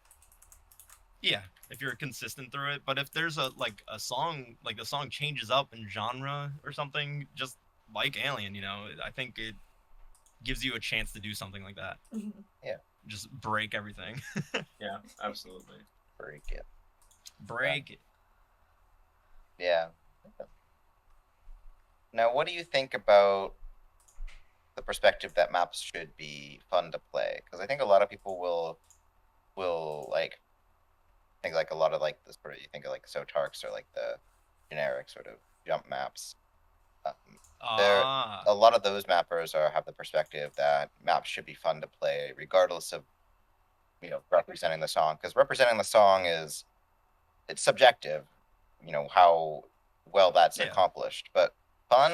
Yeah, if you're consistent through it. But if there's a song, like the song changes up in genre or something, just like Alien, I think it gives you a chance to do something like that. Yeah. Just break everything. Yeah, absolutely. Break it. Break it. Yeah. Now, what do you think about the perspective that maps should be fun to play? Because I think a lot of people will like think like a lot of like this sort of, you think of like Sotarks or like the generic sort of jump maps. A lot of those mappers have the perspective that maps should be fun to play regardless of representing the song, because representing the song it's subjective, how well that's accomplished, but fun,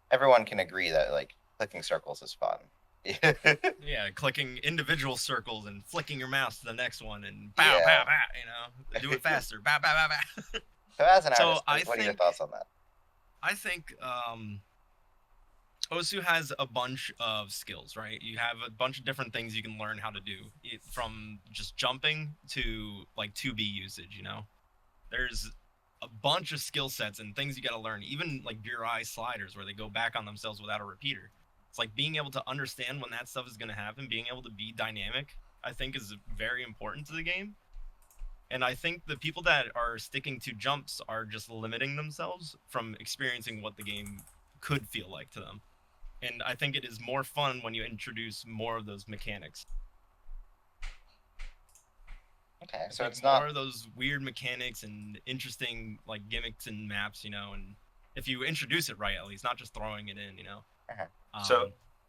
everyone can agree that like clicking circles is fun. Yeah, clicking individual circles and flicking your mouse to the next one and bow, Yeah. bow, bow, you know, do it faster, bow, bow, bow, bow. So as an So artist, I what are your think- thoughts on that? I think Osu has a bunch of skills, right? You have a bunch of different things you can learn how to do, from just jumping to like 2B usage, you know? There's a bunch of skill sets and things you got to learn, even like Burai sliders where they go back on themselves without a repeater. It's like being able to understand when that stuff is going to happen, being able to be dynamic, I think is very important to the game. And I think the people that are sticking to jumps are just limiting themselves from experiencing what the game could feel like to them. And I think it is more fun when you introduce more of those mechanics. Okay, It's so like it's more not. of those weird mechanics and interesting like gimmicks and maps, you know. And if you introduce it right, at least not just throwing it in, you know. Uh-huh.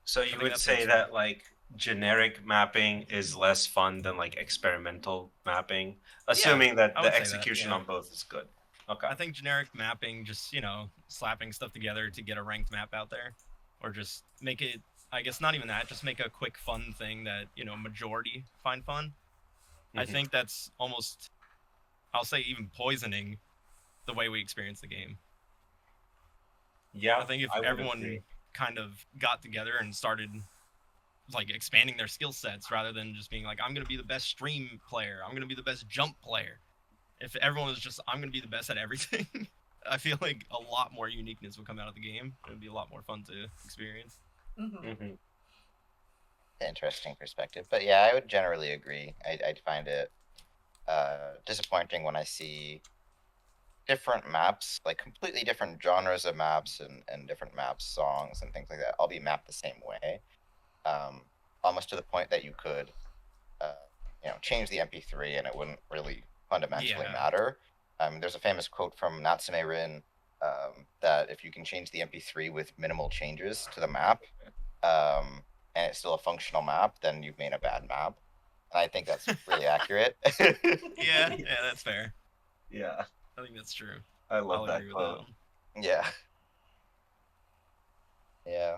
So you think would that's say what's that like generic mapping is less fun than like experimental mapping, assuming that I the would say that, execution yeah. on both is good. Okay. I think generic mapping, just, you know, slapping stuff together to get a ranked map out there, or just make it, I guess not even that, just make a quick fun thing that, you know, majority find fun. I Mhm. think that's almost, I'll say even poisoning the way we experience the game. Yeah, I think if would everyone agree. kind of got together and started like expanding their skill sets rather than just being like, I'm going to be the best stream player, I'm going to be the best jump player. If everyone was just, I'm going to be the best at everything, I feel like a lot more uniqueness would come out of the game. It would be a lot more fun to experience. Mm-hmm. Mhm. Interesting perspective, but yeah, I would generally agree. I'd find it disappointing when I see different maps, like completely different genres of maps and different maps, songs and things like that, all be mapped the same way, almost to the point that you could, change the MP3 and it wouldn't really fundamentally Yeah. matter. There's a famous quote from Natsume Rin that if you can change the MP3 with minimal changes to the map, and it's still a functional map, then you've made a bad map. And I think that's really accurate. Yeah, that's fair. Yeah, I think that's true. I I'll love that agree with quote. that one. Yeah. Yeah.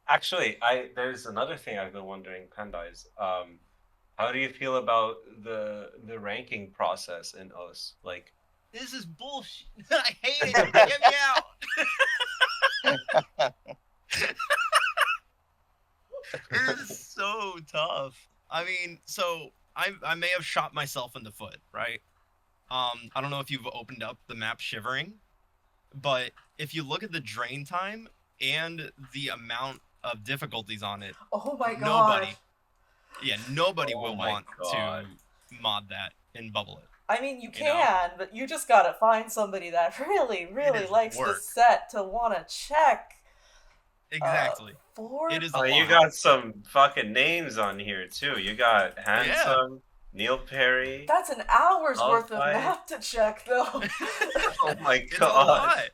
Actually, there's another thing I've been wondering, Pandize. How do you feel about the ranking process in OS? Like, This is bullshit. I hate it. Get me out. It is so tough. I mean, so I may have shot myself in the foot, right? I don't know if you've opened up the map Shivering, but if you look at the drain time and the amount of difficulties on it, Oh my god. nobody Oh will my want God. to mod that and bubble it. I mean, you You know? can, but you just gotta find somebody that really, really is likes the work. set to want to check. Exactly. For It is. oh, a you lot. got some fucking names on here too. You got Handsome, Neil Perry. That's an hour's I'll worth of find- map to check, though. Oh my It's a god, lot.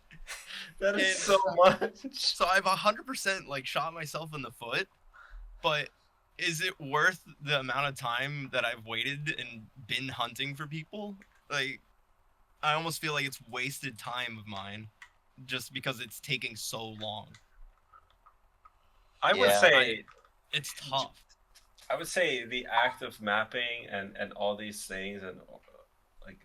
that is And- so much. So I've 100% like shot myself in the foot, but is it worth the amount of time that I've waited and been hunting for people? Like, I almost feel like it's wasted time of mine just because it's taking so long. I would Yeah. say It's tough. I would say the act of mapping and all these things and like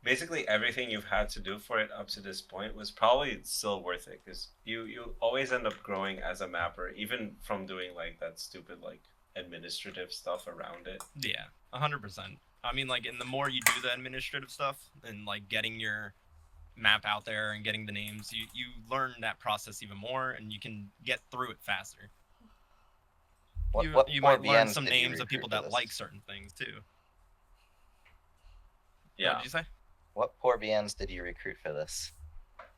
basically everything you've had to do for it up to this point was probably still worth it because you always end up growing as a mapper, even from doing like that stupid like administrative stuff around it. Yeah, 100%. I mean, like, and the more you do the administrative stuff and like getting your map out there and getting the names, you learn that process even more and you can get through it faster. You might learn some names of people that like certain things too. What Yeah. did you say? What poor BNs did you recruit for this?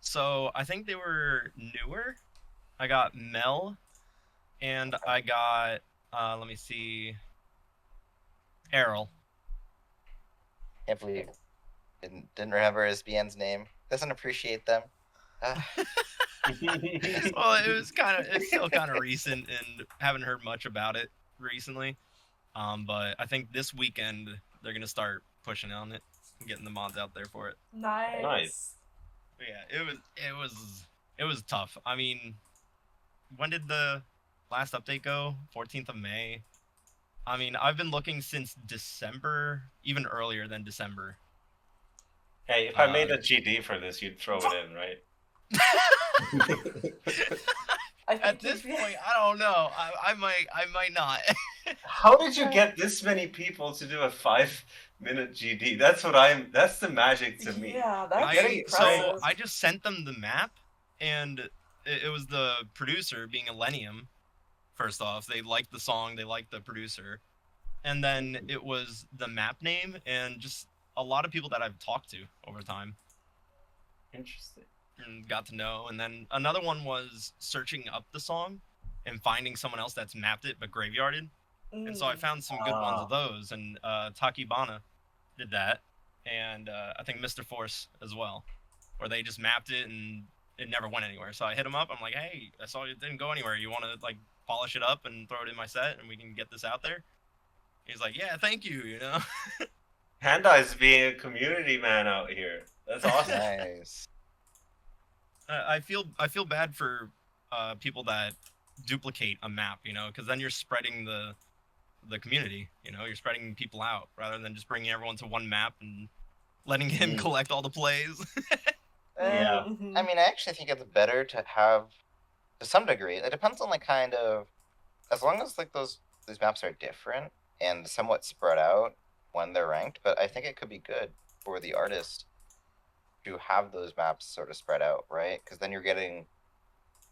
So I think they were newer. I got Mel, and I got let me see, Errol. Can't believe didn't remember his BN's name. Doesn't appreciate them. Ah, Well, it's still kind of recent, and haven't heard much about it recently. But I think this weekend they're gonna start pushing on it, and getting the mods out there for it. Nice. Nice. But yeah, it was tough. I mean, when did the last update go? 14th of May. I mean, I've been looking since December, even earlier than December. Hey, if I made a GD for this, you'd throw it in, right? At this point, I don't know. I might not. How did you get this many people to do a 5-minute GD? That's the magic to me. Yeah, that's getting impressive. So I just sent them the map, and it was the producer, being Elenium. First off, they liked the song, they liked the producer, and then it was the map name, and just a lot of people that I've talked to over time. Interesting. And got to know. And then another one was searching up the song and finding someone else that's mapped it but graveyarded. And so I found some good ones of those, and Takibana did that, and I think Mr. Force as well, where they just mapped it and it never went anywhere. So I hit him up. I'm like, hey, I saw it didn't go anywhere. You want to like polish it up and throw it in my set, and we can get this out there? He's like, yeah, thank you. You know. Pandize being a community man out here. That's awesome. Nice. I feel bad for people that duplicate a map, you know, because then you're spreading the community, you know, you're spreading people out rather than just bringing everyone to one map and letting him collect all the plays. Yeah. I mean, I actually think it's better to have, to some degree, it depends on like kind of, as long as like these maps are different and somewhat spread out when they're ranked, but I think it could be good for the artist to have those maps sort of spread out, right? Because then you're getting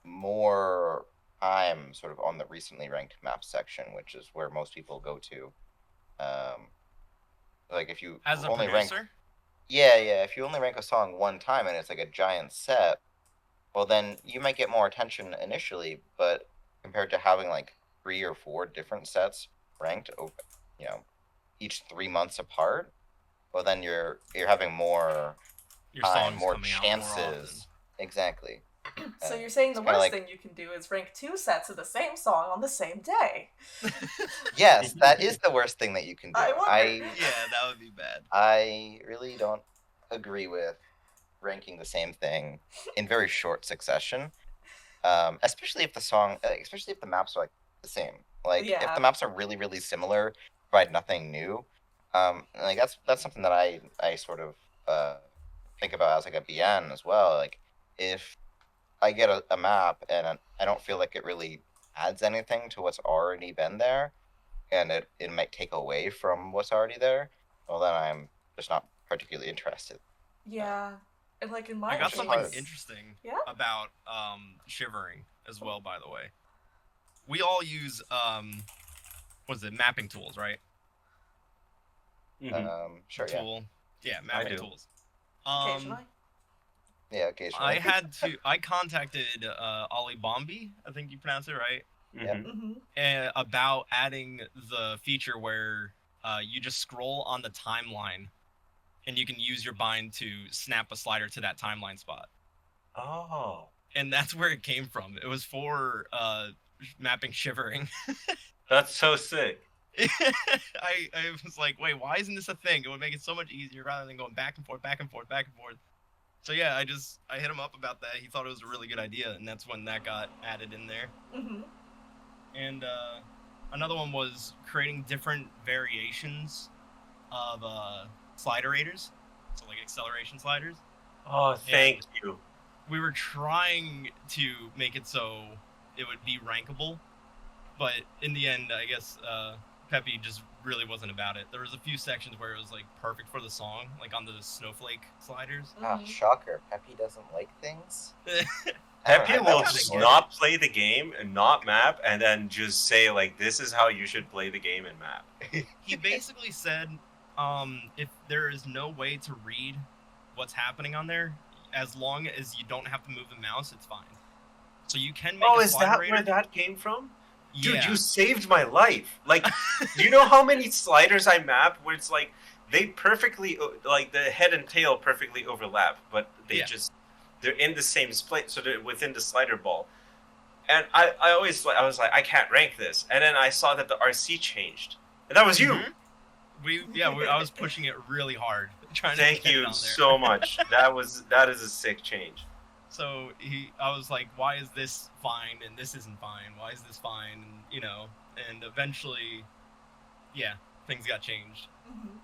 more time sort of on the recently ranked map section, which is where most people go to. Like if you As a only producer? rank, yeah, if you only rank a song one time and it's like a giant set, well then you might get more attention initially, but compared to having like 3 or 4 different sets ranked, you know, each 3 months apart, well then you're having more Your time, song's more coming out more often. chances. Exactly. So you're saying the it's kinda worst like- thing you can do is rank 2 sets of the same song on the same day. Yes, that is the worst thing that you can do. I wonder. Yeah, that would be bad. I really don't agree with ranking the same thing in very short succession, especially if especially if the maps are like the same. Like if Yeah. the maps are really, really similar, provide nothing new. Like that's something that I sort of think about as like a BN as well. Like if I get a map and I don't feel like it really adds anything to what's already been there, and it might take away from what's already there, well then I'm just not particularly interested. Yeah. And like in my I got case, something hard. interesting Yeah? about shivering as well, by the way. We all use mapping tools, right? Mhm. Sure, yeah. Tool. Yeah, mapping do. tools. occasionally. Yeah, occasionally. I contacted Ollie Bombi, I think you pronounce it right, Mhm. Mm-hmm. about adding the feature where you just scroll on the timeline and you can use your bind to snap a slider to that timeline spot. Oh, And that's where it came from. It was for mapping shivering. that's so sick. I was like, wait, why isn't this a thing? It would make it so much easier rather than going back and forth, back and forth, back and forth. So yeah, I hit him up about that. He thought it was a really good idea, and that's when that got added in there. Mm-hmm. And another one was creating different variations of sliderators, so like acceleration sliders. Oh, thank you. We were trying to make it so it would be rankable, but in the end, I guess Peppy just really wasn't about it. There was a few sections where it was like perfect for the song, like on the snowflake sliders. Ah, Mhm. shocker. Peppy doesn't like things. Pepe I will don't just know. not play the game and not map, and then just say like, "This is how you should play the game and map." He basically said, if there is no way to read what's happening on there, as long as you don't have to move the mouse, it's fine. So you can make Oh, a is that sliderator. where that came from? Dude, Yeah. you saved my life. Like, do you know how many sliders I map where it's like they perfectly, like the head and tail perfectly overlap, but they're in the same split, so they're within the slider ball. And I was like, I can't rank this. And then I saw that the RC changed, and that was you. Mhm. I was pushing it really hard, trying to Thank get it you on there. so much. That is a sick change. So I was like, why is this fine and this isn't fine? Why is this fine? And, and eventually, yeah, things got changed. Mm-hmm.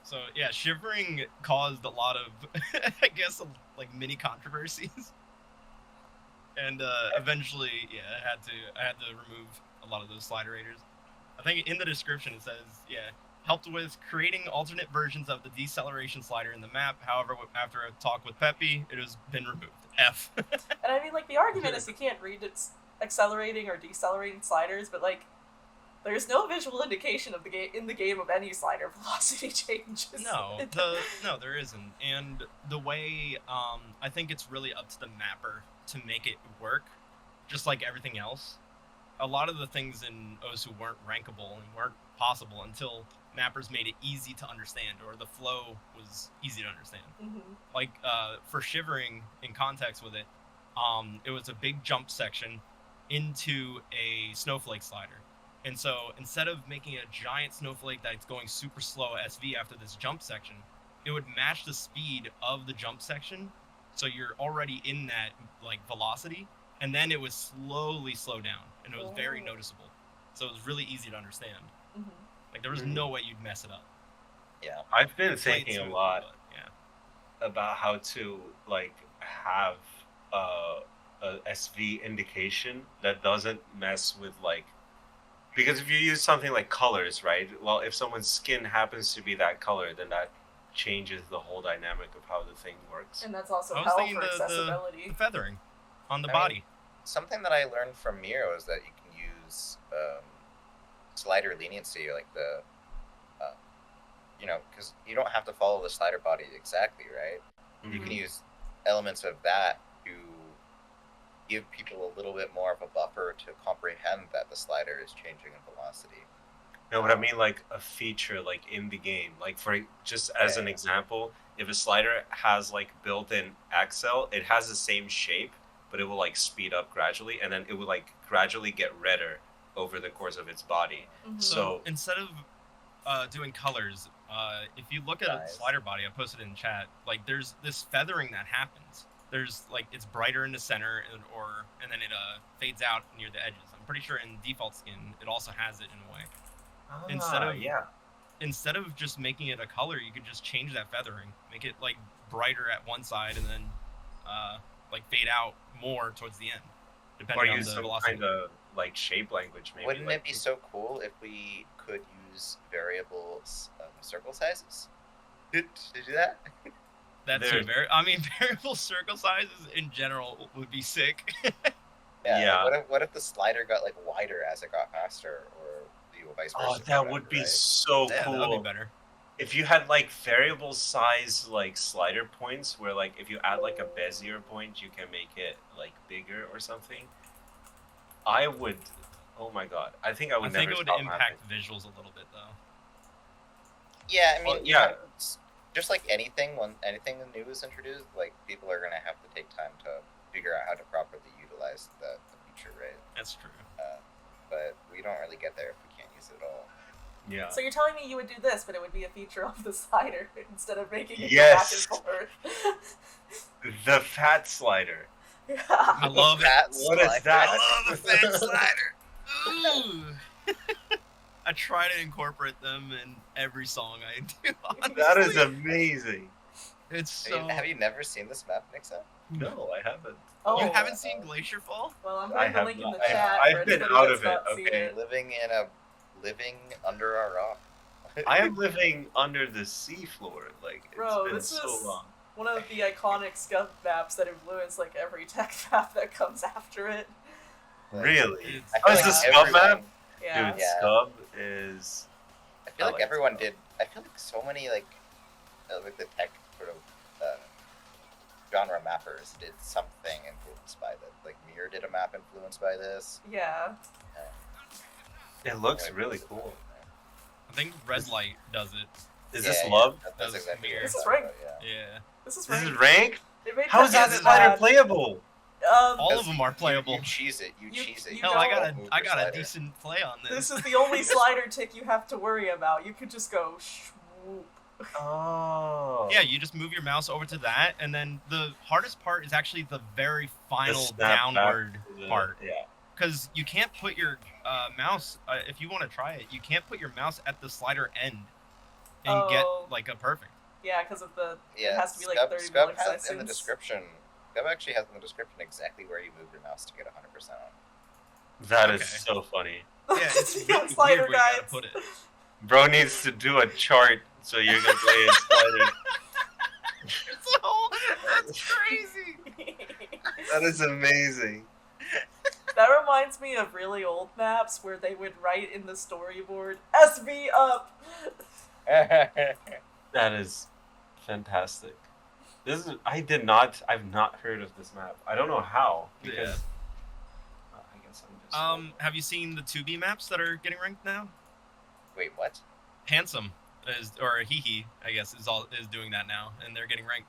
So yeah, shivering caused a lot of, I guess, like mini controversies. And eventually, yeah, I had to remove a lot of those sliderators. I think in the description it says, yeah, helped with creating alternate versions of the deceleration slider in the map. However, after a talk with Peppy, it has been removed. F. And I mean, like, the argument is you can't read its accelerating or decelerating sliders, but, like, there's no visual indication of in the game of any slider velocity changes. No, there isn't. And the way, I think it's really up to the mapper to make it work, just like everything else. A lot of the things in Osu weren't rankable and weren't possible until mappers made it easy to understand, or the flow was easy to understand. Mm-hmm. Like, for shivering, in context with it, it was a big jump section into a snowflake slider. And so instead of making a giant snowflake that's going super slow SV after this jump section, it would match the speed of the jump section. So you're already in that, like, velocity, and then it would slowly slow down, and it was very noticeable. So it was really easy to understand. Mm-hmm. Like, there was no way you'd mess it up. Yeah. I've been thinking a lot But, yeah. about how to, like, have a SV indication that doesn't mess with, like, because if you use something like colors, right? Well, if someone's skin happens to be that color, then that changes the whole dynamic of how the thing works. And that's also I was hell thinking for accessibility. the feathering on the I body. mean, something that I learned from Miro is that you can use slider leniency, like the, because you don't have to follow the slider body exactly, right? Mm-hmm. You can use elements of that to give people a little bit more of a buffer to comprehend that the slider is changing in velocity. No, but I mean, like, a feature, like, in the game. Like, for just as an example, if a slider has, like, built-in accel, it has the same shape, but it will, like, speed up gradually, and then it will, like, gradually get redder over the course of its body. Mm-hmm. So instead of doing colors, if you look at a slider body, I posted it in chat, like, there's this feathering that happens. There's, like, it's brighter in the center, and then it fades out near the edges. I'm pretty sure in default skin, it also has it in a way. Instead of just making it a color, you could just change that feathering, make it, like, brighter at one side, and then like fade out more towards the end, depending on the velocity. Kind of like shape language, maybe. Wouldn't like, it be so cool if we could use variable circle sizes to do that? That's variable circle sizes in general would be sick. Yeah. What if the slider got, like, wider as it got faster, or vice versa? Oh, that would be so cool. That would be better. If you had, like, variable size, like, slider points, where, like, if you add, like, a Bezier point, you can make it, like, bigger or something. I would. Oh my god! I think I would. I think never it would stop impact having. visuals a little bit, though. Yeah, I mean, Well, it's just like anything, when anything new is introduced, like, people are gonna have to take time to figure out how to properly utilize the feature, right? That's true. But we don't really get there if we can't use it at all. Yeah. So you're telling me you would do this, but it would be a feature of the slider instead of making it Yes. go back and forth. The fat slider. Yeah. I love it. What is that? I love a fat slider. Ooh. I try to incorporate them in every song I do. Honestly. That is amazing. It's so. Have you never seen this map, Nixa? No, I haven't. Oh, You haven't seen Glacier Fall? well, I'm I putting the have link in not. the chat. I've for been anybody out that's of it, not seen okay. Living under a rock. I am living under the seafloor. Like, it's Bro, been this so is- long. One of the iconic scuff maps that influence, like, every tech map that comes after it. Really? It's- I Oh, feel it's like the Scub map? everyone- Yeah. Dude, Yeah. Scub is. I feel I like like everyone Scub. did. I feel like so many, like the tech sort of genre mappers did something influenced by this. Like, Mir did a map influenced by this. Yeah. It looks really cool. I think Red Light does it. Is Yeah, this yeah, love? That's That's exactly Mir. what This I'm is talking ranked. about, yeah. Yeah. This is This ranked. is ranked? It made How is Pep this Pep slider mad. playable? All of them are You playable. cheese it. You You- cheese it. you You Hell, don't- I don't move got your a slider. decent play on this. This is the only slider tick you have to worry about. You could just go swoop. Oh. Yeah, you just move your mouse over to that, and then the hardest part is actually the very final snap back downward to the- part. Yeah. Because you can't put your mouse, if you want to try it, you can't put your mouse at the slider end and get Oh. like a perfect. Yeah, because of the Yeah, it has to be like Scub, 30 Scub has milliseconds. in the description. Scub actually has in the description exactly where you move your mouse to get 100% on. That is Okay. so funny. Yeah, it's really Slider weird where you gotta guides. put it. Bro needs to do a chart so you can play his sliders. That's crazy. That is amazing. That reminds me of really old maps where they would write in the storyboard SV up. That is fantastic. I've not heard of this map. I don't know how. Because I guess I'm just Have you seen the 2B maps that are getting ranked now? Wait, what? Handsome or Hehe, I guess, is doing that now, and they're getting ranked.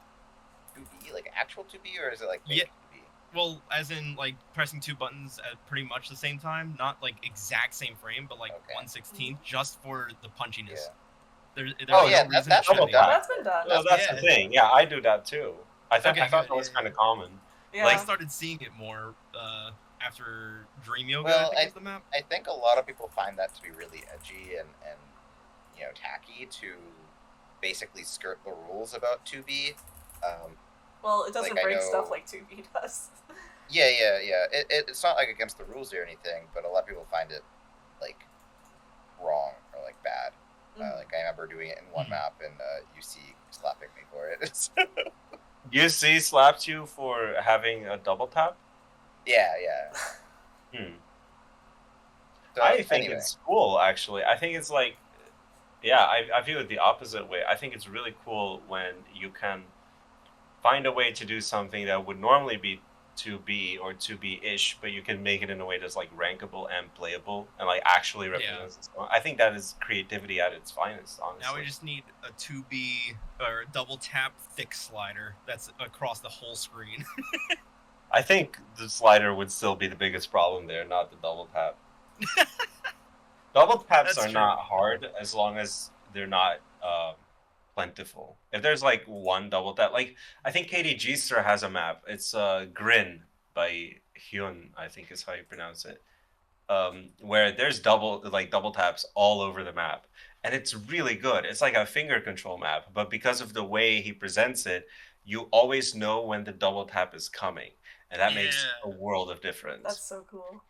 2B, like actual 2B, or is it like Yeah. fake 2B? Well, as in like pressing two buttons at pretty much the same time, not like exact same frame, but like Okay. 1/16, just for the punchiness. Yeah. There's Oh, no yeah, reason that's it shouldn't double be. tap. That's been done. Well, that's the Yeah. thing. Yeah, I do that too. I thought Okay, that good, was yeah. kind of common. Yeah. I started seeing it more after Dream Yoga, Well, I think is the map. I think a lot of people find that to be really edgy and tacky to basically skirt the rules about 2B. Well, it doesn't Like, I break know- stuff like 2B does. Yeah. It's not like against the rules or anything, but a lot of people find it like wrong or like bad. Like I remember doing it in one Mhm. map and UC slapping me for it. UC slapped you for having a double tap? yeah. Hmm. So, I think anyway. it's cool, actually. I think it's like, yeah, I feel it the opposite way. I think it's really cool when you can find a way to do something that would normally be 2B or 2B-ish, but you can make it in a way that's like rankable and playable and like actually represents the song. I think that is creativity at its finest, honestly. Now we just need a 2B or a double tap thick slider that's across the whole screen. I think the slider would still be the biggest problem there, not the double tap. Double taps That's are true. not hard as long as they're not plentiful. If there's like one double tap, like I think Katie Giester has a map. It's Grin by Hyun, I think is how you pronounce it. Where there's double taps all over the map, and it's really good. It's like a finger control map, but because of the way he presents it, you always know when the double tap is coming, and that makes a world of difference. That's so cool.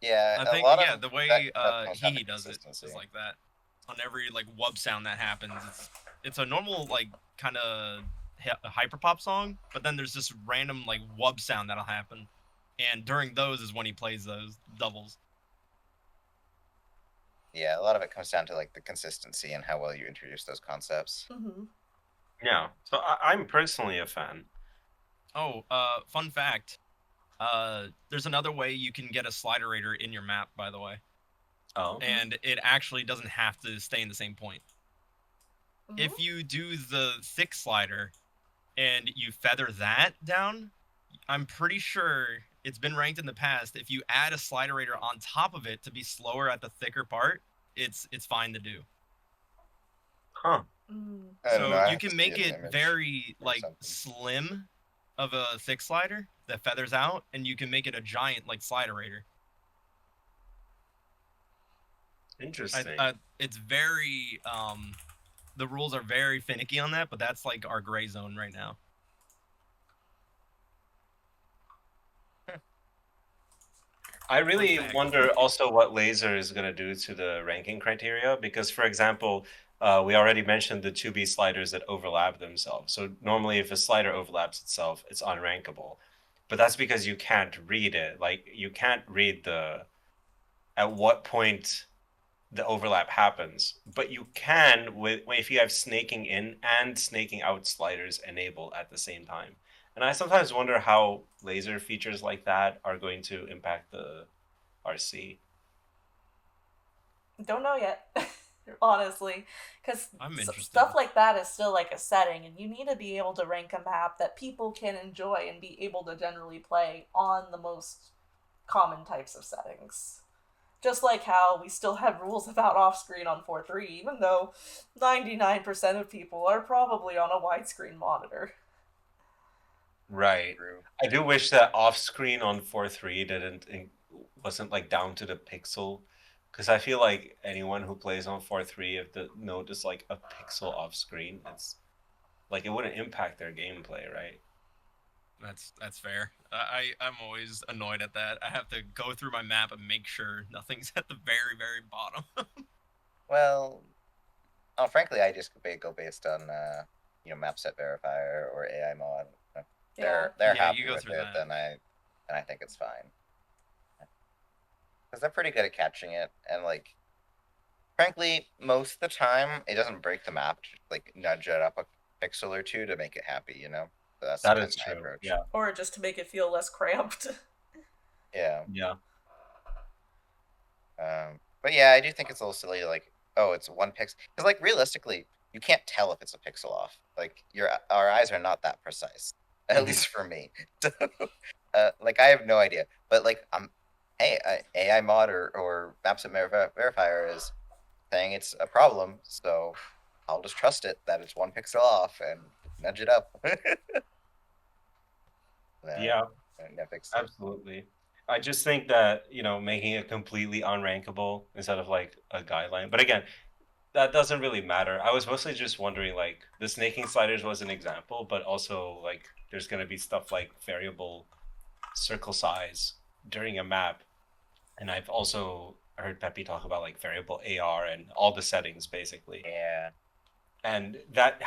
Yeah, I a think lot yeah, of the way that comes down to he does it consistency. is like that. On every like wub sound that happens, it's a normal like kind of hyper pop song, but then there's this random like wub sound that'll happen, and during those is when he plays those doubles. Yeah, a lot of it comes down to like the consistency and how well you introduce those concepts. Mm-hmm. Yeah, so I'm personally a fan. Oh, fun fact. There's another way you can get a sliderator in your map, by the way. Oh. And it actually doesn't have to stay in the same point. If you do the thick slider and you feather that down, I'm pretty sure it's been ranked in the past. If you add a sliderator on top of it to be slower at the thicker part, it's fine to do. Huh. I don't So know, I you have to can see make an it image very or like something. slim of a thick slider that feathers out, and you can make it a giant like sliderator. Interesting. It's very the rules are very finicky on that, but that's like our gray zone right now. I really Fun fact. wonder also what Laser is going to do to the ranking criteria, because, for example, we already mentioned the 2B sliders that overlap themselves. So normally if a slider overlaps itself, it's unrankable. But that's because you can't read it. Like, you can't read at what point the overlap happens. But you can if you have snaking in and snaking out sliders enabled at the same time. And I sometimes wonder how laser features like that are going to impact the RC. Don't know yet, honestly, because I'm interested. stuff like that is still like a setting, and you need to be able to rank a map that people can enjoy and be able to generally play on the most common types of settings. Just like how we still have rules about off-screen on 4.3, even though 99% of people are probably on a widescreen monitor. Right. I do wish that off-screen on 4.3 wasn't like down to the pixel, because I feel like anyone who plays on 4.3, if the node is like a pixel off-screen, it's like it wouldn't impact their gameplay, right? That's fair. I'm always annoyed at that. I have to go through my map and make sure nothing's at the very, very bottom. Well, frankly, I just go based on map set verifier or AI mod. They're Yeah. happy you go with through it, that. then I think it's fine. Because they're pretty good at catching it, and like, frankly, most of the time it doesn't break the map. To, like, nudge it up a pixel or two to make it happy, you know. So that's That kind is of my true. approach. Yeah. Or just to make it feel less cramped. Yeah. Yeah. But yeah, I do think it's a little silly. Like, oh, it's one pixel. Because like realistically, you can't tell if it's a pixel off. Like our eyes are not that precise, at least for me. So, like I have no idea. But like hey, AI mod or maps and verifier is saying it's a problem, so I'll just trust it that it's one pixel off and nudge it up. Yeah. Netflix. Absolutely. I just think that, making it completely unrankable instead of like a guideline. But again, that doesn't really matter. I was mostly just wondering, like, the snaking sliders was an example, but also like there's gonna be stuff like variable circle size during a map. And I've also heard Peppy talk about like variable AR and all the settings basically. Yeah. And that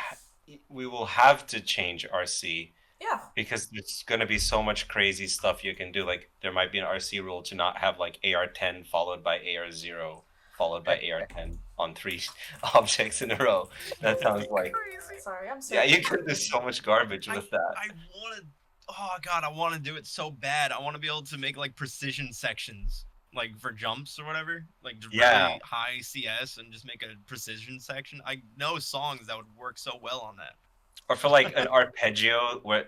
we will have to change RC. Yeah. Because there's going to be so much crazy stuff you can do. Like, there might be an RC rule to not have, like, AR10 followed by AR0 followed by AR10 on 3 objects in a row. That sounds like... Crazy. Sorry, I'm so Yeah, you can do so much garbage with that. I want to... Oh, God, I want to do it so bad. I want to be able to make, like, precision sections. Like, for jumps or whatever. Like, just really high CS and just make a precision section. I know songs that would work so well on that. Or for like an arpeggio where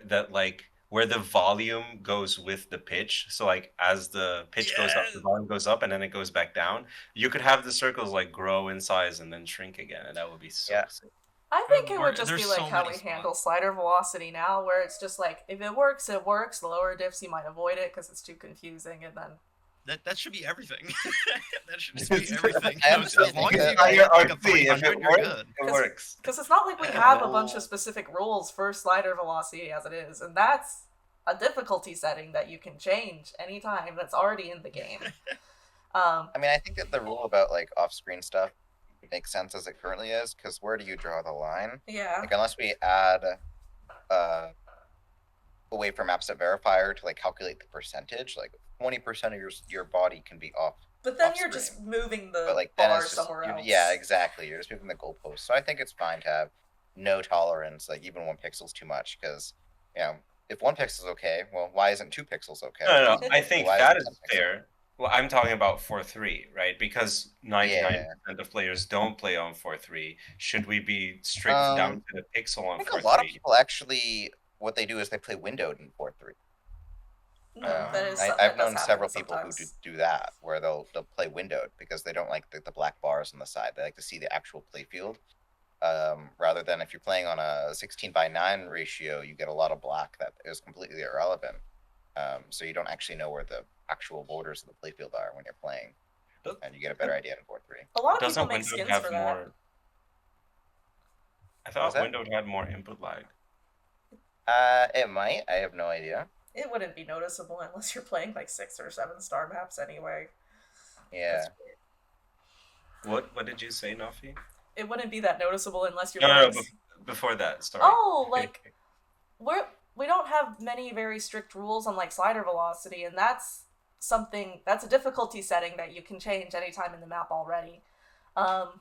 the volume goes with the pitch. So like as the pitch goes up, the volume goes up and then it goes back down. You could have the circles like grow in size and then shrink again, and that would be so sick. I think it would just be There's like so how many we handle slider velocity now, where it's just like, if it works, it works. The lower diffs, you might avoid it because it's too confusing, and then... That should be everything. That should just be everything. As long as you Higher get like a RC, if 300, it you're works, good. it works. Because it's not like we have a bunch of specific rules for slider velocity as it is, and that's a difficulty setting that you can change anytime that's already in the game. I mean, I think that the rule about like off-screen stuff makes sense as it currently is, because where do you draw the line? Yeah. Like, unless we add a way for maps at verifier to like calculate the percentage, like 20% of your body can be off. But then off you're screen. just moving the But like then bar it's just, somewhere else. yeah, exactly. You're just moving the goalpost. So I think it's fine to have no tolerance, like even 1 pixel's too much, because if 1 pixel's okay, well, why isn't 2 pixels okay? No. I think Why that isn't is 10 pixels? fair. Well, I'm talking about 4.3, right? Because 99% of players don't play on 4.3. Should we be strict down to the pixel on 4.3? I think a lot of people actually, what they do is they play windowed in 4.3. I've known several people who do that, where they'll play windowed because they don't like the black bars on the side. They like to see the actual playfield. Rather than if you're playing on a 16:9 ratio, you get a lot of black that is completely irrelevant. So you don't actually know where the actual borders of the playfield are when you're playing, and you get a better idea in 4.3. A lot of people Doesn't make Windows skins have for that. more? I thought Windows had more input lag. It might. I have no idea. It wouldn't be noticeable unless you're playing like 6 or 7 star maps anyway. Yeah. What did you say, Nafi? It wouldn't be that noticeable unless you're No, playing... before that, sorry. Oh, like, we don't have many very strict rules on like slider velocity, and that's a difficulty setting that you can change anytime in the map already. And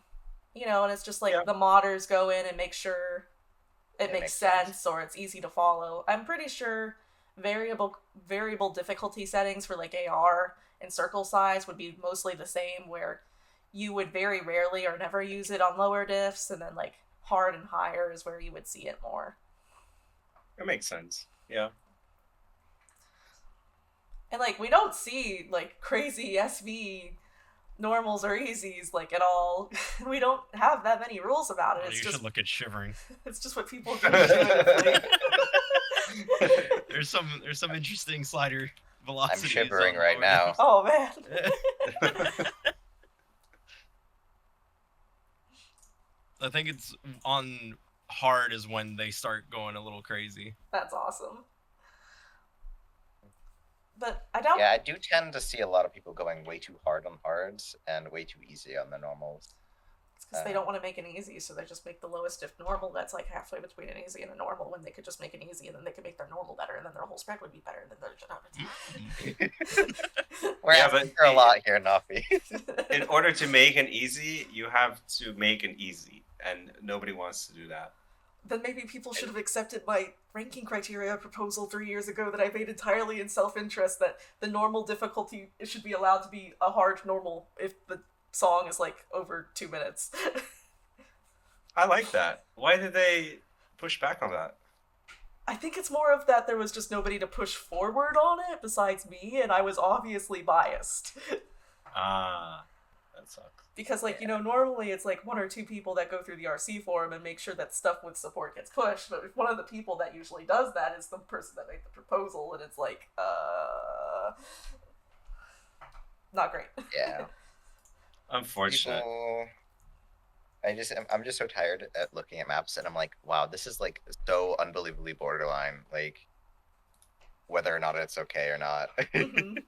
it's just like the modders go in and make sure it makes sense or it's easy to follow. I'm pretty sure variable difficulty settings for like AR and circle size would be mostly the same, where you would very rarely or never use it on lower diffs, and then like hard and higher is where you would see it more. That makes sense. Yeah. And like we don't see like crazy SV normals or easies like at all. We don't have that many rules about it. Oh, It's you just should look at shivering. it's just what people do intuitively. There's some interesting slider velocities. I'm shivering on right now. Oh man. I think it's on hard is when they start going a little crazy. That's awesome. But I don't. Yeah, I do tend to see a lot of people going way too hard on hards and way too easy on the normals. It's because they don't want to make an easy, so they just make the lowest if normal. That's like halfway between an easy and a normal, when they could just make an easy and then they could make their normal better, and then their whole spread would be better. And then We're asking for a lot here, Nafi. In order to make an easy, you have to make an easy, and nobody wants to do that. Then maybe people should have accepted my ranking criteria proposal 3 years ago that I made entirely in self-interest, that the normal difficulty should be allowed to be a hard normal if the song is like over 2 minutes. I like that. Why did they push back on that? I think it's more of that there was just nobody to push forward on it besides me, and I was obviously biased. Ah, that sucks. Because, like, you know, normally it's like 1 or 2 people that go through the RC forum and make sure that stuff with support gets pushed, but if one of the people that usually does that is the person that made the proposal, and it's like, not great. Yeah. Unfortunate. People... I'm just so tired at looking at maps, and I'm like, wow, this is like so unbelievably borderline, like whether or not it's okay or not. Mhm.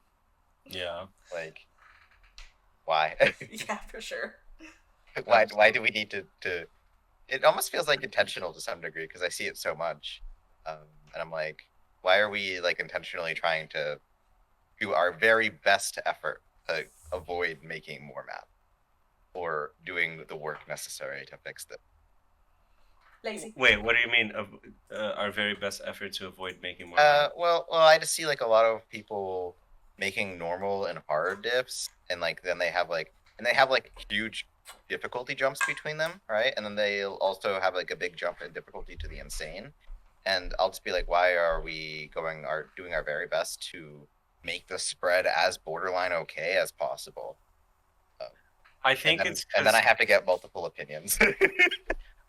Yeah. Like, why? Yeah, for sure. Why do we need to? It almost feels like intentional to some degree, because I see it so much, and I'm like, why are we like intentionally trying to do our very best effort to avoid making more maps or doing the work necessary to fix them? Lazy. Wait, what do you mean? Our very best effort to avoid making more. Well, I just see like a lot of people making normal and hard diffs, and like then they have like huge difficulty jumps between them, right? And then they'll also have like a big jump in difficulty to the insane. And I'll just be like, why are we doing our very best to make the spread as borderline okay as possible? I think and then I have to get multiple opinions.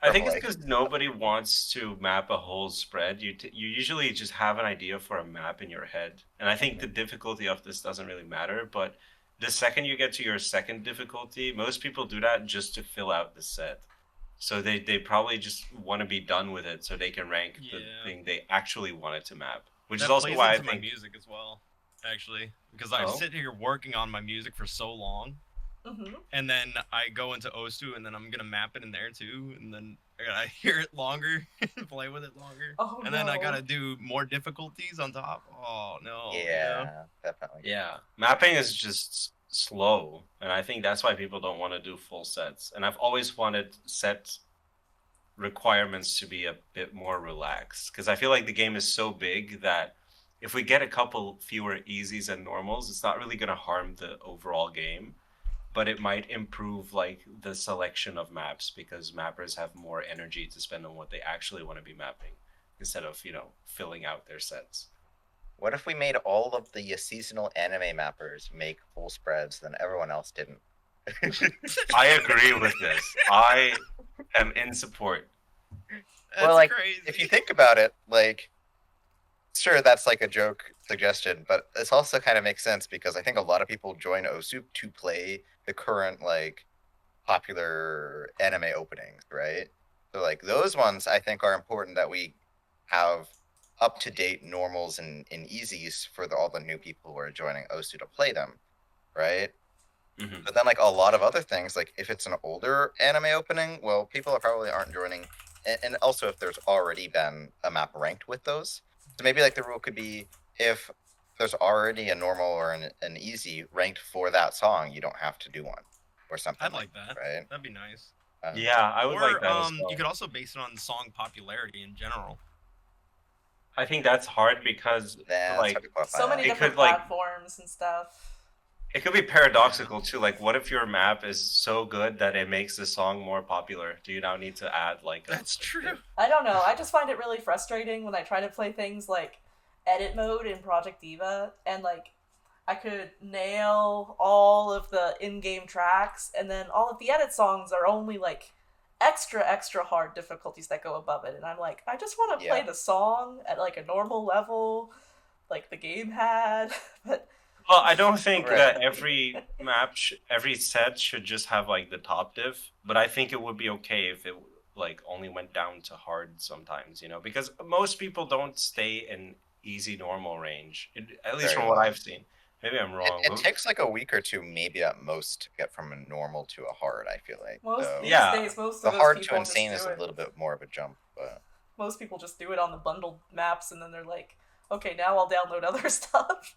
I think it's because nobody wants to map a whole spread. You usually just have an idea for a map in your head, and I think the difficulty of this doesn't really matter. But the second you get to your second difficulty, most people do that just to fill out the set. So they probably just want to be done with it so they can rank the thing they actually wanted to map. Which that is also plays why into I think my music as well, actually, because I sit here working on my music for so long. Mm-hmm. And then I go into Osu, and then I'm gonna map it in there too, and then I gotta hear it longer, play with it longer, and then I gotta do more difficulties on top. Oh no! Yeah, definitely. Yeah, mapping is just slow, and I think that's why people don't want to do full sets. And I've always wanted set requirements to be a bit more relaxed, because I feel like the game is so big that if we get a couple fewer easies and normals, it's not really gonna harm the overall game. But it might improve like the selection of maps, because mappers have more energy to spend on what they actually want to be mapping instead of, filling out their sets. What if we made all of the seasonal anime mappers make full spreads, then everyone else didn't? I agree with this. I am in support. That's well, like, crazy. if you think about it, like, sure, that's like a joke suggestion, but this also kind of makes sense, because I think a lot of people join OSU to play the current like popular anime openings, right? So like those ones I think are important that we have up-to-date normals and easies for all the new people who are joining OSU to play them, right? Mm-hmm. But then like a lot of other things, like if it's an older anime opening, well, people probably aren't joining, and also if there's already been a map ranked with those. So maybe like the rule could be, if there's already a normal or an easy ranked for that song, you don't have to do one or something. I'd like that. Right? That'd be nice. Yeah, I would Or like that as well. you could also base it on song popularity in general. I think that's hard because That's like hard to qualify So many that. different could, like- platforms and stuff. it could be paradoxical too. Like, what if your map is so good that it makes the song more popular? Do you now need to add like That's true. I don't know. I just find it really frustrating when I try to play things like edit mode in Project Diva, and like I could nail all of the in-game tracks, and then all of the edit songs are only like extra hard difficulties that go above it, and I'm like, I just want to play the song at like a normal level like the game had. But well, I don't think that every map every set should just have like the top diff, but I think it would be okay if it like only went down to hard sometimes, you know, because most people don't stay in easy normal range, at least from what I've seen. Maybe I'm wrong. It takes like a week or two, maybe at most, to get from a normal to a hard, I feel like. Most so, these days, most the of those hard people to insane just is do a it. little bit more of a jump, but Most people just do it on the bundled maps, and then they're like, okay, now I'll download other stuff.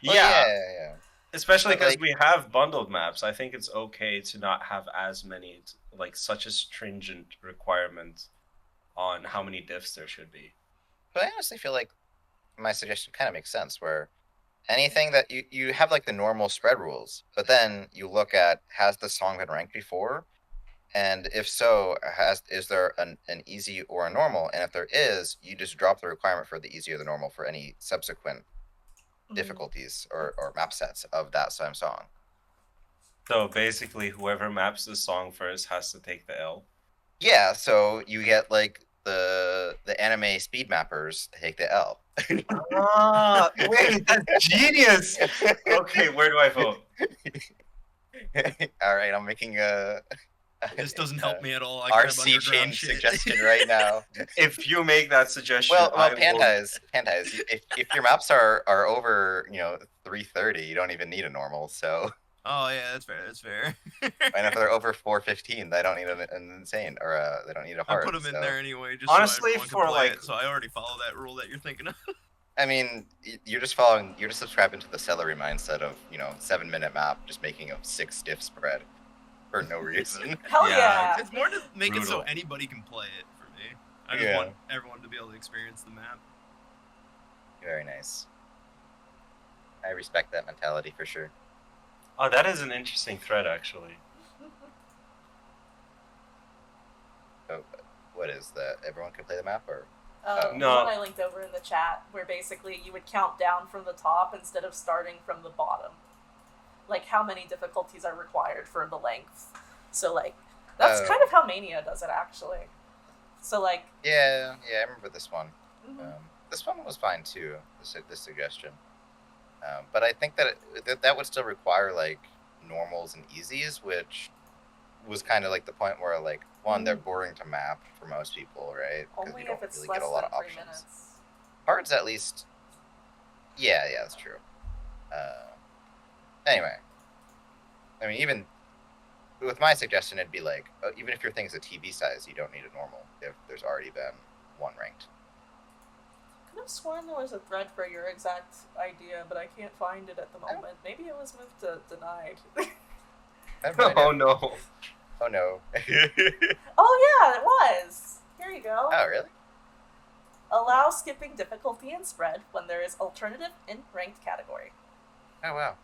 yeah. Especially But, because like- we have bundled maps. I think it's okay to not have as many, like such a stringent requirement on how many diffs there should be. But I honestly feel like my suggestion kind of makes sense, where anything that you have like the normal spread rules, but then you look at, has the song been ranked before? And if so, is there an easy or a normal? And if there is, you just drop the requirement for the easy or the normal for any subsequent difficulties or map sets of that same song. So basically, whoever maps the song first has to take the L. Yeah, so you get like the anime speed mappers to take the L. Ah, wait, that's genius! Okay, where do I vote? All right, I'm making a This doesn't help me at all. I grab RC underground change shit. suggestion right now. If you make that suggestion, Well, I will- Pandize, if your maps are over 330, you don't even need a normal. So, Oh yeah, that's fair. That's fair. and if they're over 415, they don't need an insane, or they don't need a I hard. put them in so. there anyway. Just Honestly, so everyone for, can play like- it, so I already follow that rule that you're thinking of. I mean, you're just subscribing to the celery mindset of 7-minute map, just making a 6 diff spread for no reason. Hell yeah. It's more to make it so Brutal. anybody can play it for me. I just Yeah. want everyone to be able to experience the map. Very nice. I respect that mentality for sure. Oh, that is an interesting thread, actually. So, what is that? Everyone can play the map, or The No. one I linked over in the chat, where basically you would count down from the top instead of starting from the bottom. Like how many difficulties are required for the length. So like, that's Oh. kind of how Mania does it actually. So like, yeah, I remember this one. mhm. This one was fine too. This suggestion, but I think that that would still require like normals and easies, which was kind of like the point where like one, they're boring to map for most people, right? Because only you don't if it's really less get a lot than of 3 options. minutes. Hards at least. Yeah, that's true. Anyway, I mean, even with my suggestion, it'd be like even if your thing's a TV size, you don't need a normal if there's already been one ranked. I could have sworn there was a thread for your exact idea, but I can't find it at the moment. Maybe it was moved to denied. I have no idea. Oh no. Oh no. Oh yeah, it was. Here you go. Oh really? Allow skipping difficulty and spread when there is alternative in ranked category. Oh wow.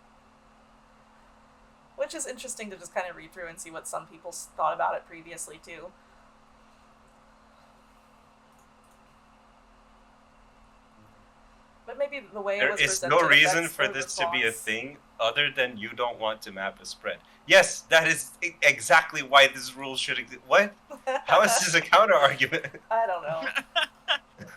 Which is interesting to just kind of read through and see what some people thought about it previously too. But maybe the way it There was is presented no reason affects for the this to be a response. thing other than you don't want to map a spread. Yes, that is exactly why this rule should exist. What? How is this a counter argument? I don't know.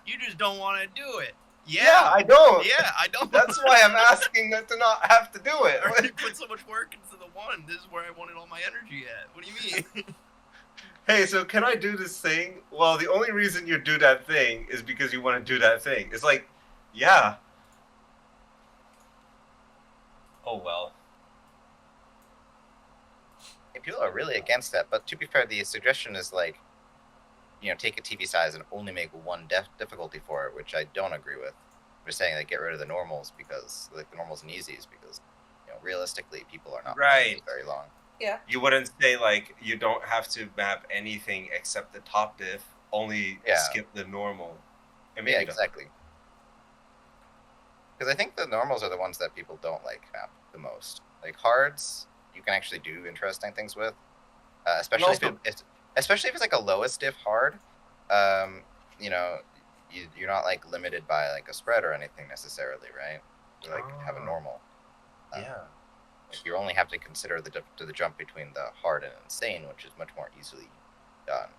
You just don't want to do it. Yeah, I don't. Yeah, I don't. That's why I'm asking them to not have to do I already it. put so much work into the one. This is where I wanted all my energy at. What do you mean? Hey, so can I do this thing? Well, the only reason you do that thing is because you want to do that thing. It's like, yeah. Oh well. And people are really against that, but to be fair, the suggestion is like, take a TV size and only make one difficulty for it, which I don't agree with. We're saying like get rid of the normals because like the normals and easies because realistically people are not Right. very long. Yeah. You wouldn't say like you don't have to map anything except the top diff, only Yeah. skip the normal. And Yeah, maybe exactly. Because I think the normals are the ones that people don't like map the most. Like hards, you can actually do interesting things with, especially also- especially if it's like a lowest diff hard. You're not like limited by like a spread or anything necessarily, right? You like have a Oh. normal. You only have to consider the jump between the hard and insane, which is much more easily done.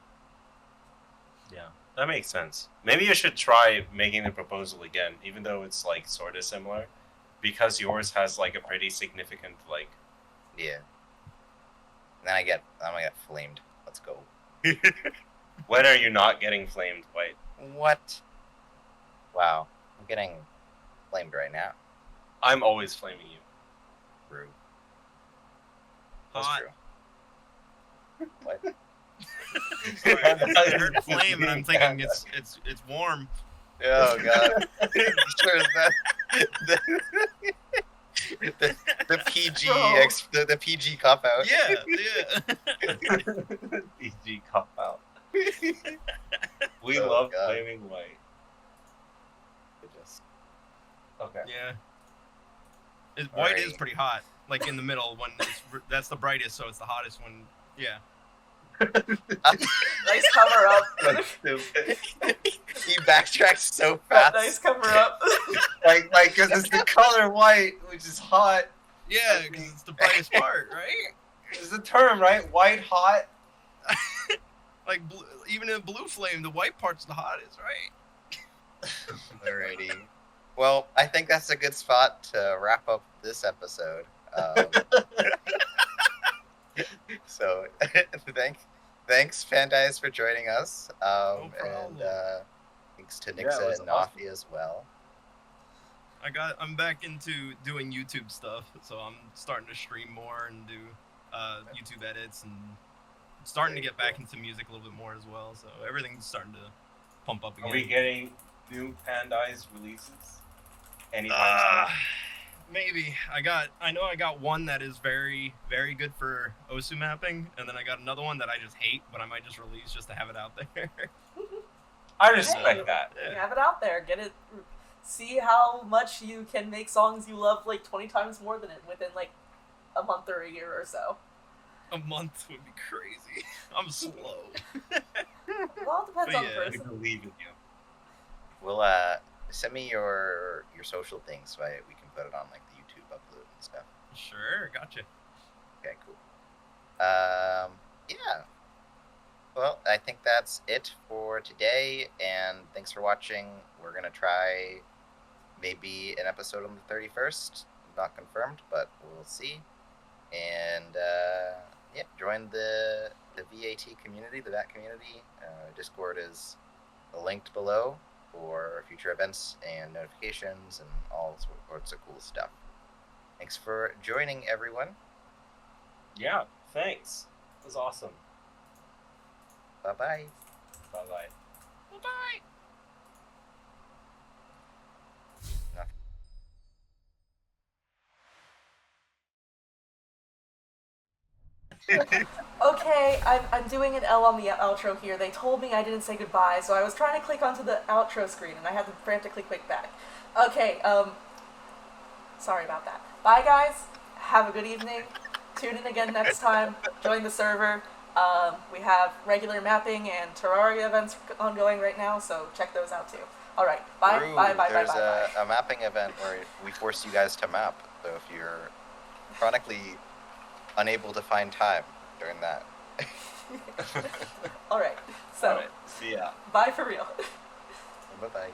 Yeah, that makes sense. Maybe you should try making the proposal again, even though it's like sort of similar, because yours has like a pretty significant like. Yeah. And then I'm gonna get flamed. Let's go. When are you not getting flamed, White? What? Wow, I'm getting flamed right now. I'm always flaming you. Rude. That's Hot. true. What? Sorry, I heard flame and I'm thinking it's warm. Oh god. Sure is that the PG Bro. the PG cop out. Yeah. PG cop out. We Oh, love God. flaming White. Okay. Yeah. White is Alright. pretty hot. Like in the middle when that's the brightest, so it's the hottest when. Yeah. Nice cover up. That's stupid. He backtracks so That fast. nice cover up. like, because it's the color white, which is hot. Yeah, because it's the brightest part, right? Is the term, right? White hot. Like even in blue flame, the white part's the hottest, right? Alrighty. Well, I think that's a good spot to wrap up this episode. So, thanks, Pandize, for joining us. No And problem. thanks to Yeah, it Nixa was and awesome. Nafi as well. I'm back into doing YouTube stuff, so I'm starting to stream more and do YouTube edits and starting to Very get back cool. into music a little bit more as well. So everything's starting to pump up again. Are we getting new Pandize releases? Anytime soon? Maybe. I know I got one that is very, very good for OSU mapping, and then I got another one that I just hate, but I might just release just to have it out there. I respect that. You have it out there. Get it. See how much you can make songs you love like 20 times more than it within like a month or a year or so. A month would be crazy. I'm slow. Well, it depends But on yeah, the We person. believe in you. We'll send me your social things so we can put it on like the YouTube upload and stuff. Sure, gotcha. Okay, cool. Yeah. Well, I think that's it for today, and thanks for watching. We're gonna try maybe an episode on the 31st. Not confirmed, but we'll see. And yeah, join the VAT community, the VAT community. Discord is linked below for future events and notifications and all sorts of cool stuff. Thanks for joining, everyone. Yeah, thanks. It was awesome. Bye-bye. Bye-bye. Bye-bye. Okay, I'm doing an L on the outro here. They told me I didn't say goodbye, so I was trying to click onto the outro screen and I had to frantically click back. Okay, sorry about that. Bye guys, have a good evening. Tune in again next time. Join the server. We have regular mapping and Terraria events ongoing right now, so check those out too. Alright, bye, Ooh, bye, bye, bye, there's bye, bye. a mapping event where we force you guys to map. So if you're chronically unable to find time during that. Alright, so Alright, see ya. bye for real. Bye-bye.